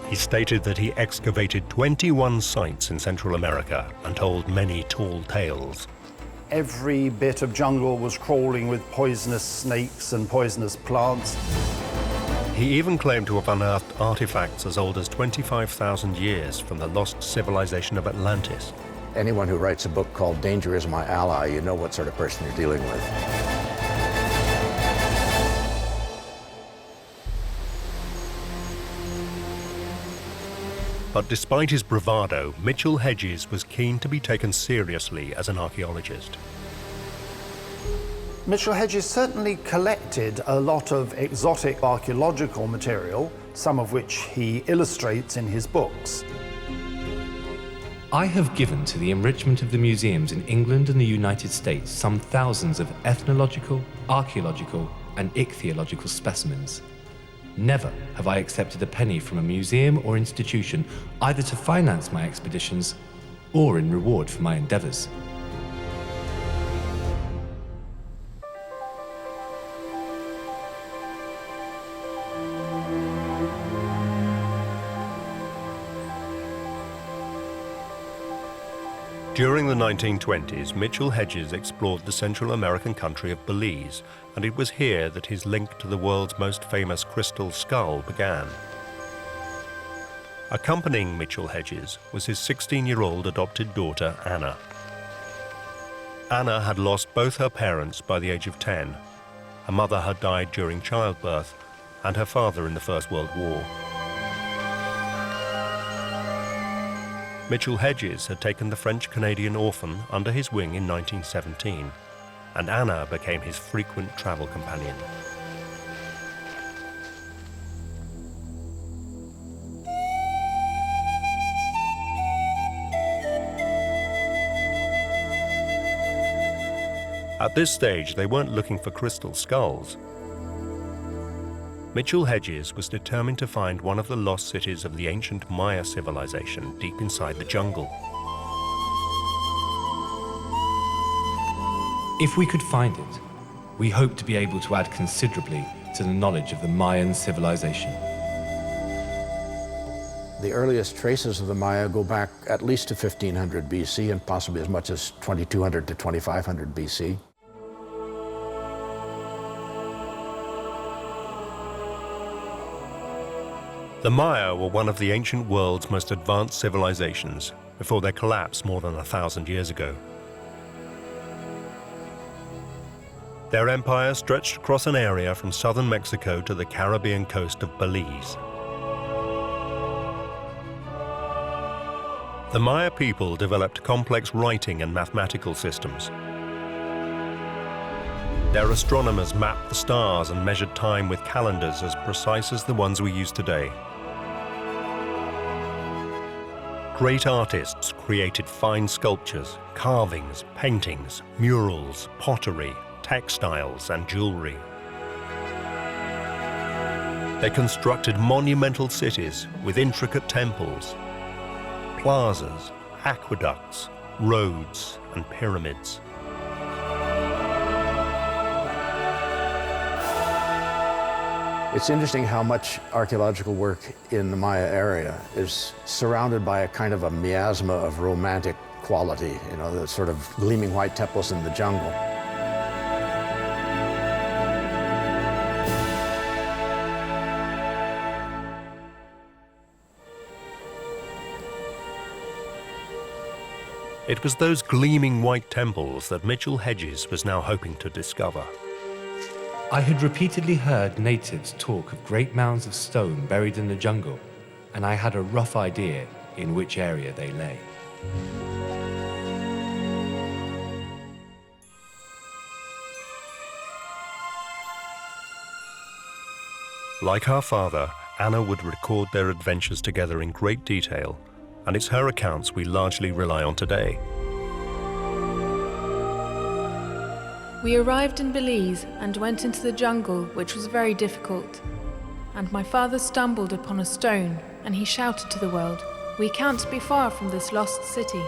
He stated that he excavated 21 sites in Central America and told many tall tales. Every bit of jungle was crawling with poisonous snakes and poisonous plants. He even claimed to have unearthed artifacts as old as 25,000 years from the lost civilization of Atlantis. Anyone who writes a book called Danger Is My Ally, you know what sort of person you're dealing with. But despite his bravado, Mitchell Hedges was keen to be taken seriously as an archaeologist. Mitchell Hedges certainly collected a lot of exotic archaeological material, some of which he illustrates in his books. I have given to the enrichment of the museums in England and the United States some thousands of ethnological, archaeological, and ichthyological specimens. Never have I accepted a penny from a museum or institution, either to finance my expeditions or in reward for my endeavors. During the 1920s, Mitchell Hedges explored the Central American country of Belize, and it was here that his link to the world's most famous crystal skull began. Accompanying Mitchell Hedges was his 16-year-old adopted daughter, Anna. Anna had lost both her parents by the age of 10. Her mother had died during childbirth, and her father in the First World War. Mitchell Hedges had taken the French-Canadian orphan under his wing in 1917, and Anna became his frequent travel companion. At this stage, they weren't looking for crystal skulls. Mitchell Hedges was determined to find one of the lost cities of the ancient Maya civilization deep inside the jungle. If we could find it, we hope to be able to add considerably to the knowledge of the Mayan civilization. The earliest traces of the Maya go back at least to 1500 BC and possibly as much as 2200 to 2500 BC. The Maya were one of the ancient world's most advanced civilizations before their collapse more than 1,000 years ago. Their empire stretched across an area from southern Mexico to the Caribbean coast of Belize. The Maya people developed complex writing and mathematical systems. Their astronomers mapped the stars and measured time with calendars as precise as the ones we use today. Great artists created fine sculptures, carvings, paintings, murals, pottery, textiles, and jewelry. They constructed monumental cities with intricate temples, plazas, aqueducts, roads, and pyramids. It's interesting how much archaeological work in the Maya area is surrounded by a kind of a miasma of romantic quality, you know, the sort of gleaming white temples in the jungle. It was those gleaming white temples that Mitchell Hedges was now hoping to discover. I had repeatedly heard natives talk of great mounds of stone buried in the jungle, and I had a rough idea in which area they lay. Like her father, Anna would record their adventures together in great detail, and it's her accounts we largely rely on today. We arrived in Belize and went into the jungle, which was very difficult. And my father stumbled upon a stone, and he shouted to the world, "We can't be far from this lost city."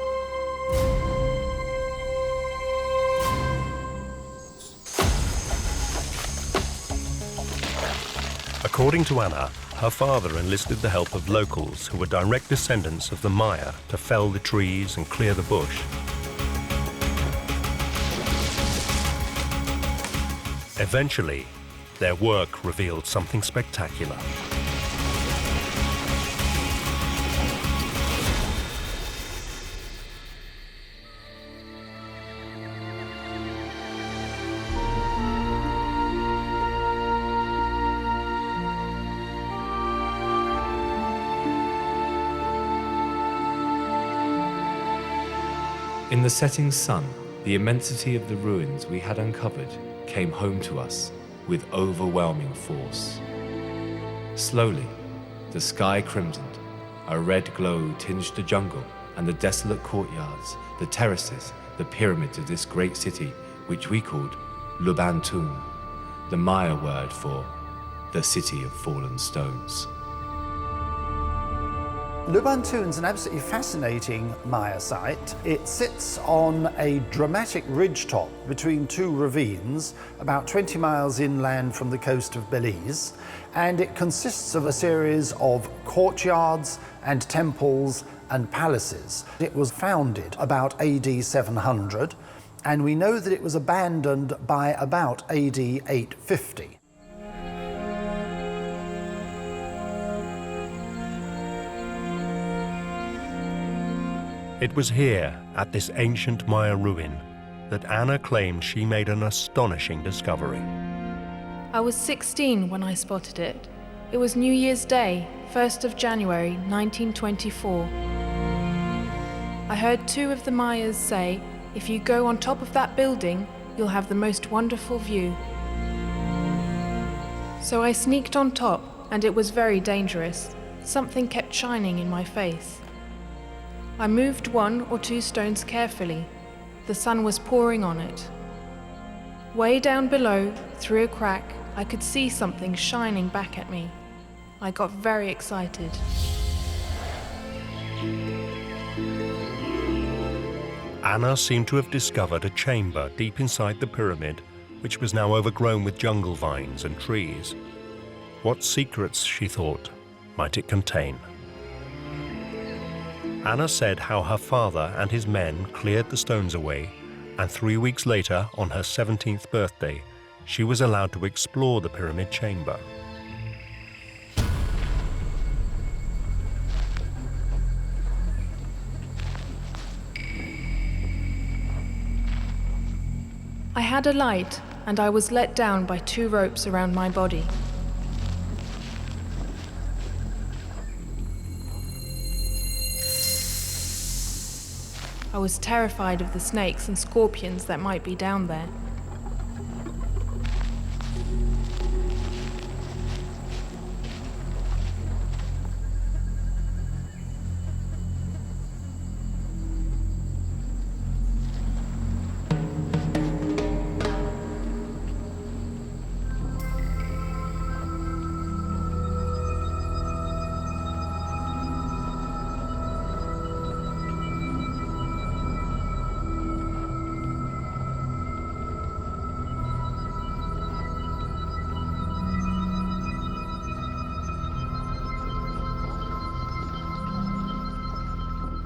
According to Anna, her father enlisted the help of locals who were direct descendants of the Maya to fell the trees and clear the bush. Eventually, their work revealed something spectacular. In the setting sun, the immensity of the ruins we had uncovered came home to us with overwhelming force. Slowly, the sky crimsoned, a red glow tinged the jungle and the desolate courtyards, the terraces, the pyramids of this great city, which we called Lubaantun, the Maya word for the city of fallen stones. Lubaantun's an absolutely fascinating Maya site. It sits on a dramatic ridgetop between two ravines, about 20 miles inland from the coast of Belize, and it consists of a series of courtyards and temples and palaces. It was founded about AD 700, and we know that it was abandoned by about AD 850. It was here, at this ancient Maya ruin, that Anna claimed she made an astonishing discovery. I was 16 when I spotted it. It was New Year's Day, 1st of January, 1924. I heard two of the Mayas say, "If you go on top of that building, you'll have the most wonderful view." So I sneaked on top, and it was very dangerous. Something kept shining in my face. I moved 1 or 2 stones carefully. The sun was pouring on it. Way down below, through a crack, I could see something shining back at me. I got very excited. Anna seemed to have discovered a chamber deep inside the pyramid, which was now overgrown with jungle vines and trees. What secrets, she thought, might it contain? Anna said how her father and his men cleared the stones away, and 3 weeks later, on her 17th birthday, she was allowed to explore the pyramid chamber. I had a light, and I was let down by 2 ropes around my body. I was terrified of the snakes and scorpions that might be down there.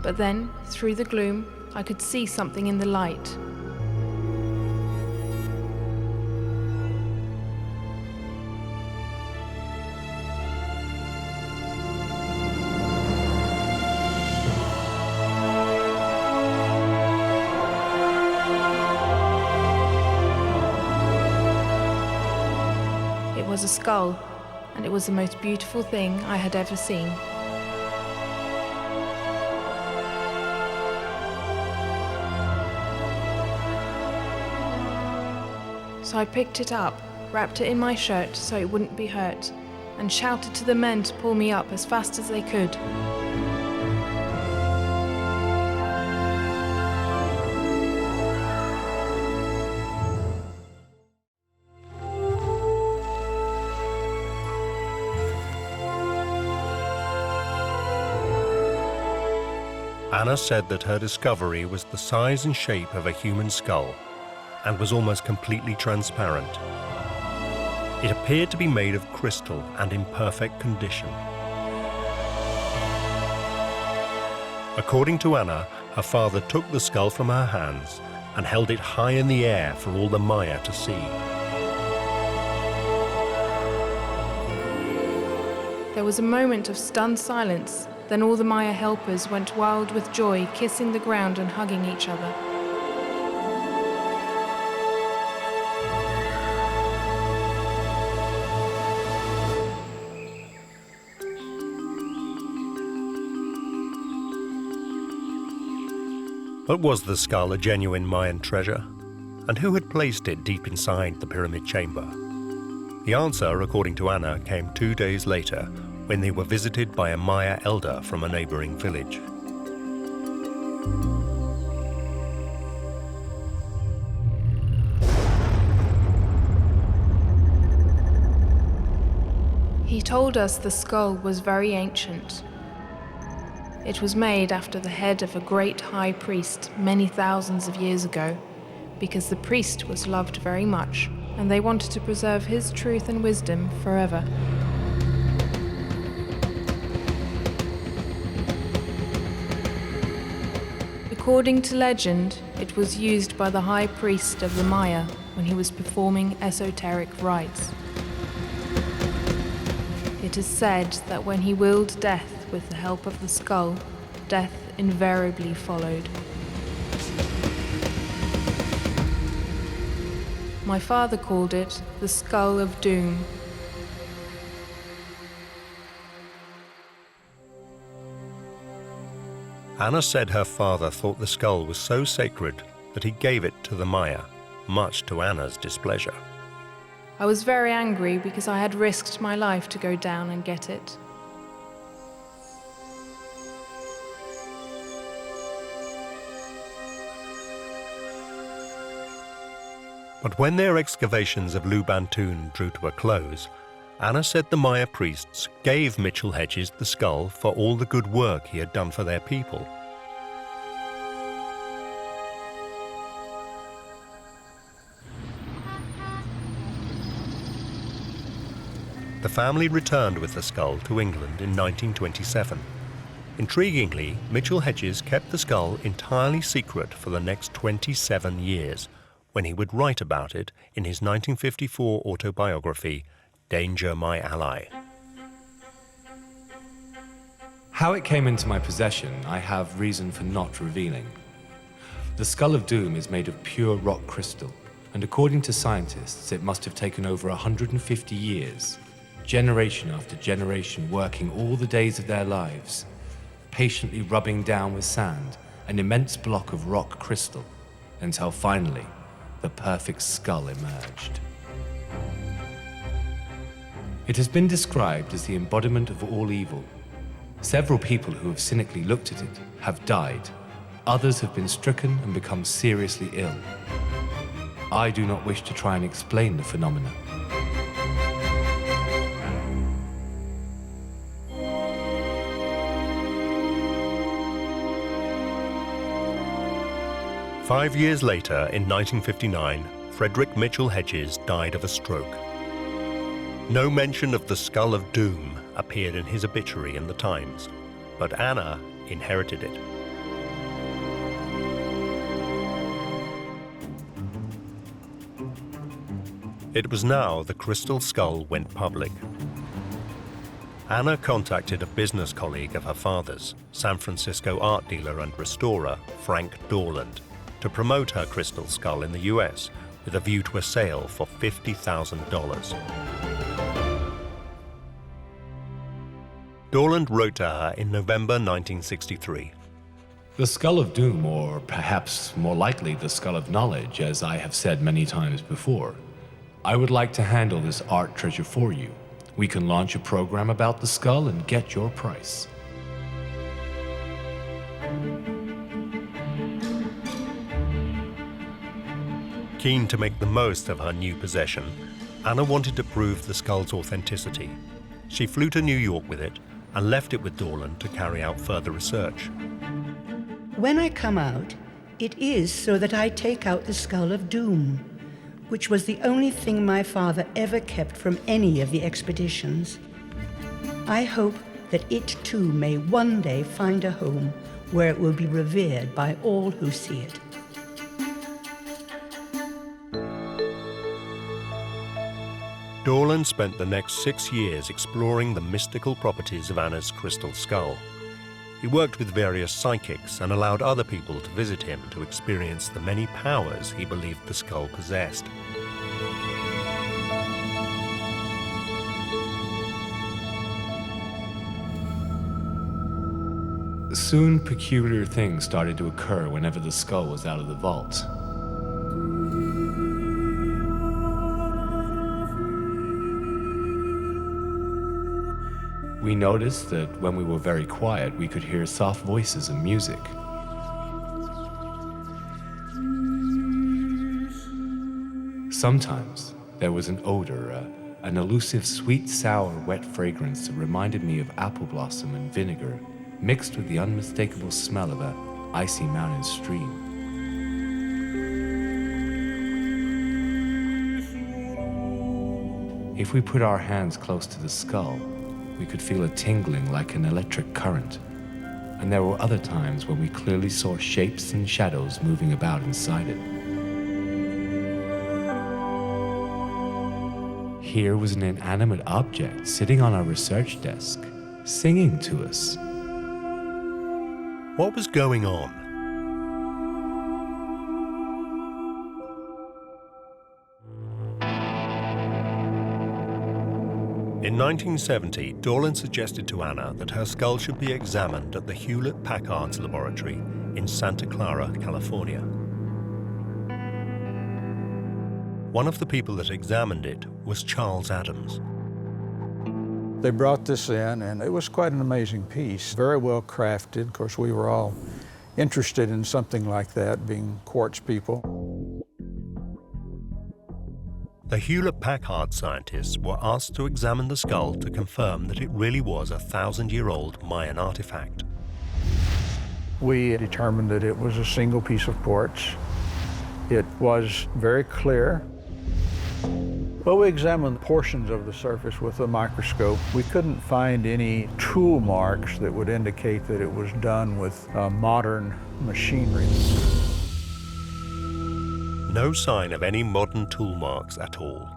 But then, through the gloom, I could see something in the light. It was a skull, and it was the most beautiful thing I had ever seen. So I picked it up, wrapped it in my shirt so it wouldn't be hurt, and shouted to the men to pull me up as fast as they could. Anna said that her discovery was the size and shape of a human skull and was almost completely transparent. It appeared to be made of crystal and in perfect condition. According to Anna, her father took the skull from her hands and held it high in the air for all the Maya to see. There was a moment of stunned silence. Then all the Maya helpers went wild with joy, kissing the ground and hugging each other. But was the skull a genuine Mayan treasure? And who had placed it deep inside the pyramid chamber? The answer, according to Anna, came 2 days later, when they were visited by a Maya elder from a neighboring village. He told us the skull was very ancient. It was made after the head of a great high priest many thousands of years ago, because the priest was loved very much, and they wanted to preserve his truth and wisdom forever. According to legend, it was used by the high priest of the Maya when he was performing esoteric rites. It is said that when he willed death with the help of the skull, death invariably followed. My father called it the Skull of Doom. Anna said her father thought the skull was so sacred that he gave it to the Maya, much to Anna's displeasure. I was very angry because I had risked my life to go down and get it. But when their excavations of Lubaantun drew to a close, Anna said the Maya priests gave Mitchell Hedges the skull for all the good work he had done for their people. The family returned with the skull to England in 1927. Intriguingly, Mitchell Hedges kept the skull entirely secret for the next 27 years, when he would write about it in his 1954 autobiography, Danger, My Ally. How it came into my possession, I have reason for not revealing. The Skull of Doom is made of pure rock crystal, and according to scientists, it must have taken over 150 years, generation after generation working all the days of their lives, patiently rubbing down with sand an immense block of rock crystal, until finally, the perfect skull emerged. It has been described as the embodiment of all evil. Several people who have cynically looked at it have died. Others have been stricken and become seriously ill. I do not wish to try and explain the phenomena. Five years later, in 1959, Frederick Mitchell Hedges died of a stroke. No mention of the Skull of Doom appeared in his obituary in the Times, but Anna inherited it. It was now the crystal skull went public. Anna contacted a business colleague of her father's, San Francisco art dealer and restorer Frank Dorland, to promote her crystal skull in the US with a view to a sale for $50,000. Dorland wrote to her in November 1963. The Skull of Doom, or perhaps more likely the Skull of Knowledge, as I have said many times before. I would like to handle this art treasure for you. We can launch a program about the skull and get your price. Keen to make the most of her new possession, Anna wanted to prove the skull's authenticity. She flew to New York with it and left it with Dorland to carry out further research. When I come out, it is so that I take out the Skull of Doom, which was the only thing my father ever kept from any of the expeditions. I hope that it too may one day find a home where it will be revered by all who see it. Dorland spent the next 6 years exploring the mystical properties of Anna's crystal skull. He worked with various psychics and allowed other people to visit him to experience the many powers he believed the skull possessed. Soon, peculiar things started to occur whenever the skull was out of the vault. We noticed that when we were very quiet, we could hear soft voices and music. Sometimes there was an odor, an elusive sweet, sour, wet fragrance that reminded me of apple blossom and vinegar, mixed with the unmistakable smell of an icy mountain stream. If we put our hands close to the skull, we could feel a tingling like an electric current, and there were other times when we clearly saw shapes and shadows moving about inside it. Here was an inanimate object sitting on our research desk, singing to us. What was going on? In 1970, Dorland suggested to Anna that her skull should be examined at the Hewlett-Packard's laboratory in Santa Clara, California. One of the people that examined it was Charles Adams. They brought this in, and it was quite an amazing piece, very well crafted. Of course, we were all interested in something like that, being quartz people. The Hewlett-Packard scientists were asked to examine the skull to confirm that it really was a 1,000-year-old Mayan artifact. We determined that it was a single piece of quartz. It was very clear. Well, we examined portions of the surface with a microscope. We couldn't find any tool marks that would indicate that it was done with modern machinery. No sign of any modern tool marks at all.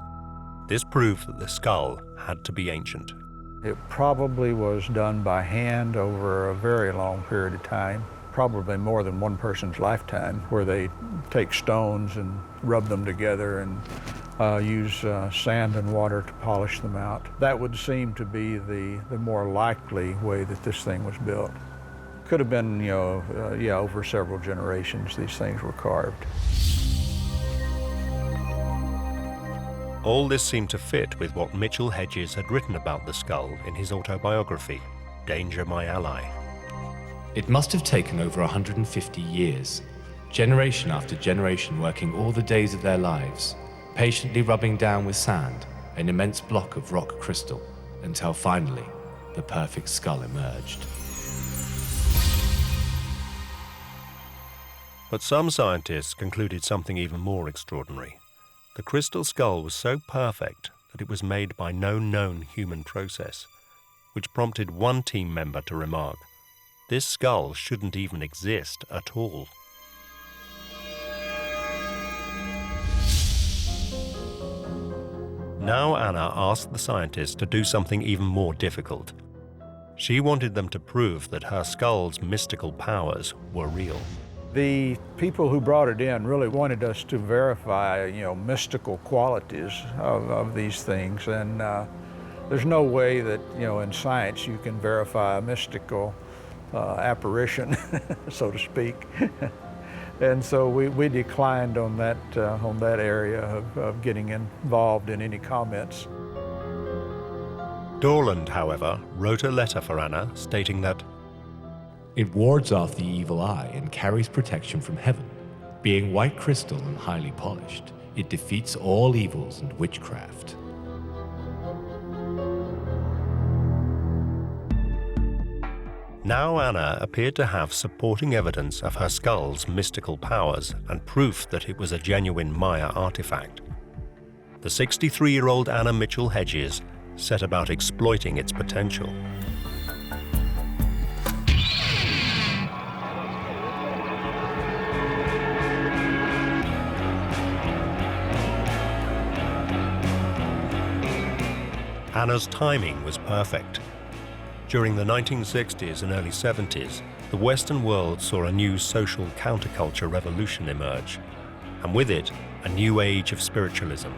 This proved that the skull had to be ancient. It probably was done by hand over a very long period of time. probably more than one person's lifetime, where they take stones and rub them together and use sand and water to polish them out. That would seem to be the more likely way that this thing was built. Could have been, over several generations these things were carved. All this seemed to fit with what Mitchell Hedges had written about the skull in his autobiography, Danger My Ally. It must have taken over 150 years, generation after generation working all the days of their lives, patiently rubbing down with sand an immense block of rock crystal, until finally the perfect skull emerged. But some scientists concluded something even more extraordinary. The crystal skull was so perfect that it was made by no known human process, which prompted one team member to remark, "This skull shouldn't even exist at all." Now Anna asked the scientists to do something even more difficult. She wanted them to prove that her skull's mystical powers were real. The people who brought it in really wanted us to verify, mystical qualities of these things. And there's no way that, in science you can verify a mystical apparition, so to speak. And so we declined on that area of getting involved in any comments. Dorland, however, wrote a letter for Anna stating that it wards off the evil eye and carries protection from heaven. Being white crystal and highly polished, it defeats all evils and witchcraft. Now Anna appeared to have supporting evidence of her skull's mystical powers and proof that it was a genuine Maya artifact. The 63-year-old Anna Mitchell Hedges set about exploiting its potential. Anna's timing was perfect. During the 1960s and early 70s, the Western world saw a new social counterculture revolution emerge, and with it, a new age of spiritualism.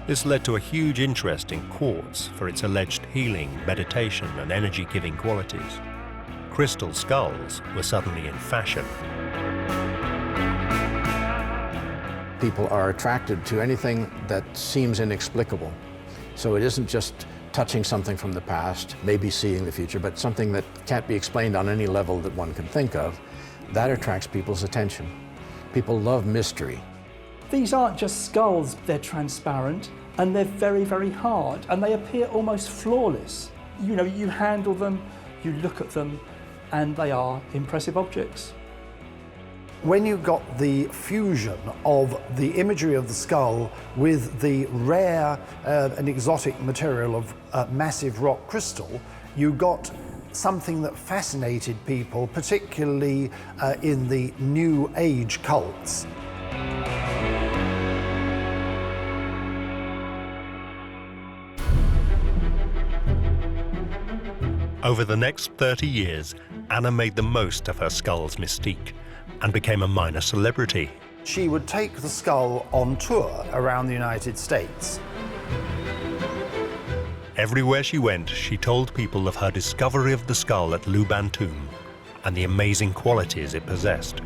This led to a huge interest in quartz for its alleged healing, meditation, and energy-giving qualities. Crystal skulls were suddenly in fashion. People are attracted to anything that seems inexplicable. So it isn't just touching something from the past, maybe seeing the future, but something that can't be explained on any level that one can think of. That attracts people's attention. People love mystery. These aren't just skulls, they're transparent and they're very, very hard and they appear almost flawless. You handle them, you look at them, and they are impressive objects. When you got the fusion of the imagery of the skull with the rare and exotic material of massive rock crystal, you got something that fascinated people, particularly in the New Age cults. Over the next 30 years, Anna made the most of her skull's mystique and became a minor celebrity. She would take the skull on tour around the United States. Everywhere she went, she told people of her discovery of the skull at Lubaantun and the amazing qualities it possessed.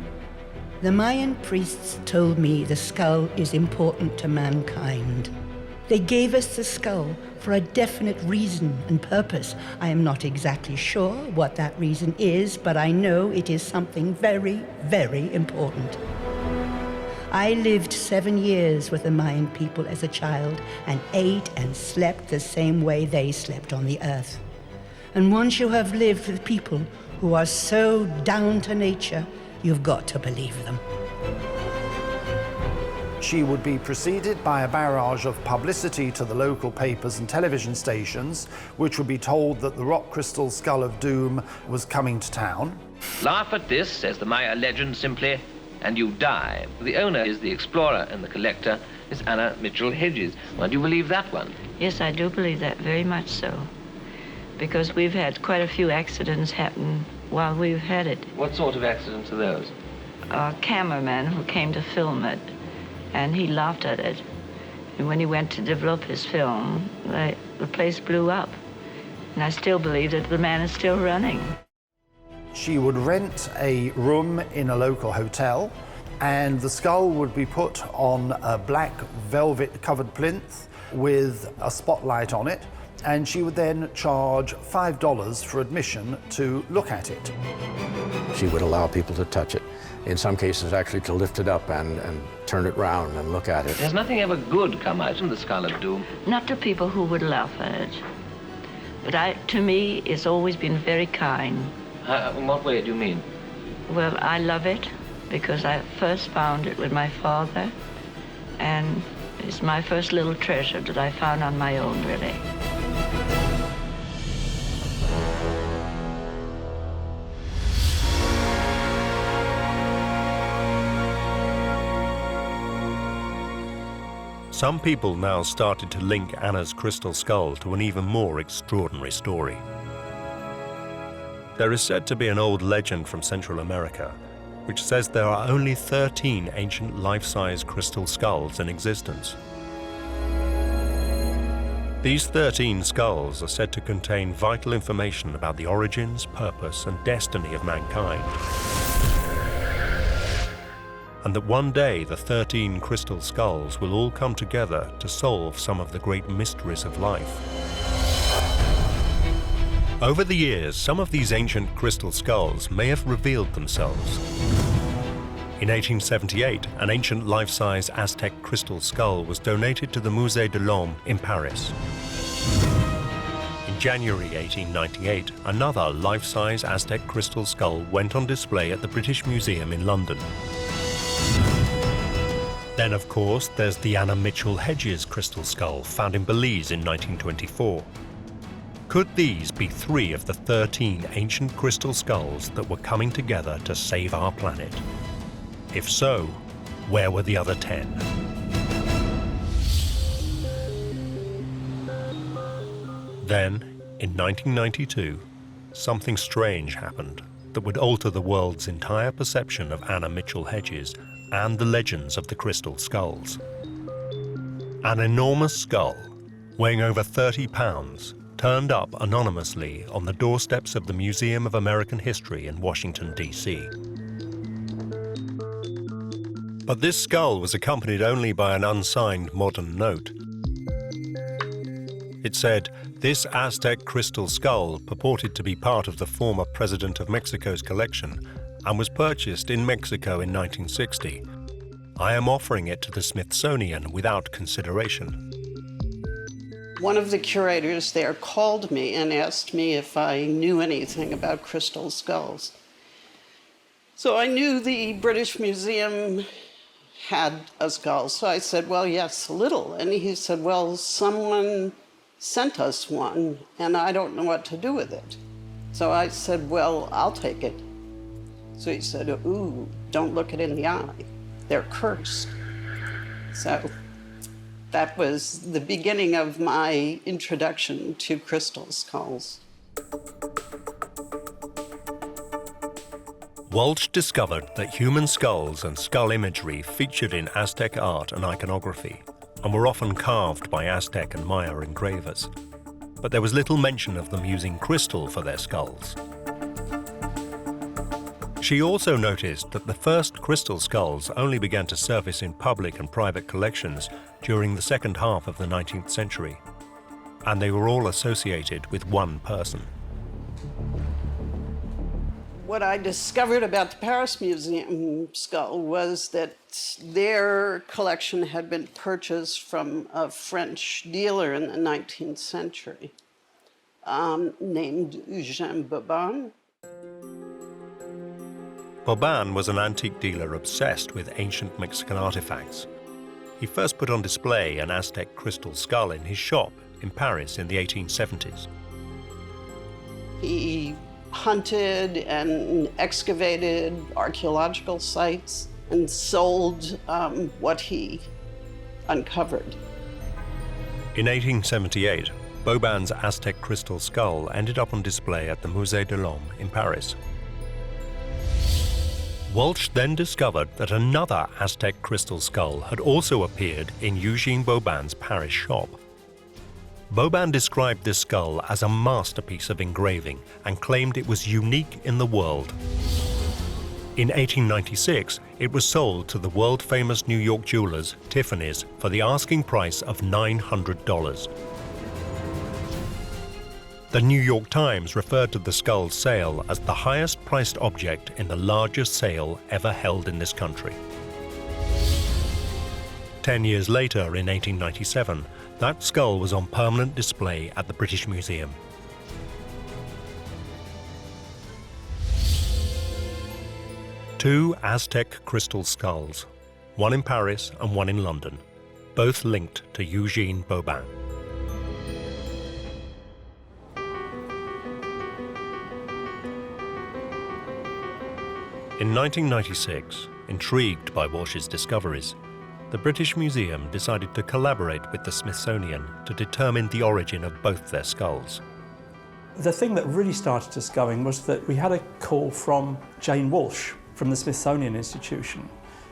The Mayan priests told me the skull is important to mankind. They gave us the skull for a definite reason and purpose. I am not exactly sure what that reason is, but I know it is something very, very important. I lived 7 years with the Mayan people as a child and ate and slept the same way they slept on the earth. And once you have lived with people who are so down to nature, you've got to believe them. She would be preceded by a barrage of publicity to the local papers and television stations, which would be told that the rock crystal skull of doom was coming to town. Laugh at this, says the Maya legend simply, and you die. The owner is the explorer and the collector is Anna Mitchell Hedges. Well, do you believe that one? Yes, I do believe that, very much so. Because we've had quite a few accidents happen while we were headed. What sort of accidents are those? A cameraman who came to film it, and he laughed at it. And when he went to develop his film, the place blew up. And I still believe that the man is still running. She would rent a room in a local hotel, and the skull would be put on a black velvet-covered plinth with a spotlight on it, and she would then charge $5 for admission to look at it. She would allow people to touch it. In some cases, actually to lift it up and turn it round and look at it. Has nothing ever good come out from the Skull of Doom? Not to people who would laugh at it. But to me, it's always been very kind. In what way do you mean? Well, I love it because I first found it with my father, and it's my first little treasure that I found on my own, really. Some people now started to link Anna's crystal skull to an even more extraordinary story. There is said to be an old legend from Central America which says there are only 13 ancient life-size crystal skulls in existence. These 13 skulls are said to contain vital information about the origins, purpose, and destiny of mankind. And that one day the 13 crystal skulls will all come together to solve some of the great mysteries of life. Over the years, some of these ancient crystal skulls may have revealed themselves. In 1878, an ancient life-size Aztec crystal skull was donated to the Musée de l'Homme in Paris. In January 1898, another life-size Aztec crystal skull went on display at the British Museum in London. Then, of course, there's the Anna Mitchell Hedges crystal skull found in Belize in 1924. Could these be 3 of the 13 ancient crystal skulls that were coming together to save our planet? If so, where were the other 10? Then, in 1992, something strange happened that would alter the world's entire perception of Anna Mitchell Hedges and the legends of the crystal skulls. An enormous skull, weighing over 30 pounds, turned up anonymously on the doorsteps of the Museum of American History in Washington, D.C. But this skull was accompanied only by an unsigned modern note. It said, "This Aztec crystal skull purported to be part of the former President of Mexico's collection and was purchased in Mexico in 1960. I am offering it to the Smithsonian without consideration." One of the curators there called me and asked me if I knew anything about crystal skulls. So I knew the British Museum had a skull. So I said, well, yes, a little. And he said, well, someone sent us one, and I don't know what to do with it. So I said, well, I'll take it. So he said, ooh, don't look it in the eye. They're cursed. So that was the beginning of my introduction to crystal skulls. Walsh discovered that human skulls and skull imagery featured in Aztec art and iconography and were often carved by Aztec and Maya engravers. But there was little mention of them using crystal for their skulls. She also noticed that the first crystal skulls only began to surface in public and private collections during the second half of the 19th century, and they were all associated with one person. What I discovered about the Paris Museum skull was that their collection had been purchased from a French dealer in the 19th century named Eugène Boban. Boban was an antique dealer obsessed with ancient Mexican artifacts. He first put on display an Aztec crystal skull in his shop in Paris in the 1870s. He hunted and excavated archaeological sites and sold what he uncovered. In 1878, Boban's Aztec crystal skull ended up on display at the Musée de l'Homme in Paris. Walsh then discovered that another Aztec crystal skull had also appeared in Eugene Boban's Paris shop. Boban described this skull as a masterpiece of engraving and claimed it was unique in the world. In 1896, it was sold to the world-famous New York jewelers Tiffany's for the asking price of $900. The New York Times referred to the skull's sale as the highest-priced object in the largest sale ever held in this country. 10 years later, in 1897, that skull was on permanent display at the British Museum. Two Aztec crystal skulls, one in Paris and one in London, both linked to Eugene Boban. In 1996, intrigued by Walsh's discoveries, the British Museum decided to collaborate with the Smithsonian to determine the origin of both their skulls. The thing that really started us going was that we had a call from Jane Walsh from the Smithsonian Institution.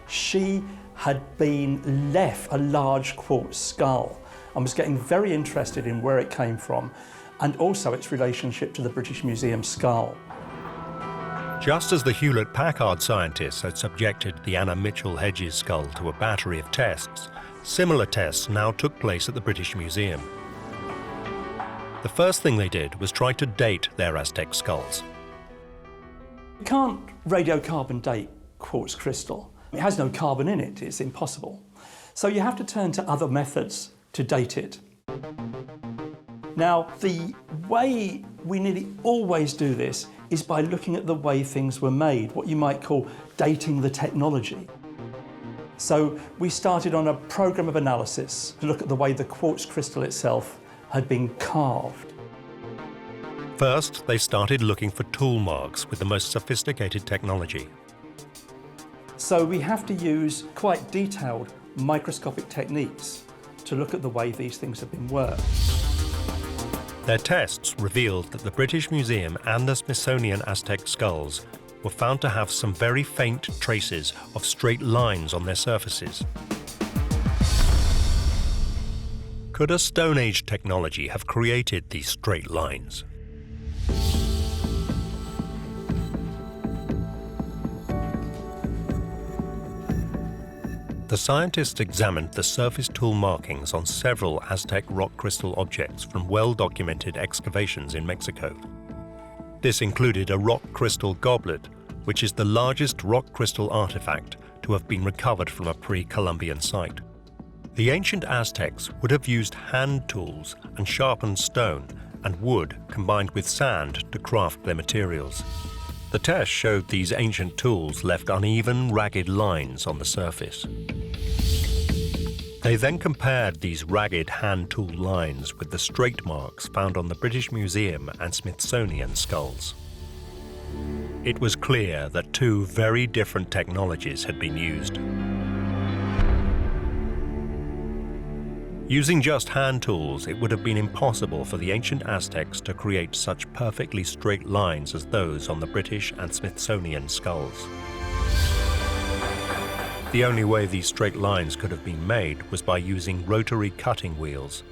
She had been left a large quartz skull and was getting very interested in where it came from and also its relationship to the British Museum skull. Just as the Hewlett-Packard scientists had subjected the Anna Mitchell Hedges skull to a battery of tests, similar tests now took place at the British Museum. The first thing they did was try to date their Aztec skulls. You can't radiocarbon date quartz crystal. It has no carbon in it, it's impossible. So you have to turn to other methods to date it. Now, the way we nearly always do this is by looking at the way things were made, what you might call dating the technology. So we started on a program of analysis to look at the way the quartz crystal itself had been carved. First, they started looking for tool marks with the most sophisticated technology. So we have to use quite detailed microscopic techniques to look at the way these things have been worked. Their tests revealed that the British Museum and the Smithsonian Aztec skulls were found to have some very faint traces of straight lines on their surfaces. Could a Stone Age technology have created these straight lines? The scientists examined the surface tool markings on several Aztec rock crystal objects from well-documented excavations in Mexico. This included a rock crystal goblet, which is the largest rock crystal artifact to have been recovered from a pre-Columbian site. The ancient Aztecs would have used hand tools and sharpened stone and wood combined with sand to craft their materials. The test showed these ancient tools left uneven, ragged lines on the surface. They then compared these ragged hand tool lines with the straight marks found on the British Museum and Smithsonian skulls. It was clear that two very different technologies had been used. Using just hand tools, it would have been impossible for the ancient Aztecs to create such perfectly straight lines as those on the British and Smithsonian skulls. The only way these straight lines could have been made was by using rotary cutting wheels.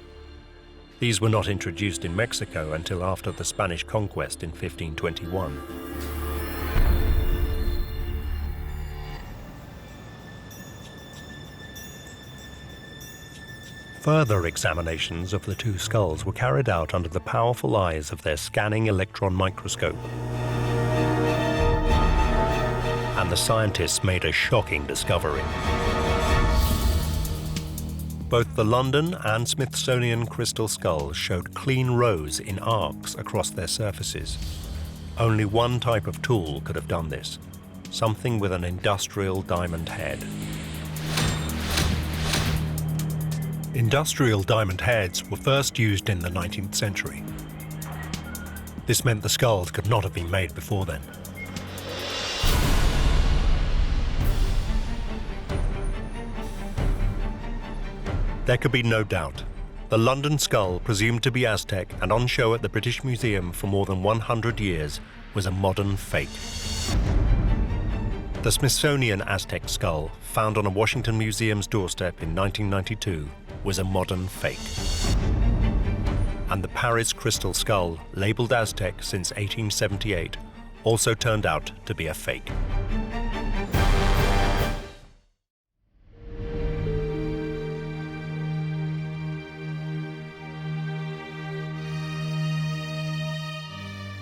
These were not introduced in Mexico until after the Spanish conquest in 1521. Further examinations of the two skulls were carried out under the powerful eyes of their scanning electron microscope. And the scientists made a shocking discovery. Both the London and Smithsonian crystal skulls showed clean rows in arcs across their surfaces. Only one type of tool could have done this, something with an industrial diamond head. Industrial diamond heads were first used in the 19th century. This meant the skulls could not have been made before then. There could be no doubt. The London skull, presumed to be Aztec and on show at the British Museum for more than 100 years, was a modern fake. The Smithsonian Aztec skull, found on a Washington museum's doorstep in 1992, was a modern fake. And the Paris crystal skull, labeled Aztec since 1878, also turned out to be a fake.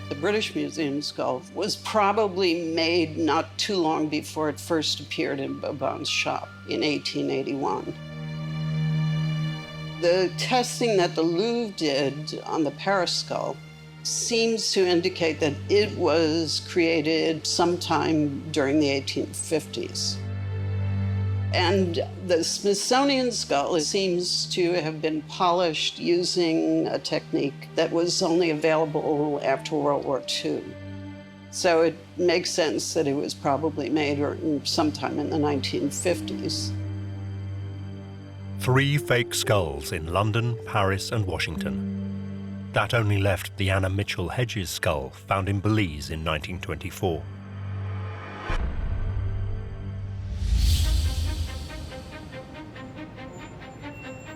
The British Museum skull was probably made not too long before it first appeared in Boban's shop in 1881. The testing that the Louvre did on the Paris skull seems to indicate that it was created sometime during the 1850s. And the Smithsonian skull seems to have been polished using a technique that was only available after World War II. So it makes sense that it was probably made sometime in the 1950s. 3 fake skulls in London, Paris, and Washington. That only left the Anna Mitchell Hedges skull found in Belize in 1924.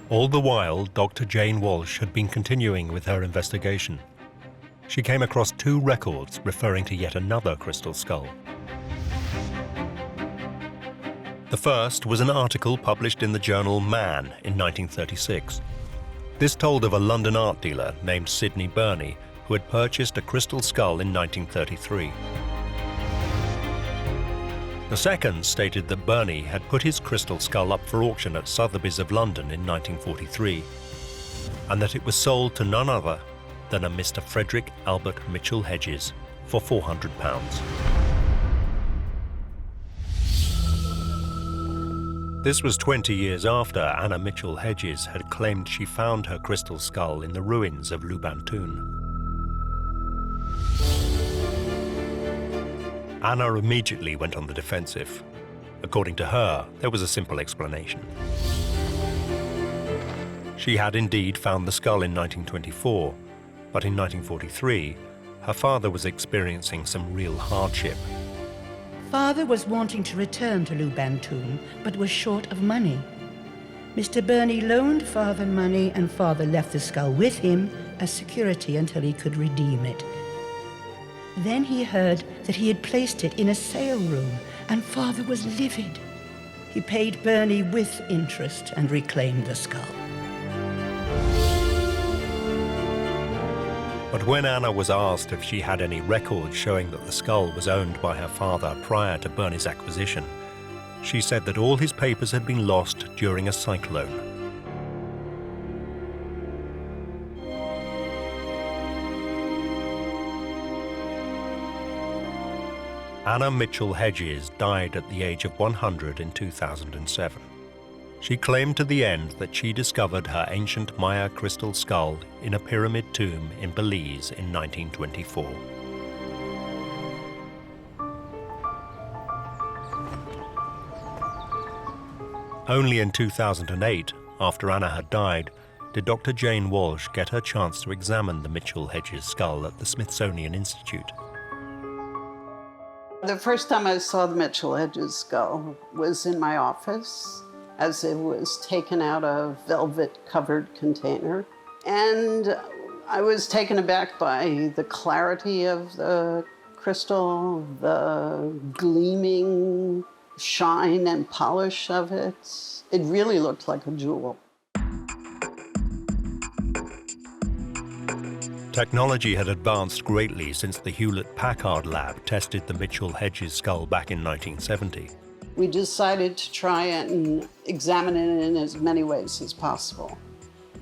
All the while, Dr. Jane Walsh had been continuing with her investigation. She came across 2 records referring to yet another crystal skull. The first was an article published in the journal Man in 1936. This told of a London art dealer named Sidney Burney who had purchased a crystal skull in 1933. The second stated that Burney had put his crystal skull up for auction at Sotheby's of London in 1943, and that it was sold to none other than a Mr. Frederick Albert Mitchell Hedges for £400. This was 20 years after Anna Mitchell Hedges had claimed she found her crystal skull in the ruins of Lubaantun. Anna immediately went on the defensive. According to her, there was a simple explanation. She had indeed found the skull in 1924, but in 1943, her father was experiencing some real hardship. Father was wanting to return to Lubaantun, but was short of money. Mr. Burney loaned Father money, and Father left the skull with him as security until he could redeem it. Then he heard that he had placed it in a sale room, and Father was livid. He paid Burney with interest and reclaimed the skull. But when Anna was asked if she had any records showing that the skull was owned by her father prior to Burney's acquisition, she said that all his papers had been lost during a cyclone. Anna Mitchell Hedges died at the age of 100 in 2007. She claimed to the end that she discovered her ancient Maya crystal skull in a pyramid tomb in Belize in 1924. Only in 2008, after Anna had died, did Dr. Jane Walsh get her chance to examine the Mitchell Hedges skull at the Smithsonian Institute. The first time I saw the Mitchell Hedges skull was in my office as it was taken out of a velvet-covered container. And I was taken aback by the clarity of the crystal, the gleaming shine and polish of it. It really looked like a jewel. Technology had advanced greatly since the Hewlett-Packard lab tested the Mitchell Hedges skull back in 1970. We decided to try and examine it in as many ways as possible.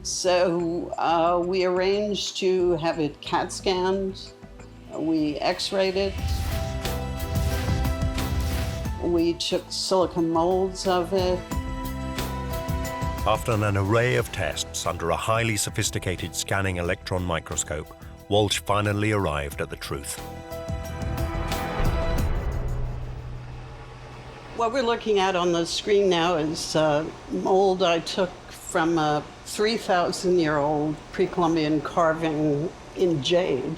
So we arranged to have it CAT scanned. We X-rayed it. We took silicone molds of it. After an array of tests under a highly sophisticated scanning electron microscope, Walsh finally arrived at the truth. What we're looking at on the screen now is a mold I took from a 3,000-year-old pre-Columbian carving in jade.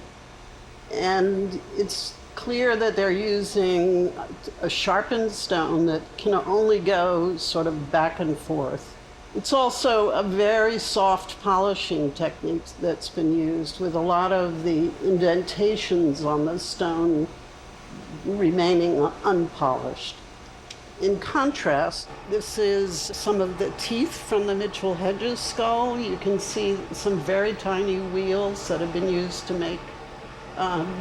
And it's clear that they're using a sharpened stone that can only go sort of back and forth. It's also a very soft polishing technique that's been used, with a lot of the indentations on the stone remaining unpolished. In contrast, this is some of the teeth from the Mitchell Hedges skull. You can see some very tiny wheels that have been used to make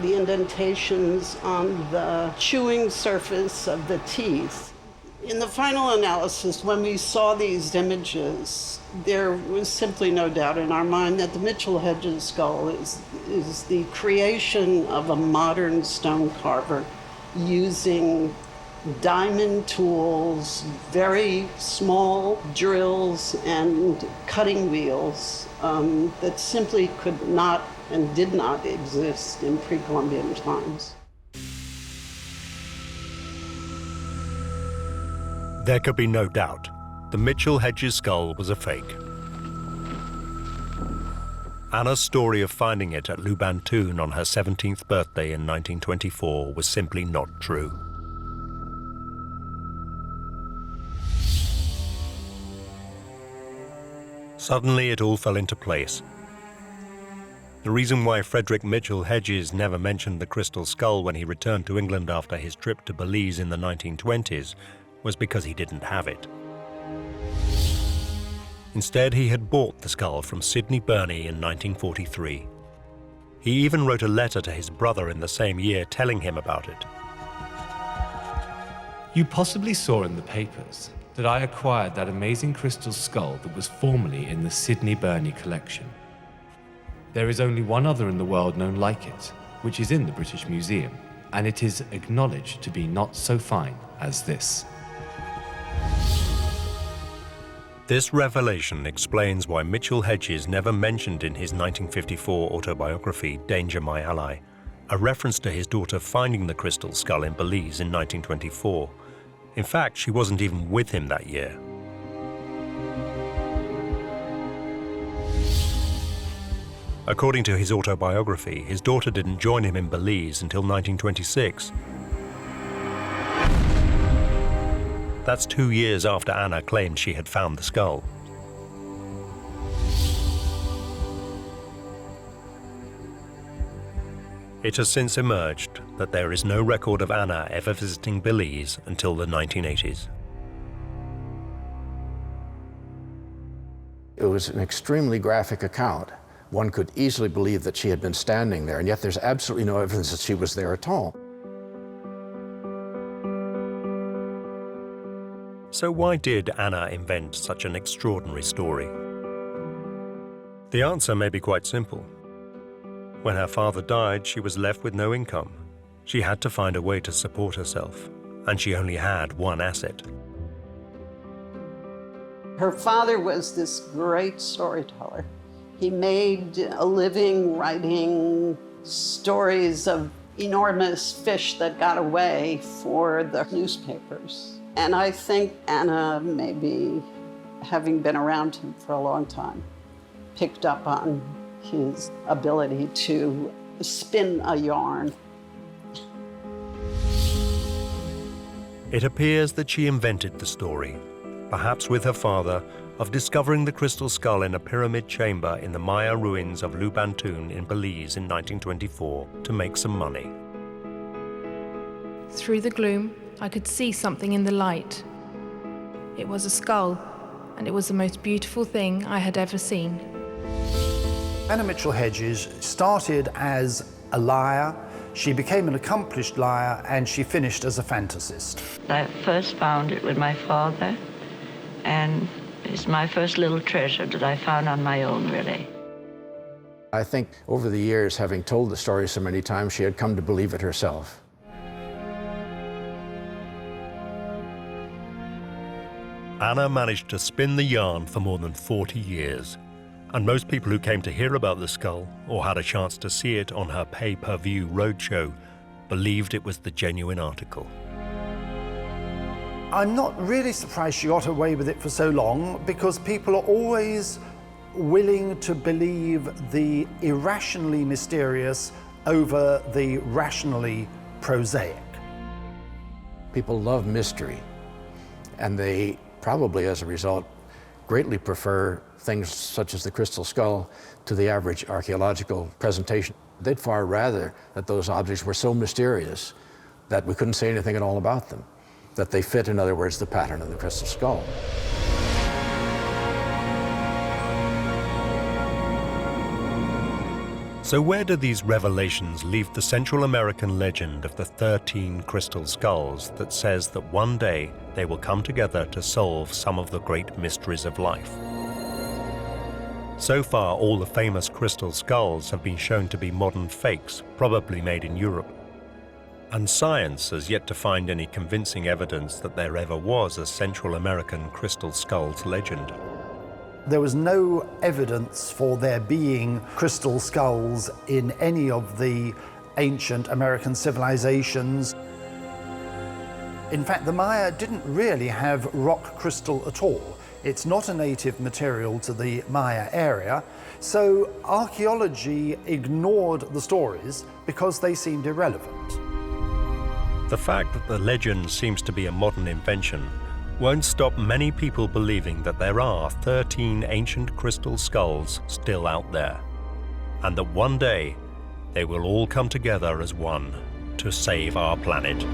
the indentations on the chewing surface of the teeth. In the final analysis, when we saw these images, there was simply no doubt in our mind that the Mitchell Hedges skull is the creation of a modern stone carver using diamond tools, very small drills and cutting wheels that simply could not and did not exist in pre-Columbian times. There could be no doubt the Mitchell Hedges skull was a fake. Anna's story of finding it at Lubaantun on her 17th birthday in 1924 was simply not true. Suddenly it all fell into place. The reason why Frederick Mitchell Hedges never mentioned the crystal skull when he returned to England after his trip to Belize in the 1920s was because he didn't have it. Instead, he had bought the skull from Sidney Burney in 1943. He even wrote a letter to his brother in the same year telling him about it. You possibly saw in the papers that I acquired that amazing crystal skull that was formerly in the Sidney Burney collection. There is only one other in the world known like it, which is in the British Museum, and it is acknowledged to be not so fine as this. This revelation explains why Mitchell Hedges never mentioned in his 1954 autobiography, Danger My Ally, a reference to his daughter finding the crystal skull in Belize in 1924. In fact, she wasn't even with him that year. According to his autobiography, his daughter didn't join him in Belize until 1926. That's 2 years after Anna claimed she had found the skull. It has since emerged that there is no record of Anna ever visiting Belize until the 1980s. It was an extremely graphic account. One could easily believe that she had been standing there, and yet there's absolutely no evidence that she was there at all. So why did Anna invent such an extraordinary story? The answer may be quite simple. When her father died, she was left with no income. She had to find a way to support herself, and she only had one asset. Her father was this great storyteller. He made a living writing stories of enormous fish that got away for the newspapers. And I think Anna, maybe having been around him for a long time, picked up on his ability to spin a yarn. It appears that she invented the story, perhaps with her father, of discovering the crystal skull in a pyramid chamber in the Maya ruins of Lubaantun in Belize in 1924 to make some money. Through the gloom, I could see something in the light. It was a skull, and it was the most beautiful thing I had ever seen. Anna Mitchell Hedges started as a liar, she became an accomplished liar, and she finished as a fantasist. I first found it with my father, and it's my first little treasure that I found on my own, really. I think over the years, having told the story so many times, she had come to believe it herself. Anna managed to spin the yarn for more than 40 years, and most people who came to hear about the skull or had a chance to see it on her pay-per-view roadshow believed it was the genuine article. I'm not really surprised she got away with it for so long, because people are always willing to believe the irrationally mysterious over the rationally prosaic. People love mystery, and they probably, as a result, greatly prefer things such as the crystal skull to the average archaeological presentation. They'd far rather that those objects were so mysterious that we couldn't say anything at all about them, that they fit, in other words, the pattern of the crystal skull. So where do these revelations leave the Central American legend of the 13 crystal skulls that says that one day they will come together to solve some of the great mysteries of life? So far, all the famous crystal skulls have been shown to be modern fakes, probably made in Europe. And science has yet to find any convincing evidence that there ever was a Central American crystal skulls legend. There was no evidence for there being crystal skulls in any of the ancient American civilizations. In fact, the Maya didn't really have rock crystal at all. It's not a native material to the Maya area, so archaeology ignored the stories because they seemed irrelevant. The fact that the legend seems to be a modern invention won't stop many people believing that there are 13 ancient crystal skulls still out there, and that one day they will all come together as one to save our planet.